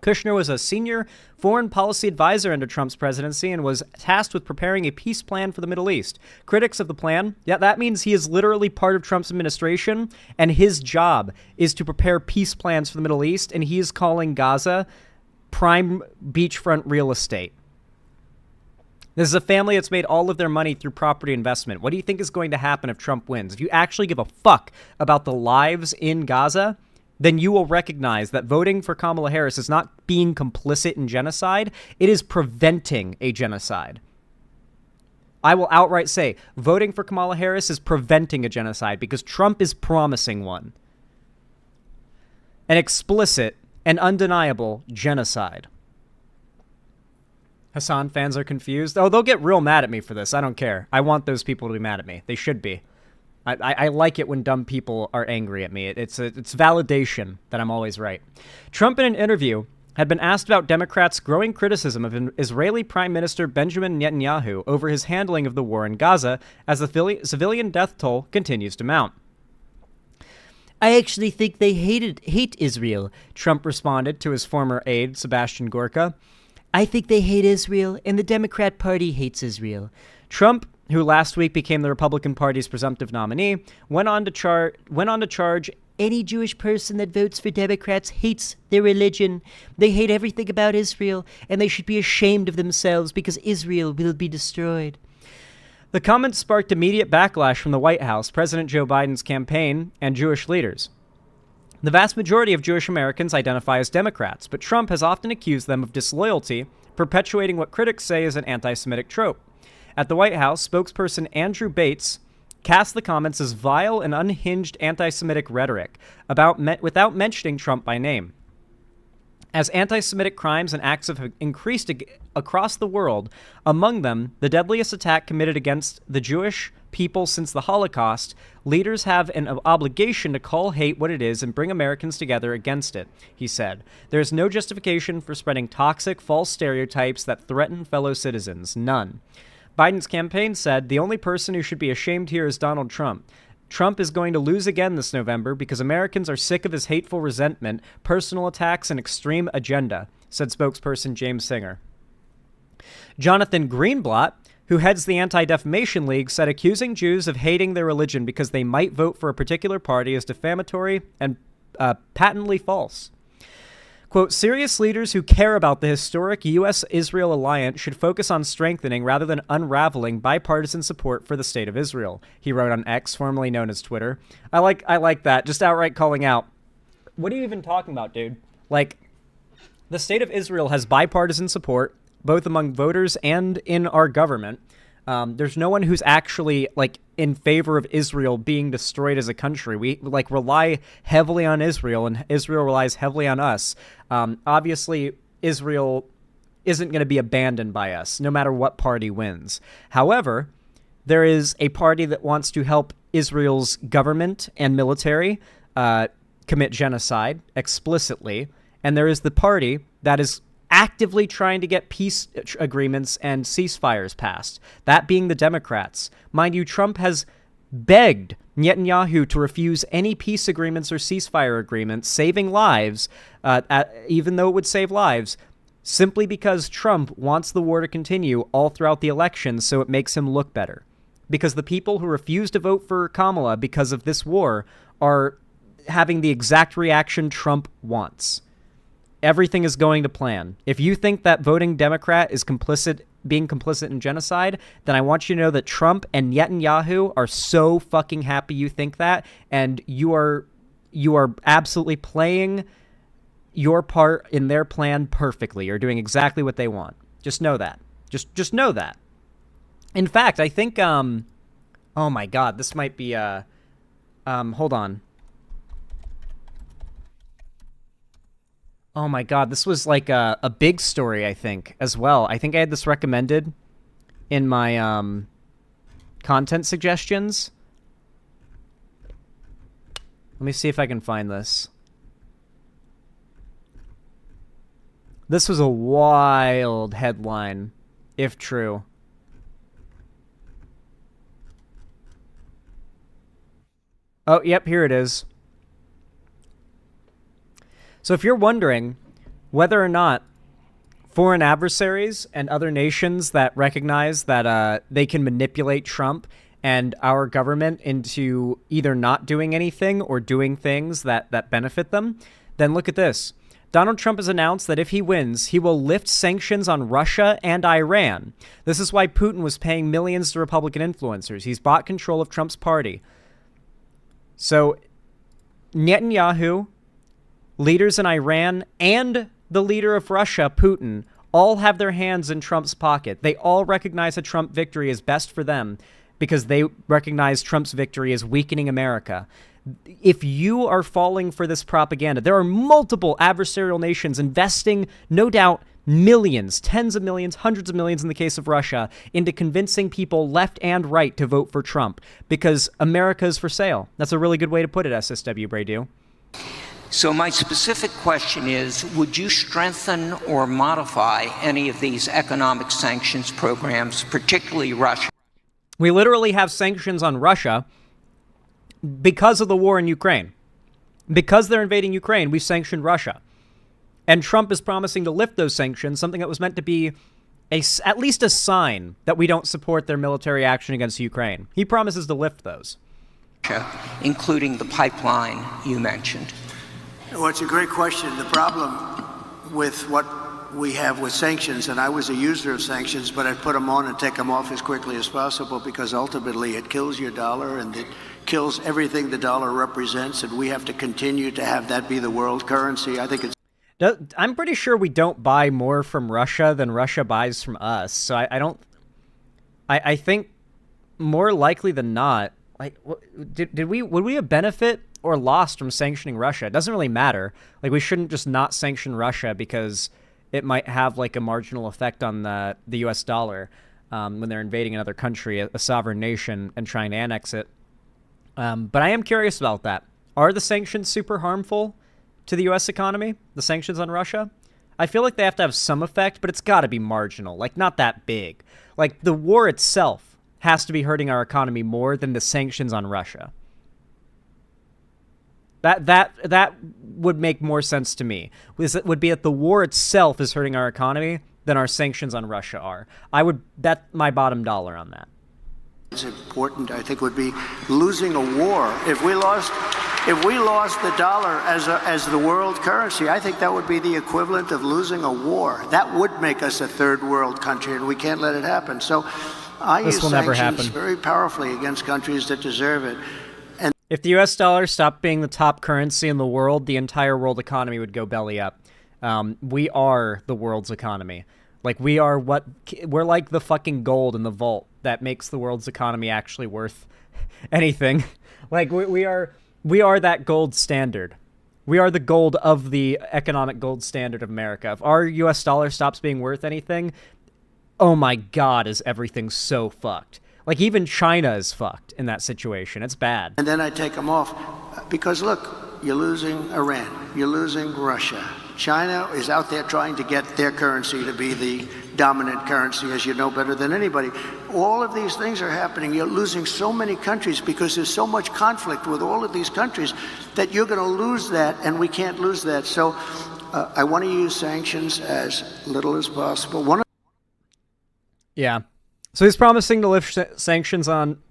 Kushner was a senior foreign policy advisor under Trump's presidency and was tasked with preparing a peace plan for the Middle East. Critics of the plan, yeah, that means he is literally part of Trump's administration, and his job is to prepare peace plans for the Middle East, and he is calling Gaza prime beachfront real estate. This is a family that's made all of their money through property investment. What do you think is going to happen if Trump wins? If you actually give a fuck about the lives in Gaza, then you will recognize that voting for Kamala Harris is not being complicit in genocide. It is preventing a genocide. I will outright say voting for Kamala Harris is preventing a genocide because Trump is promising one. An explicit and undeniable genocide. Hassan fans are confused. Oh, they'll get real mad at me for this. I don't care. I want those people to be mad at me. They should be. I like it when dumb people are angry at me. It's validation that I'm always right. Trump, in an interview, had been asked about Democrats' growing criticism of Israeli Prime Minister Benjamin Netanyahu over his handling of the war in Gaza as the civilian death toll continues to mount. I actually think they hate Israel, Trump responded to his former aide, Sebastian Gorka. I think they hate Israel, and the Democrat Party hates Israel. Trump, who last week became the Republican Party's presumptive nominee, went on to charge any Jewish person that votes for Democrats hates their religion. They hate everything about Israel, and they should be ashamed of themselves because Israel will be destroyed. The comments sparked immediate backlash from the White House, President Joe Biden's campaign, and Jewish leaders. The vast majority of Jewish Americans identify as Democrats, but Trump has often accused them of disloyalty, perpetuating what critics say is an anti-Semitic trope. At the White House, spokesperson Andrew Bates cast the comments as vile and unhinged anti-Semitic rhetoric without mentioning Trump by name. As anti-Semitic crimes and acts have increased across the world, among them the deadliest attack committed against the Jewish people since the Holocaust, leaders have an obligation to call hate what it is and bring Americans together against it, he said. There is no justification for spreading toxic, false stereotypes that threaten fellow citizens. None. Biden's campaign said the only person who should be ashamed here is Donald Trump. Trump is going to lose again this November because Americans are sick of his hateful resentment, personal attacks, and extreme agenda, said spokesperson James Singer. Jonathan Greenblatt, who heads the Anti-Defamation League, said accusing Jews of hating their religion because they might vote for a particular party is defamatory and patently false. Quote, serious leaders who care about the historic U.S.-Israel alliance should focus on strengthening rather than unraveling bipartisan support for the state of Israel, he wrote on X, formerly known as Twitter. I like that, just outright calling out. What are you even talking about, dude? Like, the state of Israel has bipartisan support, both among voters and in our government. There's no one who's actually, like, in favor of Israel being destroyed as a country. We, like, rely heavily on Israel, and Israel relies heavily on us. Obviously, Israel isn't going to be abandoned by us, no matter what party wins. However, there is a party that wants to help Israel's government and military commit genocide explicitly, and there is the party that is actively trying to get peace agreements and ceasefires passed, that being the Democrats. Mind you, Trump has begged Netanyahu to refuse any peace agreements or ceasefire agreements, saving lives, even though it would save lives, simply because Trump wants the war to continue all throughout the election so it makes him look better. Because the people who refuse to vote for Kamala because of this war are having the exact reaction Trump wants. Everything is going to plan. If you think that voting Democrat is being complicit in genocide, then I want you to know that Trump and Netanyahu are so fucking happy you think that, and you are absolutely playing your part in their plan perfectly. You're doing exactly what they want. Just know that. Just know that. In fact, I think oh my god, this might be hold on. Oh my god, this was like a big story, I think, as well. I think I had this recommended in my content suggestions. Let me see if I can find this. This was a wild headline, if true. Oh, yep, here it is. So if you're wondering whether or not foreign adversaries and other nations that recognize that they can manipulate Trump and our government into either not doing anything or doing things that benefit them, then look at this. Donald Trump has announced that if he wins, he will lift sanctions on Russia and Iran. This is why Putin was paying millions to Republican influencers. He's bought control of Trump's party. So Netanyahu, leaders in Iran, and the leader of Russia, Putin, all have their hands in Trump's pocket. They all recognize a Trump victory is best for them because they recognize Trump's victory as weakening America. If you are falling for this propaganda, there are multiple adversarial nations investing, no doubt, millions, tens of millions, hundreds of millions in the case of Russia, into convincing people left and right to vote for Trump because America is for sale. That's a really good way to put it, SSW Bradu. So my specific question is, would you strengthen or modify any of these economic sanctions programs, particularly Russia? We literally have sanctions on Russia because of the war in Ukraine. Because they're invading Ukraine, we've sanctioned Russia. And Trump is promising to lift those sanctions, something that was meant to be at least a sign that we don't support their military action against Ukraine. He promises to lift those. Including the pipeline you mentioned. Well, it's a great question. The problem with what we have with sanctions, and I was a user of sanctions, but I put them on and take them off as quickly as possible because ultimately it kills your dollar and it kills everything the dollar represents, and we have to continue to have that be the world currency. I think it's... I'm pretty sure we don't buy more from Russia than Russia buys from us, so I think more likely than not, like, would we have benefit or lost from sanctioning Russia? It doesn't really matter. Like, we shouldn't just not sanction Russia because it might have like a marginal effect on the U.S. dollar when they're invading another country, a sovereign nation, and trying to annex it. But I am curious about that. Are the sanctions super harmful to the U.S. economy? The sanctions on Russia? I feel like they have to have some effect, but it's got to be marginal, like not that big. Like the war itself has to be hurting our economy more than the sanctions on Russia. That would make more sense to me. Would be that the war itself is hurting our economy than our sanctions on Russia are. I would bet my bottom dollar on that. It's important, I think, would be losing a war. If we lost the dollar as the world currency, I think that would be the equivalent of losing a war. That would make us a third world country, and we can't let it happen. So I use sanctions very powerfully against countries that deserve it. And if the U.S. dollar stopped being the top currency in the world, the entire world economy would go belly up. We are the world's economy. Like, we're like the fucking gold in the vault that makes the world's economy actually worth anything. Like, we are that gold standard. We are the gold of the economic gold standard of America. If our U.S. dollar stops being worth anything, oh my God, is everything so fucked. Like, even China is fucked in that situation. It's bad. And then I take them off because, look, you're losing Iran. You're losing Russia. China is out there trying to get their currency to be the dominant currency, as you know better than anybody. All of these things are happening. You're losing so many countries because there's so much conflict with all of these countries that you're going to lose that, and we can't lose that. So I want to use sanctions as little as possible. Yeah. So he's promising to lift sanctions on...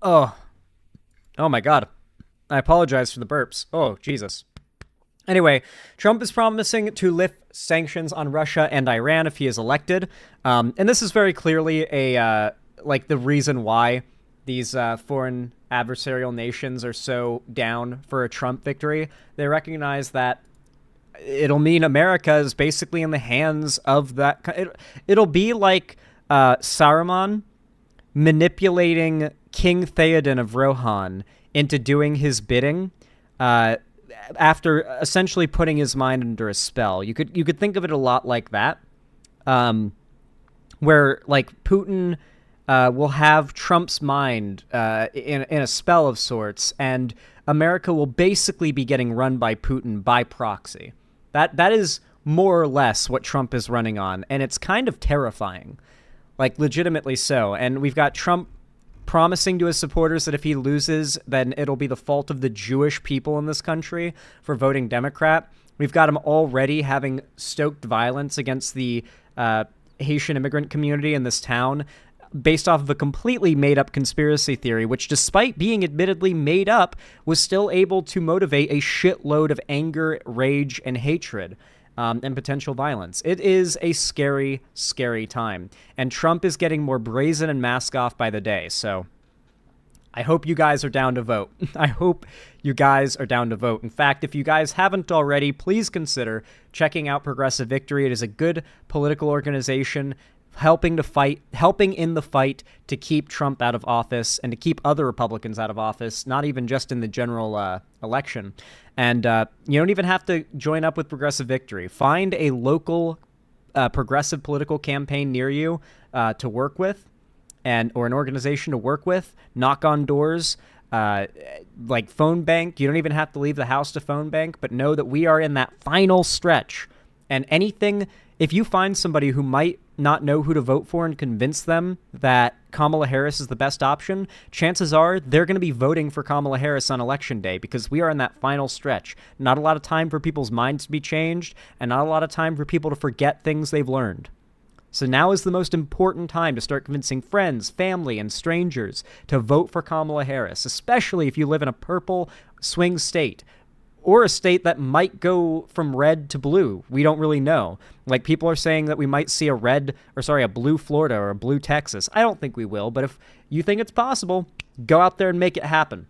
Oh my God. I apologize for the burps. Oh, Jesus. Anyway, Trump is promising to lift sanctions on Russia and Iran if he is elected. And this is very clearly the reason why these foreign adversarial nations are so down for a Trump victory. They recognize that it'll mean America is basically in the hands of that. It'll be like Saruman manipulating King Theoden of Rohan into doing his bidding. After essentially putting his mind under a spell. You could think of it a lot like that, where like Putin will have Trump's mind in a spell of sorts, and America will basically be getting run by Putin by proxy. That is more or less what Trump is running on, and it's kind of terrifying, like legitimately so. And we've got Trump promising to his supporters that if he loses, then it'll be the fault of the Jewish people in this country for voting Democrat. We've got him already having stoked violence against the Haitian immigrant community in this town based off of a completely made-up conspiracy theory, which, despite being admittedly made up, was still able to motivate a shitload of anger, rage, and hatred. And potential violence. It is a scary, scary time. And Trump is getting more brazen and mask off by the day, so I hope you guys are down to vote. I hope you guys are down to vote. In fact, if you guys haven't already, please consider checking out Progressive Victory. It is a good political organization helping in the fight to keep Trump out of office and to keep other Republicans out of office, not even just in the general election. And you don't even have to join up with Progressive Victory. Find a local progressive political campaign near you to work with, or an organization to work with. Knock on doors, like phone bank. You don't even have to leave the house to phone bank, but know that we are in that final stretch. And if you find somebody who might not know who to vote for and convince them that Kamala Harris is the best option, chances are they're going to be voting for Kamala Harris on Election Day, because we are in that final stretch. Not a lot of time for people's minds to be changed, and not a lot of time for people to forget things they've learned. So now is the most important time to start convincing friends, family, and strangers to vote for Kamala Harris, especially if you live in a purple swing state, or a state that might go from red to blue. We don't really know. Like, people are saying that we might see a blue Florida or a blue Texas. I don't think we will, but if you think it's possible, go out there and make it happen.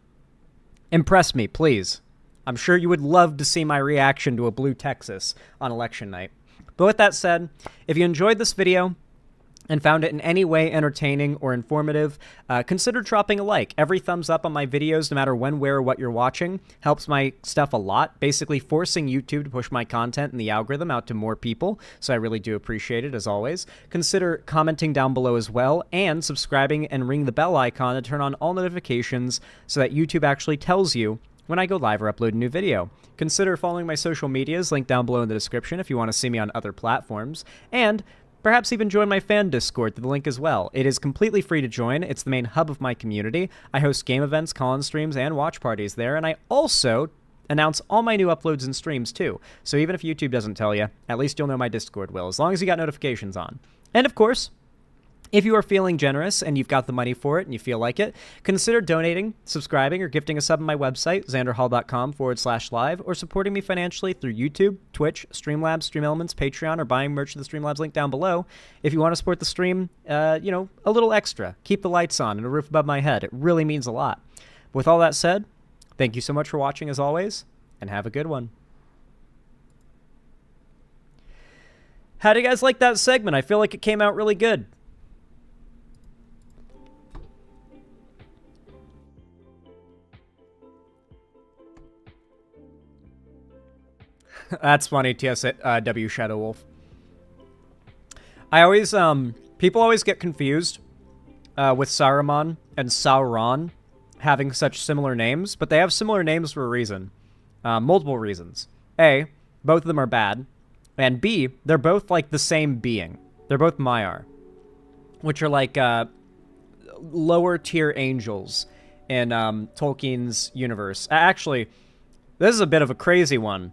Impress me, please. I'm sure you would love to see my reaction to a blue Texas on election night. But with that said, if you enjoyed this video and found it in any way entertaining or informative, consider dropping a like. Every thumbs up on my videos, no matter when, where, or what you're watching, helps my stuff a lot, basically forcing YouTube to push my content and the algorithm out to more people, so I really do appreciate it, as always. Consider commenting down below as well, and subscribing and ring the bell icon to turn on all notifications so that YouTube actually tells you when I go live or upload a new video. Consider following my social medias, linked down below in the description if you want to see me on other platforms, and perhaps even join my fan Discord through the link as well. It is completely free to join. It's the main hub of my community. I host game events, call-in streams, and watch parties there, and I also announce all my new uploads and streams too. So even if YouTube doesn't tell you, at least you'll know my Discord will, as long as you got notifications on. And of course, if you are feeling generous and you've got the money for it and you feel like it, consider donating, subscribing, or gifting a sub on my website, xanderhall.com/live, or supporting me financially through YouTube, Twitch, Streamlabs, StreamElements, Patreon, or buying merch to the Streamlabs link down below. If you want to support the stream, a little extra. Keep the lights on and a roof above my head. It really means a lot. With all that said, thank you so much for watching as always, and have a good one. How do you guys like that segment? I feel like it came out really good. That's funny, TSW Shadow Wolf. I always, people always get confused with Saruman and Sauron having such similar names, but they have similar names for a reason. Multiple reasons. A, both of them are bad, and B, they're both like the same being. They're both Maiar, which are like lower tier angels in Tolkien's universe. Actually, this is a bit of a crazy one.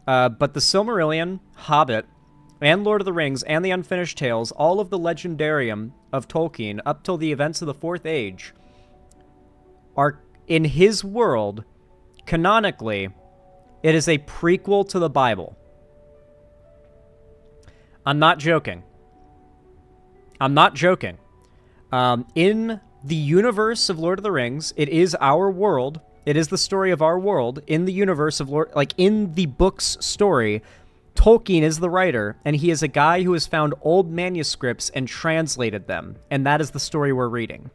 But the Silmarillion, Hobbit, and Lord of the Rings, and the Unfinished Tales, all of the legendarium of Tolkien, up till the events of the Fourth Age, are, in his world, canonically, it is a prequel to the Bible. I'm not joking. I'm not joking. In the universe of Lord of the Rings, it is our world. It is the story of our world in the universe of in the book's story. Tolkien is the writer, and he is a guy who has found old manuscripts and translated them, and that is the story we're reading.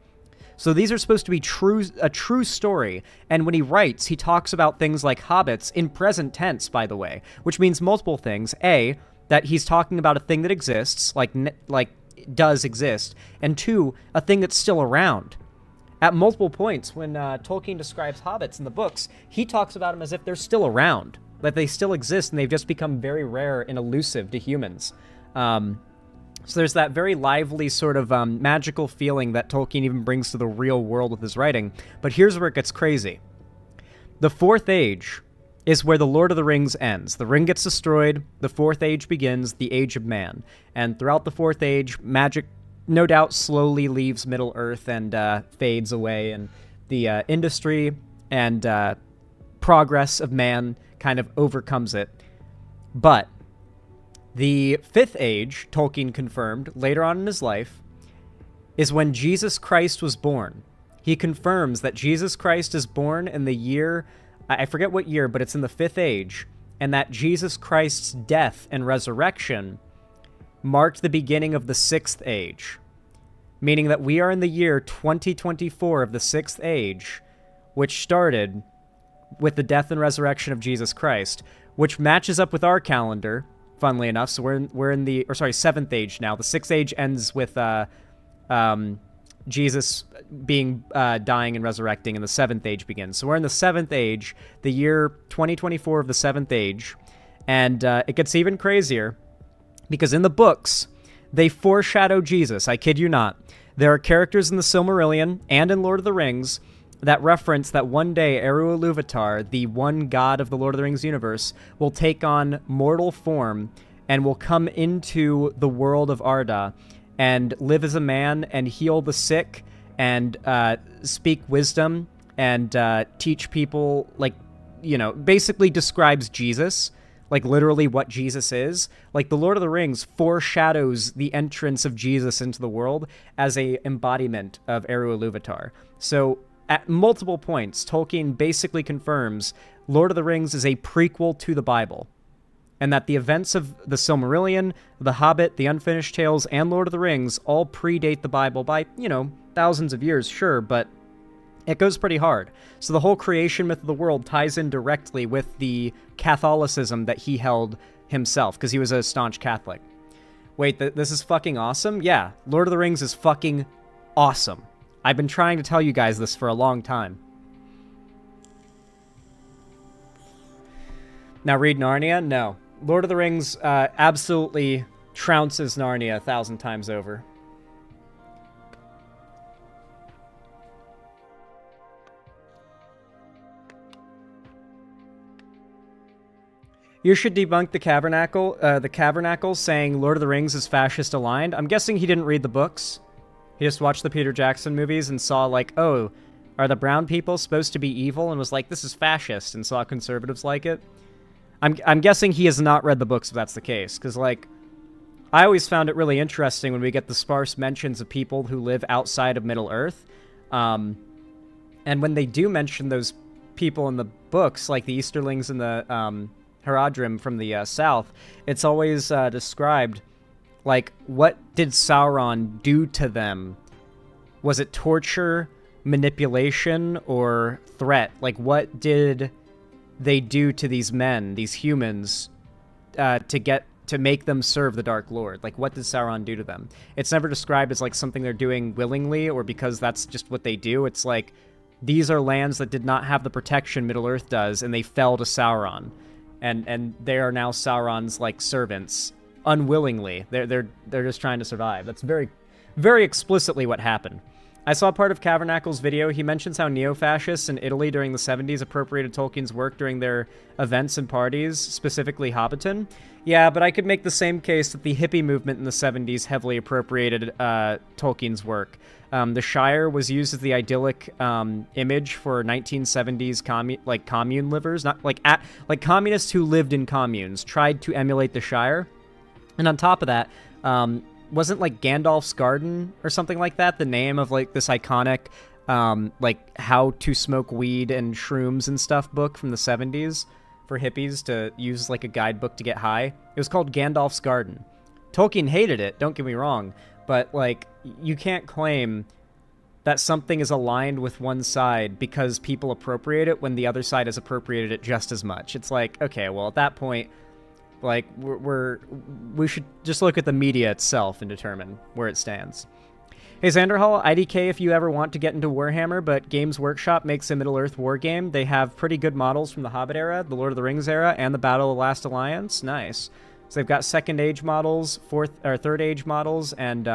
So these are supposed to be a true story, and when he writes, he talks about things like hobbits in present tense, by the way, which means multiple things. A, that he's talking about a thing that exists, does exist, and two, a thing that's still around. At multiple points, when Tolkien describes hobbits in the books, he talks about them as if they're still around, that they still exist, and they've just become very rare and elusive to humans. So there's that very lively sort of magical feeling that Tolkien even brings to the real world with his writing. But here's where it gets crazy. The Fourth Age is where the Lord of the Rings ends. The ring gets destroyed, the Fourth Age begins, the Age of Man. And throughout the Fourth Age, magic no doubt slowly leaves Middle-earth and fades away, and the industry and progress of man kind of overcomes it. But the Fifth Age, Tolkien confirmed later on in his life, is when Jesus Christ was born. He confirms that Jesus Christ is born in the year, I forget what year, but it's in the Fifth Age, and that Jesus Christ's death and resurrection marked the beginning of the Sixth Age, meaning that we are in the year 2024 of the Sixth Age, which started with the death and resurrection of Jesus Christ, which matches up with our calendar, funnily enough. So we're in the Seventh Age now. The Sixth Age ends with Jesus being dying and resurrecting, and the Seventh Age begins. So we're in the Seventh Age, the year 2024 of the Seventh Age, and it gets even crazier because in the books they foreshadow Jesus. I kid you not. There are characters in the Silmarillion and in Lord of the Rings that reference that one day Eru Ilúvatar, the one god of the Lord of the Rings universe, will take on mortal form and will come into the world of Arda and live as a man and heal the sick and speak wisdom and teach people, like, you know, basically describes Jesus, like literally what Jesus is. Like the Lord of the Rings foreshadows the entrance of Jesus into the world as a embodiment of Eru Ilúvatar. So at multiple points, Tolkien basically confirms Lord of the Rings is a prequel to the Bible, and that the events of the Silmarillion, The Hobbit, The Unfinished Tales, and Lord of the Rings all predate the Bible by, you know, thousands of years, sure, but it goes pretty hard. So the whole creation myth of the world ties in directly with the Catholicism that he held himself, because he was a staunch Catholic. Wait, this is fucking awesome? Yeah, Lord of the Rings is fucking awesome. I've been trying to tell you guys this for a long time. Now read Narnia? No. Lord of the Rings absolutely trounces Narnia 1,000 times over. You should debunk the Cavernacle saying Lord of the Rings is fascist aligned. I'm guessing he didn't read the books. He just watched the Peter Jackson movies and saw, like, oh, are the brown people supposed to be evil? And was like, this is fascist, and saw conservatives like it. I'm guessing he has not read the books if that's the case, because, like, I always found it really interesting when we get the sparse mentions of people who live outside of Middle-earth. And when they do mention those people in the books, like the Easterlings and the Haradrim from the south, it's always described, like, what did Sauron do to them? Was it torture, manipulation, or threat? Like, what did they do to these men, these humans, to make them serve the Dark Lord? Like, what did Sauron do to them? It's never described as, like, something they're doing willingly or because that's just what they do. It's like, these are lands that did not have the protection Middle-earth does, and they fell to Sauron. And they are now Sauron's, like, servants. Unwillingly. They're just trying to survive. That's very, very explicitly what happened. I saw part of Cavernacle's video. He mentions how neo-fascists in Italy during the 70s appropriated Tolkien's work during their events and parties, specifically Hobbiton. Yeah, but I could make the same case that the hippie movement in the 70s heavily appropriated Tolkien's work. The Shire was used as the idyllic image for 1970s commune livers, not like communists who lived in communes tried to emulate the Shire. And on top of that, wasn't like Gandalf's Garden or something like that the name of like this iconic like how to smoke weed and shrooms and stuff book from the 70s for hippies to use like a guidebook to get high? It was called Gandalf's Garden. Tolkien hated it, don't get me wrong, but like you can't claim that something is aligned with one side because people appropriate it when the other side has appropriated it just as much. It's like, okay, well at that point, like, we should just look at the media itself and determine where it stands. Hey, Xanderhall, IDK if you ever want to get into Warhammer, but Games Workshop makes a Middle-earth war game. They have pretty good models from the Hobbit era, the Lord of the Rings era, and the Battle of the Last Alliance. Nice. So they've got Second Age models, Third Age models, and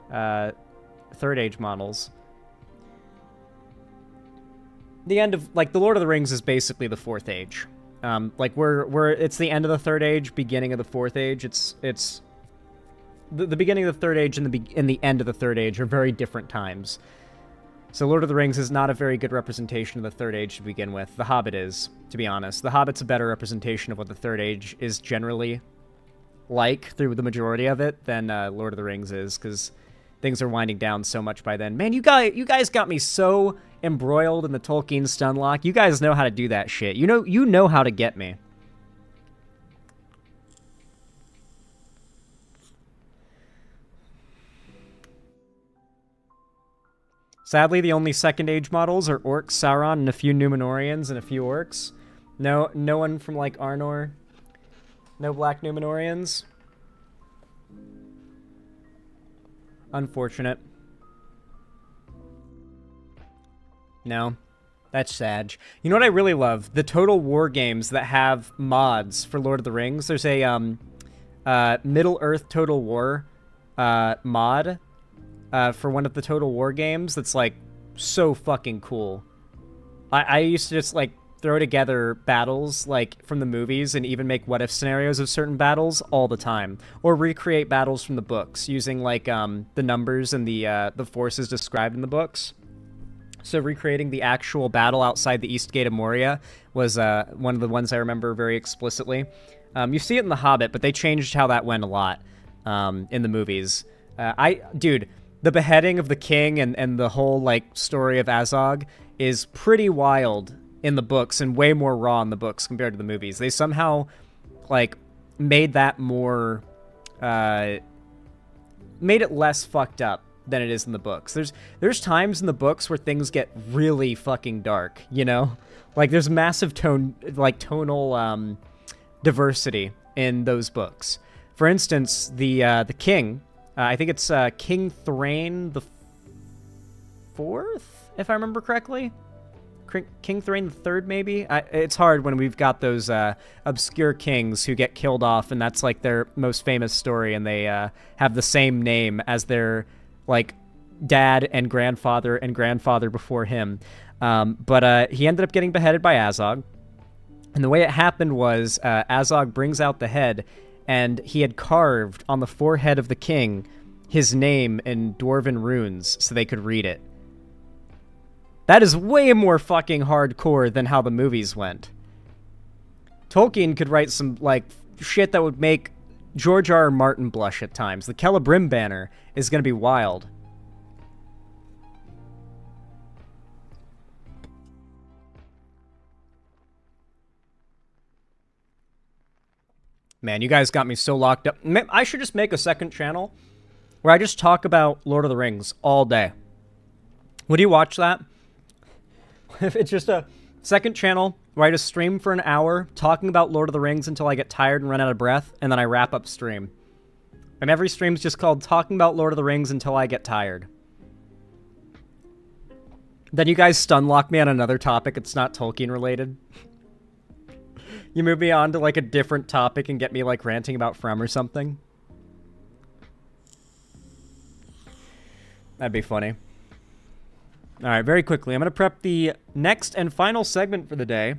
Third Age models. the end of, like, the Lord of the Rings is basically the Fourth Age. Like, it's the end of the Third Age, beginning of the Fourth Age. It's the beginning of the Third Age and the end of the Third Age are very different times. So Lord of the Rings is not a very good representation of the Third Age to begin with. The Hobbit is, to be honest. The Hobbit's a better representation of what the Third Age is generally like through the majority of it than Lord of the Rings is, because things are winding down so much by then. Man, you guys got me so embroiled in the Tolkien stunlock. You guys know how to do that shit. You know how to get me. Sadly, the only Second Age models are Orcs, Sauron, and a few Númenóreans and a few Orcs. No one from, like, Arnor. No Black Númenóreans. Unfortunate. No. That's sad. You know what I really love? The Total War games that have mods for Lord of the Rings. There's a Middle-earth Total War mod for one of the Total War games that's, like, so fucking cool. I used to just, like, throw together battles, like, from the movies and even make what-if scenarios of certain battles all the time. Or recreate battles from the books using, like, the numbers and the forces described in the books. So recreating the actual battle outside the East Gate of Moria was one of the ones I remember very explicitly. You see it in The Hobbit, but they changed how that went a lot in the movies. Dude, the beheading of the king and the whole, like, story of Azog is pretty wild in the books and way more raw in the books compared to the movies. They somehow, like, made that more, made it less fucked up than it is in the books. There's times in the books where things get really fucking dark, you know? Like, there's massive tonal diversity in those books. For instance, the king, I think it's King Thrain the Fourth, if I remember correctly. King Thrain the Third, maybe? It's hard when we've got those obscure kings who get killed off, and that's, like, their most famous story, and they have the same name as their, like, dad and grandfather before him. But he ended up getting beheaded by Azog. And the way it happened was Azog brings out the head, and he had carved on the forehead of the king his name in Dwarven runes so they could read it. That is way more fucking hardcore than how the movies went. Tolkien could write some, like, shit that would make George R. R. Martin blush at times. The Celebrim banner is going to be wild. Man, you guys got me so locked up. I should just make a second channel where I just talk about Lord of the Rings all day. Would you watch that? If it's just a second channel where I just stream for an hour talking about Lord of the Rings until I get tired and run out of breath, and then I wrap up stream. And every stream's just called Talking About Lord of the Rings Until I Get Tired. Then you guys stunlock me on another topic it's not Tolkien related. You move me on to, like, a different topic and get me, like, ranting about From or something. That'd be funny. Alright, very quickly, I'm going to prep the next and final segment for the day.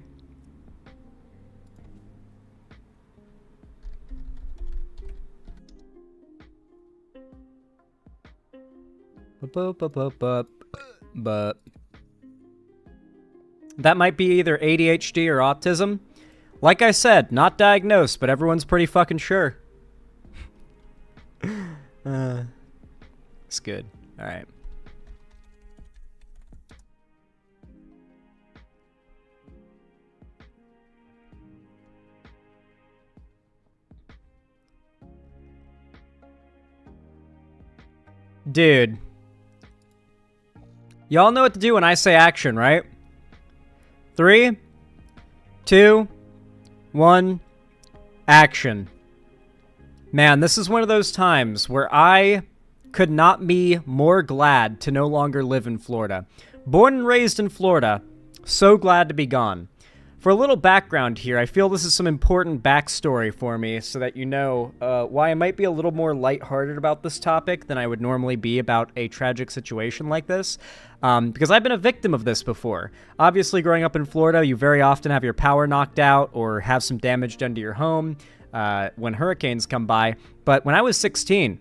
But that might be either ADHD or autism. Like I said, not diagnosed, but everyone's pretty fucking sure. It's good. Alright. Dude. Y'all know what to do when I say action, right? 3, 2, 1, action. Man, this is one of those times where I could not be more glad to no longer live in Florida. Born and raised in Florida, so glad to be gone. For a little background here, I feel this is some important backstory for me so that you know why I might be a little more lighthearted about this topic than I would normally be about a tragic situation like this, because I've been a victim of this before. Obviously, growing up in Florida, you very often have your power knocked out or have some damage done to your home when hurricanes come by. But when I was 16,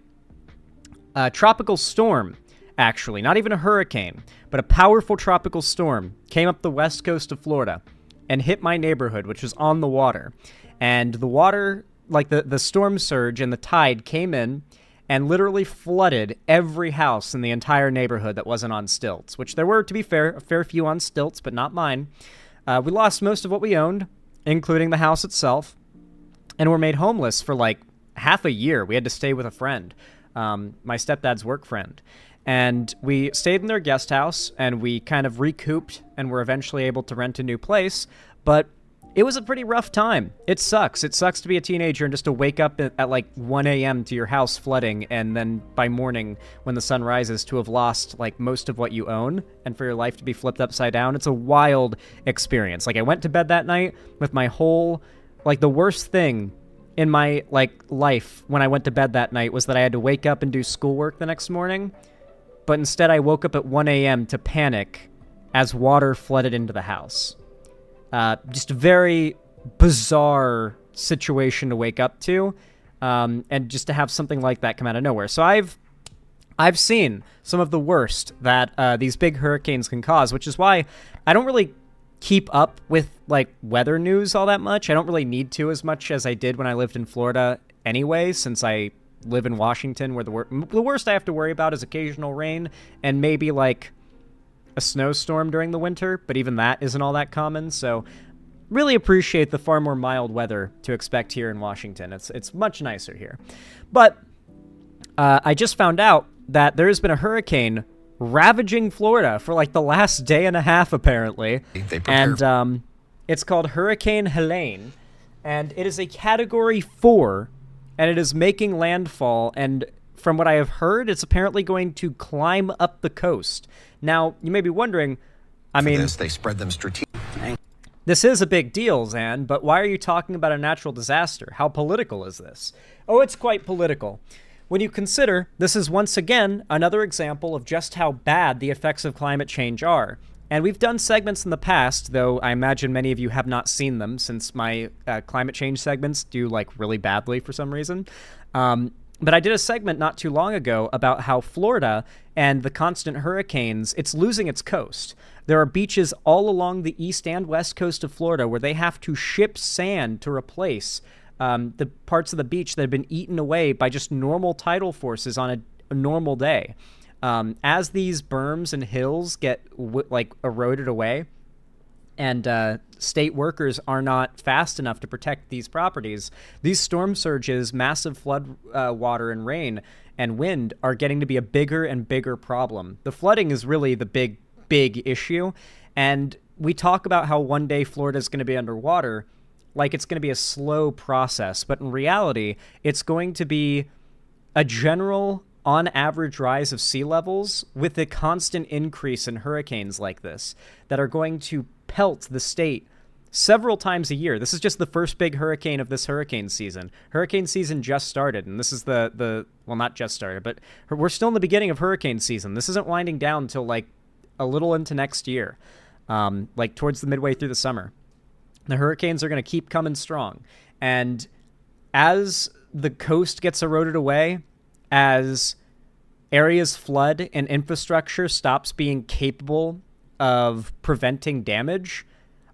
a tropical storm, actually, not even a hurricane, but a powerful tropical storm came up the west coast of Florida and hit my neighborhood, which was on the water. And the water, like the storm surge and the tide came in and literally flooded every house in the entire neighborhood that wasn't on stilts, which there were, to be fair, a fair few on stilts, but not mine. We lost most of what we owned, including the house itself, and were made homeless for like half a year. We had to stay with a friend, my stepdad's work friend. And we stayed in their guest house, and we kind of recouped and were eventually able to rent a new place. But it was a pretty rough time. It sucks. It sucks to be a teenager and just to wake up at like 1 a.m. to your house flooding, and then by morning when the sun rises to have lost like most of what you own and for your life to be flipped upside down. It's a wild experience. Like, I went to bed that night with my whole, like, the worst thing in my like life when I went to bed that night was that I had to wake up and do schoolwork the next morning. But instead I woke up at 1 a.m. to panic as water flooded into the house. Just a very bizarre situation to wake up to, and just to have something like that come out of nowhere. So I've seen some of the worst that these big hurricanes can cause, which is why I don't really keep up with like weather news all that much. I don't really need to as much as I did when I lived in Florida anyway, since I live in Washington, where the worst I have to worry about is occasional rain and maybe like a snowstorm during the winter, but even that isn't all that common. So really appreciate the far more mild weather to expect here in Washington. It's much nicer here. But I just found out that there has been a hurricane ravaging Florida for like the last day and a half, apparently. And it's called Hurricane Helene, and it is a Category 4, and it is making landfall, and from what I have heard, it's apparently going to climb up the coast. Now, you may be wondering, they spread them strategically. This is a big deal, Zan, but why are you talking about a natural disaster? How political is this? Oh, it's quite political. When you consider this is once again another example of just how bad the effects of climate change are. And we've done segments in the past, though I imagine many of you have not seen them since my climate change segments do like really badly for some reason. But I did a segment not too long ago about how Florida and the constant hurricanes, it's losing its coast. There are beaches all along the east and west coast of Florida where they have to ship sand to replace the parts of the beach that have been eaten away by just normal tidal forces on a normal day. As these berms and hills get eroded away, and state workers are not fast enough to protect these properties, these storm surges, massive flood water and rain and wind are getting to be a bigger and bigger problem. The flooding is really the big issue, and we talk about how one day Florida is going to be underwater like it's going to be a slow process, but in reality, it's going to be a general, on average, rise of sea levels with a constant increase in hurricanes like this that are going to pelt the state several times a year. This is just the first big hurricane of this hurricane season. Hurricane season just started, and this is well, not just started, but we're still in the beginning of hurricane season. This isn't winding down until like a little into next year, like towards the midway through the summer. The hurricanes are going to keep coming strong. And as the coast gets eroded away, as areas flood and infrastructure stops being capable of preventing damage,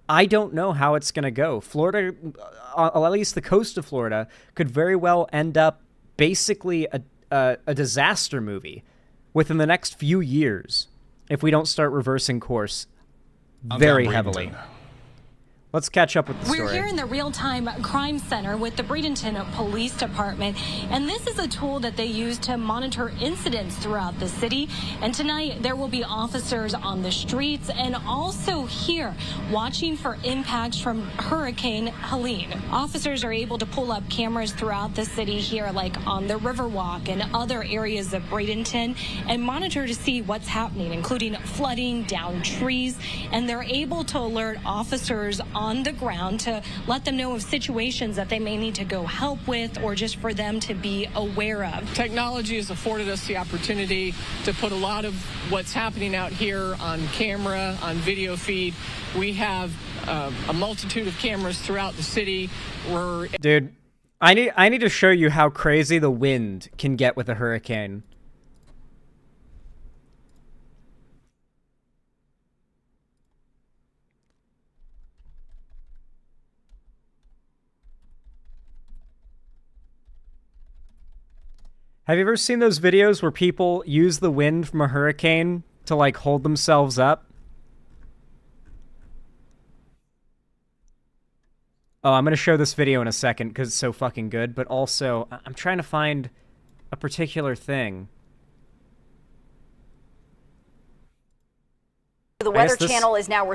I don't know how it's going to go. Florida, at least the coast of Florida, could very well end up basically a disaster movie within the next few years if we don't start reversing course very heavily. Let's catch up with the story. We're here in the real-time crime center with the Bradenton Police Department, and this is a tool that they use to monitor incidents throughout the city. And tonight there will be officers on the streets and also here watching for impacts from Hurricane Helene. Officers are able to pull up cameras throughout the city here, like on the Riverwalk and other areas of Bradenton, and monitor to see what's happening, including flooding, downed trees, and they're able to alert officers on the ground to let them know of situations that they may need to go help with or just for them to be aware of. Technology has afforded us the opportunity to put a lot of what's happening out here on camera, on video feed. We have a multitude of cameras throughout the city. Dude, I need to show you how crazy the wind can get with a hurricane. Have you ever seen those videos where people use the wind from a hurricane to, like, hold themselves up? Oh, I'm going to show this video in a second because it's so fucking good, but also I'm trying to find a particular thing. The Weather Channel is now...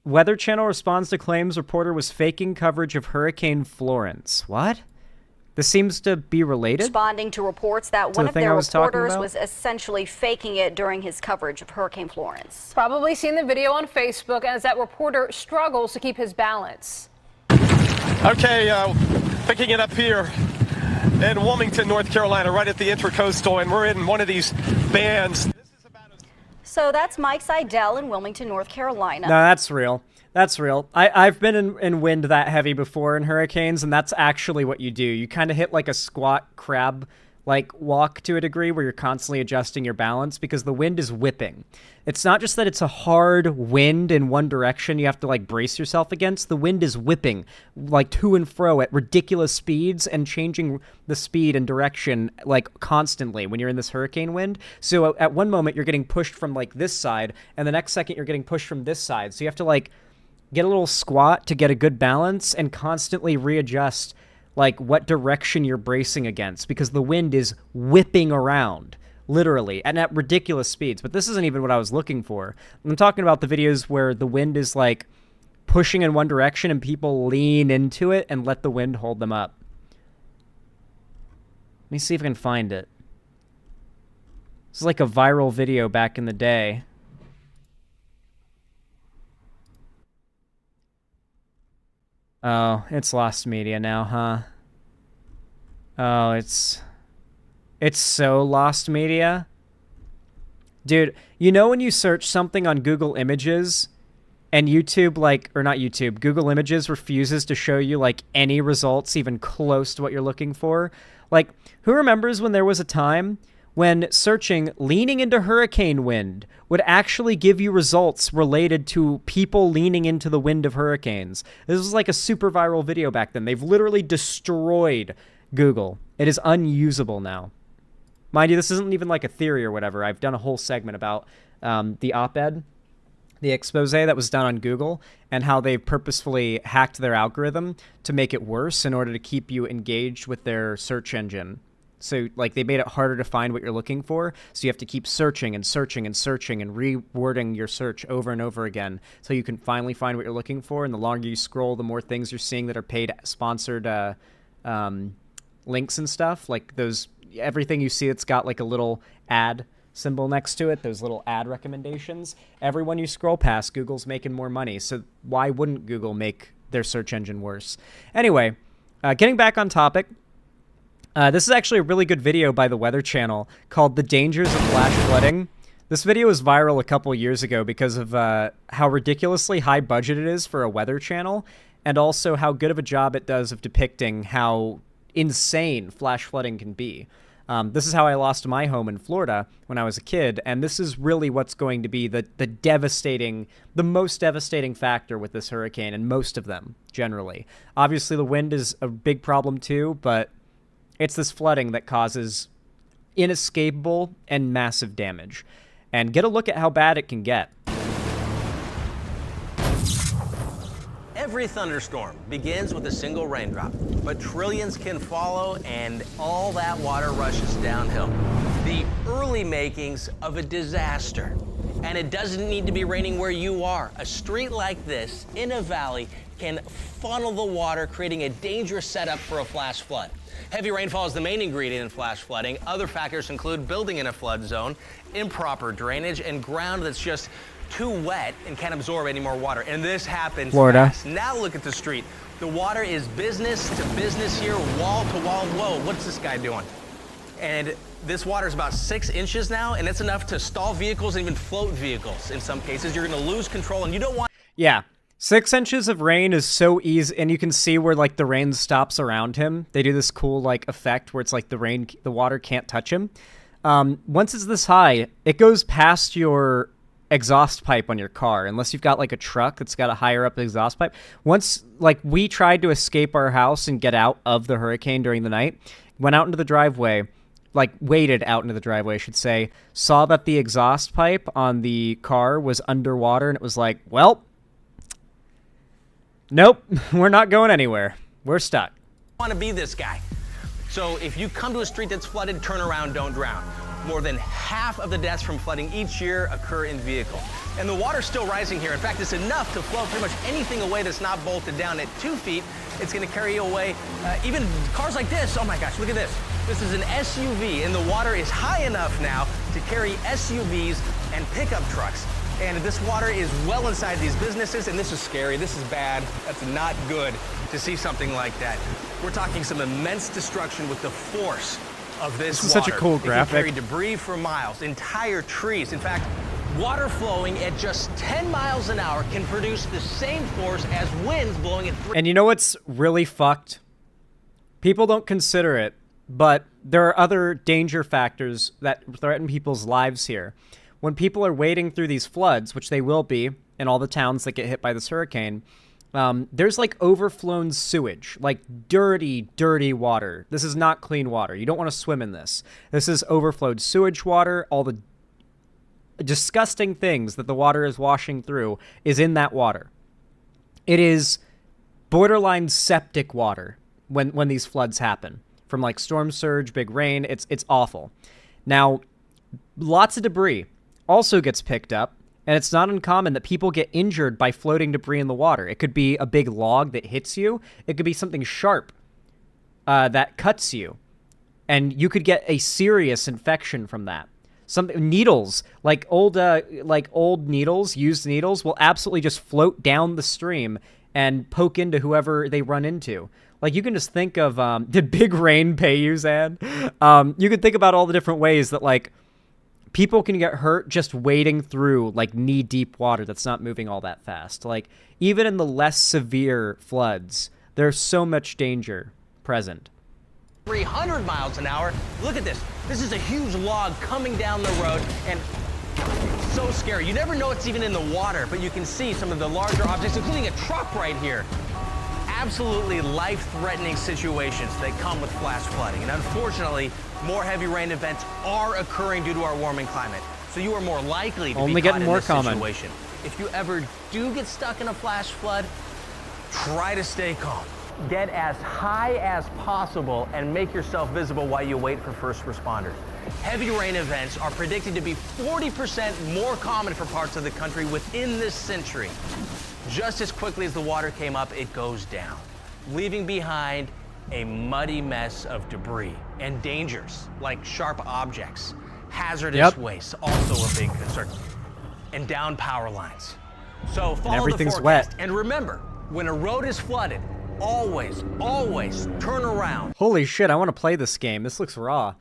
Weather Channel responds to claims reporter was faking coverage of Hurricane Florence. What? This seems to be related? Responding to reports that one of their reporters was essentially faking it during his coverage of Hurricane Florence. Probably seen the video on Facebook as that reporter struggles to keep his balance. Okay, picking it up here in Wilmington, North Carolina, right at the Intracoastal, and we're in one of these bands. So that's Mike Seidel in Wilmington, North Carolina. No, that's real. That's real. I've been in wind that heavy before in hurricanes, and that's actually what you do. You kind of hit like a squat crab like walk to a degree where you're constantly adjusting your balance because the wind is whipping. It's not just that it's a hard wind in one direction you have to like brace yourself against. The wind is whipping like to and fro at ridiculous speeds and changing the speed and direction like constantly when you're in this hurricane wind. So at one moment you're getting pushed from like this side and the next second you're getting pushed from this side. So you have to like get a little squat to get a good balance and constantly readjust like what direction you're bracing against because the wind is whipping around, literally, and at ridiculous speeds. But this isn't even what I was looking for. I'm talking about the videos where the wind is like pushing in one direction and people lean into it and let the wind hold them up. Let me see if I can find it. This is like a viral video back in the day. Oh, it's lost media now, huh? Oh, it's so lost media. Dude, you know when you search something on Google Images and YouTube, like, or not YouTube, Google Images refuses to show you, like, any results even close to what you're looking for? Like, who remembers when there was a time when searching leaning into hurricane wind would actually give you results related to people leaning into the wind of hurricanes? This was like a super viral video back then. They've literally destroyed Google. It is unusable now. Mind you, this isn't even like a theory or whatever. I've done a whole segment about the op-ed, the expose that was done on Google, and how they purposefully hacked their algorithm to make it worse in order to keep you engaged with their search engine. So, like, they made it harder to find what you're looking for, so you have to keep searching and searching and searching and rewording your search over and over again so you can finally find what you're looking for, and the longer you scroll, the more things you're seeing that are paid sponsored links and stuff. Like, those, everything you see that's got, like, a little ad symbol next to it, those little ad recommendations, everyone you scroll past, Google's making more money, so why wouldn't Google make their search engine worse? Anyway, getting back on topic, this is actually a really good video by the Weather Channel called The Dangers of Flash Flooding. This video was viral a couple years ago because of how ridiculously high budget it is for a weather channel, and also how good of a job it does of depicting how insane flash flooding can be. This is how I lost my home in Florida when I was a kid, and this is really what's going to be the most devastating factor with this hurricane, and most of them, generally. Obviously, the wind is a big problem too, but it's this flooding that causes inescapable and massive damage. And get a look at how bad it can get. Every thunderstorm begins with a single raindrop, but trillions can follow and all that water rushes downhill. The early makings of a disaster. And it doesn't need to be raining where you are. A street like this in a valley can funnel the water, creating a dangerous setup for a flash flood. Heavy rainfall is the main ingredient in flash flooding. Other factors include building in a flood zone, improper drainage, and ground that's just too wet and can't absorb any more water. And this happens Florida. fast. Now look at the street. The water is business to business here, wall to wall. Whoa, what's this guy doing? And this water is about 6 inches now, and it's enough to stall vehicles and even float vehicles. In some cases, you're going to lose control, and you don't want... Yeah. 6 inches of rain is so easy, and you can see where, like, the rain stops around him. They do this cool, like, effect where it's like the water can't touch him. Once it's this high, it goes past your exhaust pipe on your car, unless you've got, like, a truck that's got a higher up exhaust pipe. Once, like, we tried to escape our house and get out of the hurricane during the night, went out into the driveway, like, waded out into the driveway, I should say, saw that the exhaust pipe on the car was underwater, and it was like, well... Nope, we're not going anywhere. We're stuck. Want to be this guy. So if you come to a street that's flooded, turn around, don't drown. More than half of the deaths from flooding each year occur in vehicles. And the water's still rising here. In fact, it's enough to flow pretty much anything away that's not bolted down at 2 feet. It's going to carry away even cars like this. Oh my gosh, look at this. This is an SUV, and the water is high enough now to carry SUVs and pickup trucks. And this water is well inside these businesses, and this is scary. This is bad. That's not good to see something like that. We're talking some immense destruction with the force of this water. This is such a cool graphic. It can carry debris for miles, entire trees. In fact, water flowing at just 10 miles an hour can produce the same force as winds blowing at 3. And you know what's really fucked? People don't consider it, but there are other danger factors that threaten people's lives here. When people are wading through these floods, which they will be in all the towns that get hit by this hurricane, there's like overflown sewage, like dirty, dirty water. This is not clean water. You don't want to swim in this. This is overflowed sewage water. All the disgusting things that the water is washing through is in that water. It is borderline septic water when these floods happen. From like storm surge, big rain, it's awful. Now, lots of debris also gets picked up, and it's not uncommon that people get injured by floating debris in the water. It could be a big log that hits you. It could be something sharp that cuts you, and you could get a serious infection from that. Some needles, like old needles, used needles, will absolutely just float down the stream and poke into whoever they run into. Like, you can just think of, did big rain pay you, Zan? You could think about all the different ways that, like, people can get hurt just wading through, like, knee-deep water that's not moving all that fast. Like, even in the less severe floods, there's so much danger present. 300 miles an hour. Look at this. This is a huge log coming down the road, and it's so scary. You never know it's even in the water, but you can see some of the larger objects, including a truck right here. Absolutely life-threatening situations that come with flash flooding. And unfortunately, more heavy rain events are occurring due to our warming climate. So you are more likely to be caught in this situation. If you ever do get stuck in a flash flood, try to stay calm. Get as high as possible and make yourself visible while you wait for first responders. Heavy rain events are predicted to be 40% more common for parts of the country within this century. Just as quickly as the water came up, it goes down, leaving behind a muddy mess of debris and dangers like sharp objects, hazardous waste, also a big concern, and down power lines. So follow the forecast. Wet. And remember, when a road is flooded, always turn around. Holy shit, I want to play this game. This looks raw.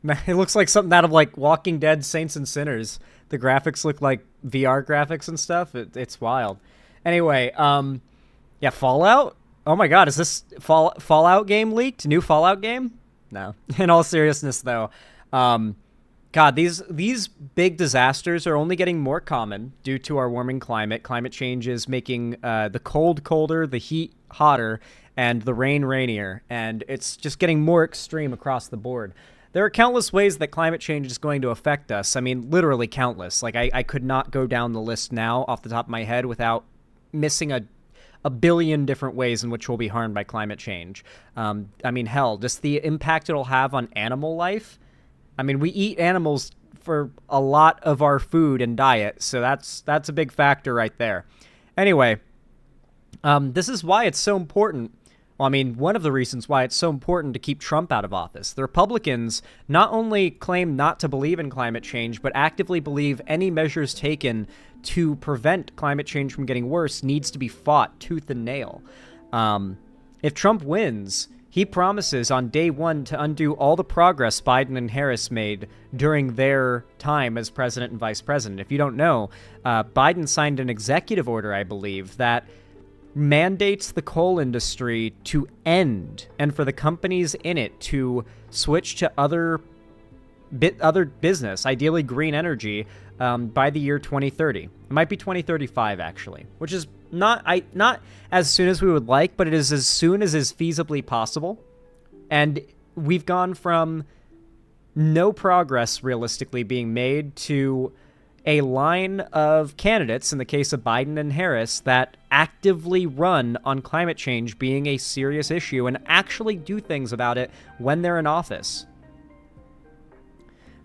It looks like something out of, like, Walking Dead Saints and Sinners. The graphics look like VR graphics and stuff. It's wild. Anyway, yeah, Fallout? Oh my god, is this Fallout game leaked? New Fallout game? No. In all seriousness, though, God, these big disasters are only getting more common due to our warming climate. Climate change is making the cold colder, the heat hotter, and the rain rainier, and it's just getting more extreme across the board. There are countless ways that climate change is going to affect us. I mean, literally countless. Like, I could not go down the list now off the top of my head without missing a billion different ways in which we'll be harmed by climate change. I mean, hell, just the impact it'll have on animal life. I mean, we eat animals for a lot of our food and diet, so that's a big factor right there. Anyway, this is why it's so important. Well, I mean, one of the reasons why it's so important to keep Trump out of office. The Republicans not only claim not to believe in climate change, but actively believe any measures taken to prevent climate change from getting worse needs to be fought tooth and nail. If Trump wins, he promises on day one to undo all the progress Biden and Harris made during their time as president and vice president. If you don't know, Biden signed an executive order, I believe, that mandates the coal industry to end and for the companies in it to switch to other business, ideally green energy, by the year 2030. It might be 2035, actually, which is not as soon as we would like, but it is as soon as is feasibly possible. And we've gone from no progress realistically being made to a line of candidates, in the case of Biden and Harris, that actively run on climate change being a serious issue and actually do things about it when they're in office.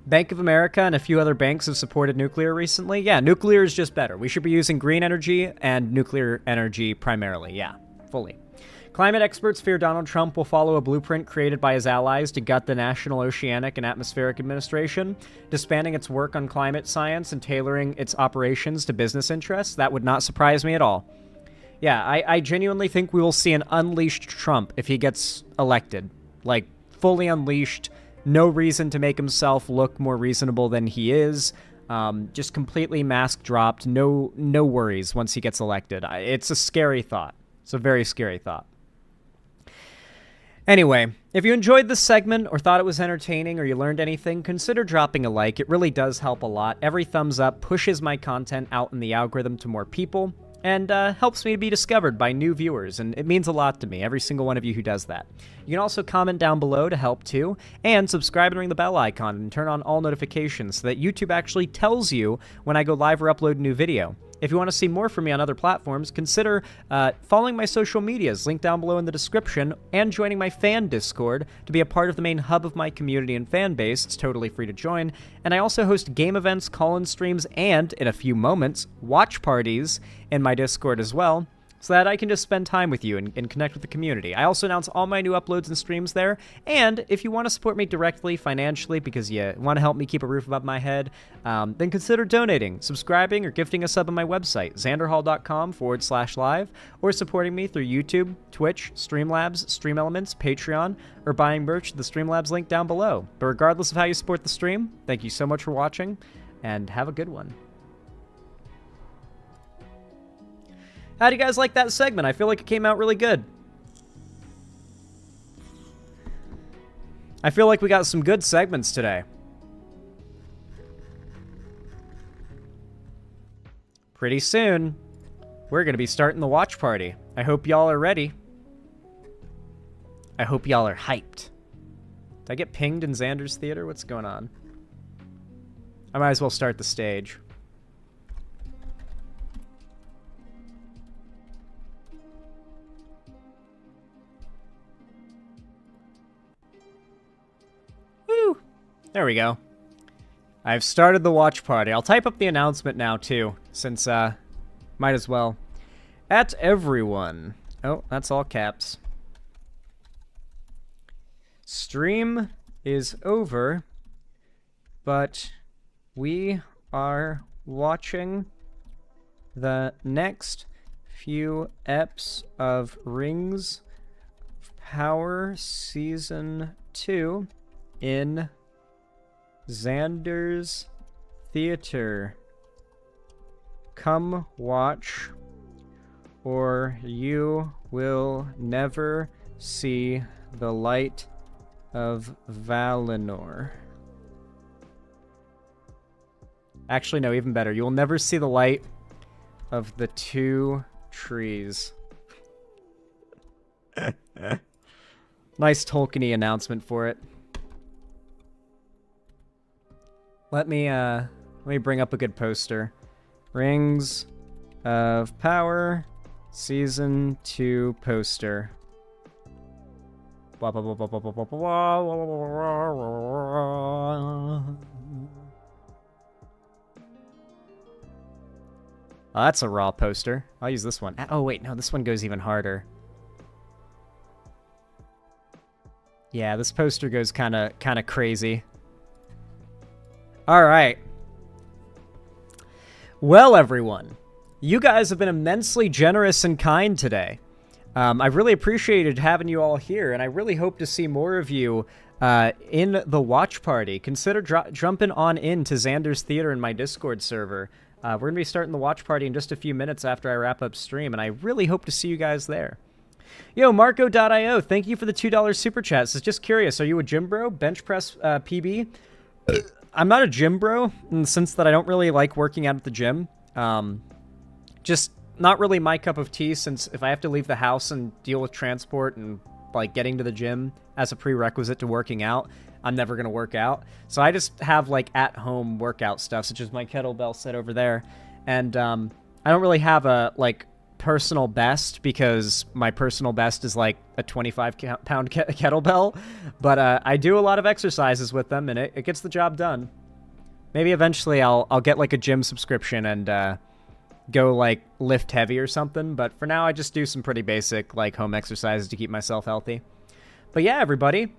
Bank of America and a few other banks have supported nuclear recently. Yeah, nuclear is just better. We should be using green energy and nuclear energy primarily. Yeah, fully. Climate experts fear Donald Trump will follow a blueprint created by his allies to gut the National Oceanic and Atmospheric Administration, disbanding its work on climate science and tailoring its operations to business interests. That would not surprise me at all. Yeah, I genuinely think we will see an unleashed Trump if he gets elected. Like, fully unleashed. No reason to make himself look more reasonable than he is. Just completely mask dropped. No worries once he gets elected. It's a scary thought. It's a very scary thought. Anyway, if you enjoyed this segment or thought it was entertaining or you learned anything, consider dropping a like. It really does help a lot. Every thumbs up pushes my content out in the algorithm to more people and helps me to be discovered by new viewers, and it means a lot to me, every single one of you who does that. You can also comment down below to help too, and subscribe and ring the bell icon and turn on all notifications so that YouTube actually tells you when I go live or upload a new video. If you want to see more from me on other platforms, consider following my social medias, linked down below in the description, and joining my fan Discord to be a part of the main hub of my community and fan base. It's totally free to join. And I also host game events, call-in streams, and, in a few moments, watch parties in my Discord as well, so that I can just spend time with you and connect with the community. I also announce all my new uploads and streams there, and if you want to support me directly financially because you want to help me keep a roof above my head, then consider donating, subscribing, or gifting a sub on my website, xanderhall.com/live, or supporting me through YouTube, Twitch, Streamlabs, Stream Elements, Patreon, or buying merch at the Streamlabs link down below. But regardless of how you support the stream, thank you so much for watching, and have a good one. How do you guys like that segment? I feel like it came out really good. I feel like we got some good segments today. Pretty soon, we're going to be starting the watch party. I hope y'all are ready. I hope y'all are hyped. Did I get pinged in Xander's Theater? What's going on? I might as well start the stage. Woo! There we go. I've started the watch party. I'll type up the announcement now, too, since, might as well. At everyone. Oh, that's all caps. Stream is over, but we are watching the next few eps of Rings of Power Season 2 in Xander's Theater. Come watch, or you will never see the light of Valinor. Actually, no, even better. You'll never see the light of the two trees. Nice Tolkien-y announcement for it. Let me bring up a good poster. Rings of Power Season 2 poster. Oh, that's a raw poster. I'll use this one. Oh, wait, no, this one goes even harder. Yeah, this poster goes kind of crazy. All right. Well, everyone, you guys have been immensely generous and kind today. I've really appreciated having you all here, and I really hope to see more of you in the watch party. Consider jumping on into Xander's Theater in my Discord server. We're going to be starting the watch party in just a few minutes after I wrap up stream, and I really hope to see you guys there. Yo, Marco.io, thank you for the $2 super chat. So just curious, are you a gym bro? Bench press PB? I'm not a gym bro in the sense that I don't really like working out at the gym. Just not really my cup of tea, since if I have to leave the house and deal with transport and like getting to the gym as a prerequisite to working out, I'm never going to work out. So I just have like at-home workout stuff, such as my kettlebell set over there. And I don't really have a like personal best, because my personal best is like a 25-pound kettlebell. But I do a lot of exercises with them, and it gets the job done. Maybe eventually I'll get like a gym subscription and go like lift heavy or something, but for now I just do some pretty basic like home exercises to keep myself healthy. But yeah, everybody,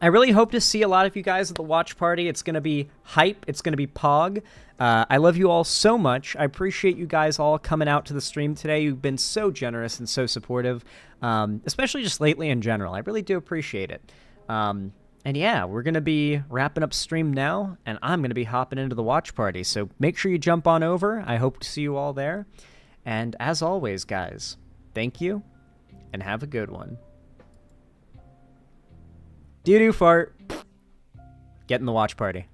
I really hope to see a lot of you guys at the watch party. It's gonna be hype, it's gonna be pog. I love you all so much. I appreciate you guys all coming out to the stream today. You've been so generous and so supportive, especially just lately in general. I really do appreciate it. And yeah, we're going to be wrapping up stream now, and I'm going to be hopping into the watch party. So make sure you jump on over. I hope to see you all there. And as always, guys, thank you, and have a good one. Doo-doo fart. Get in the watch party.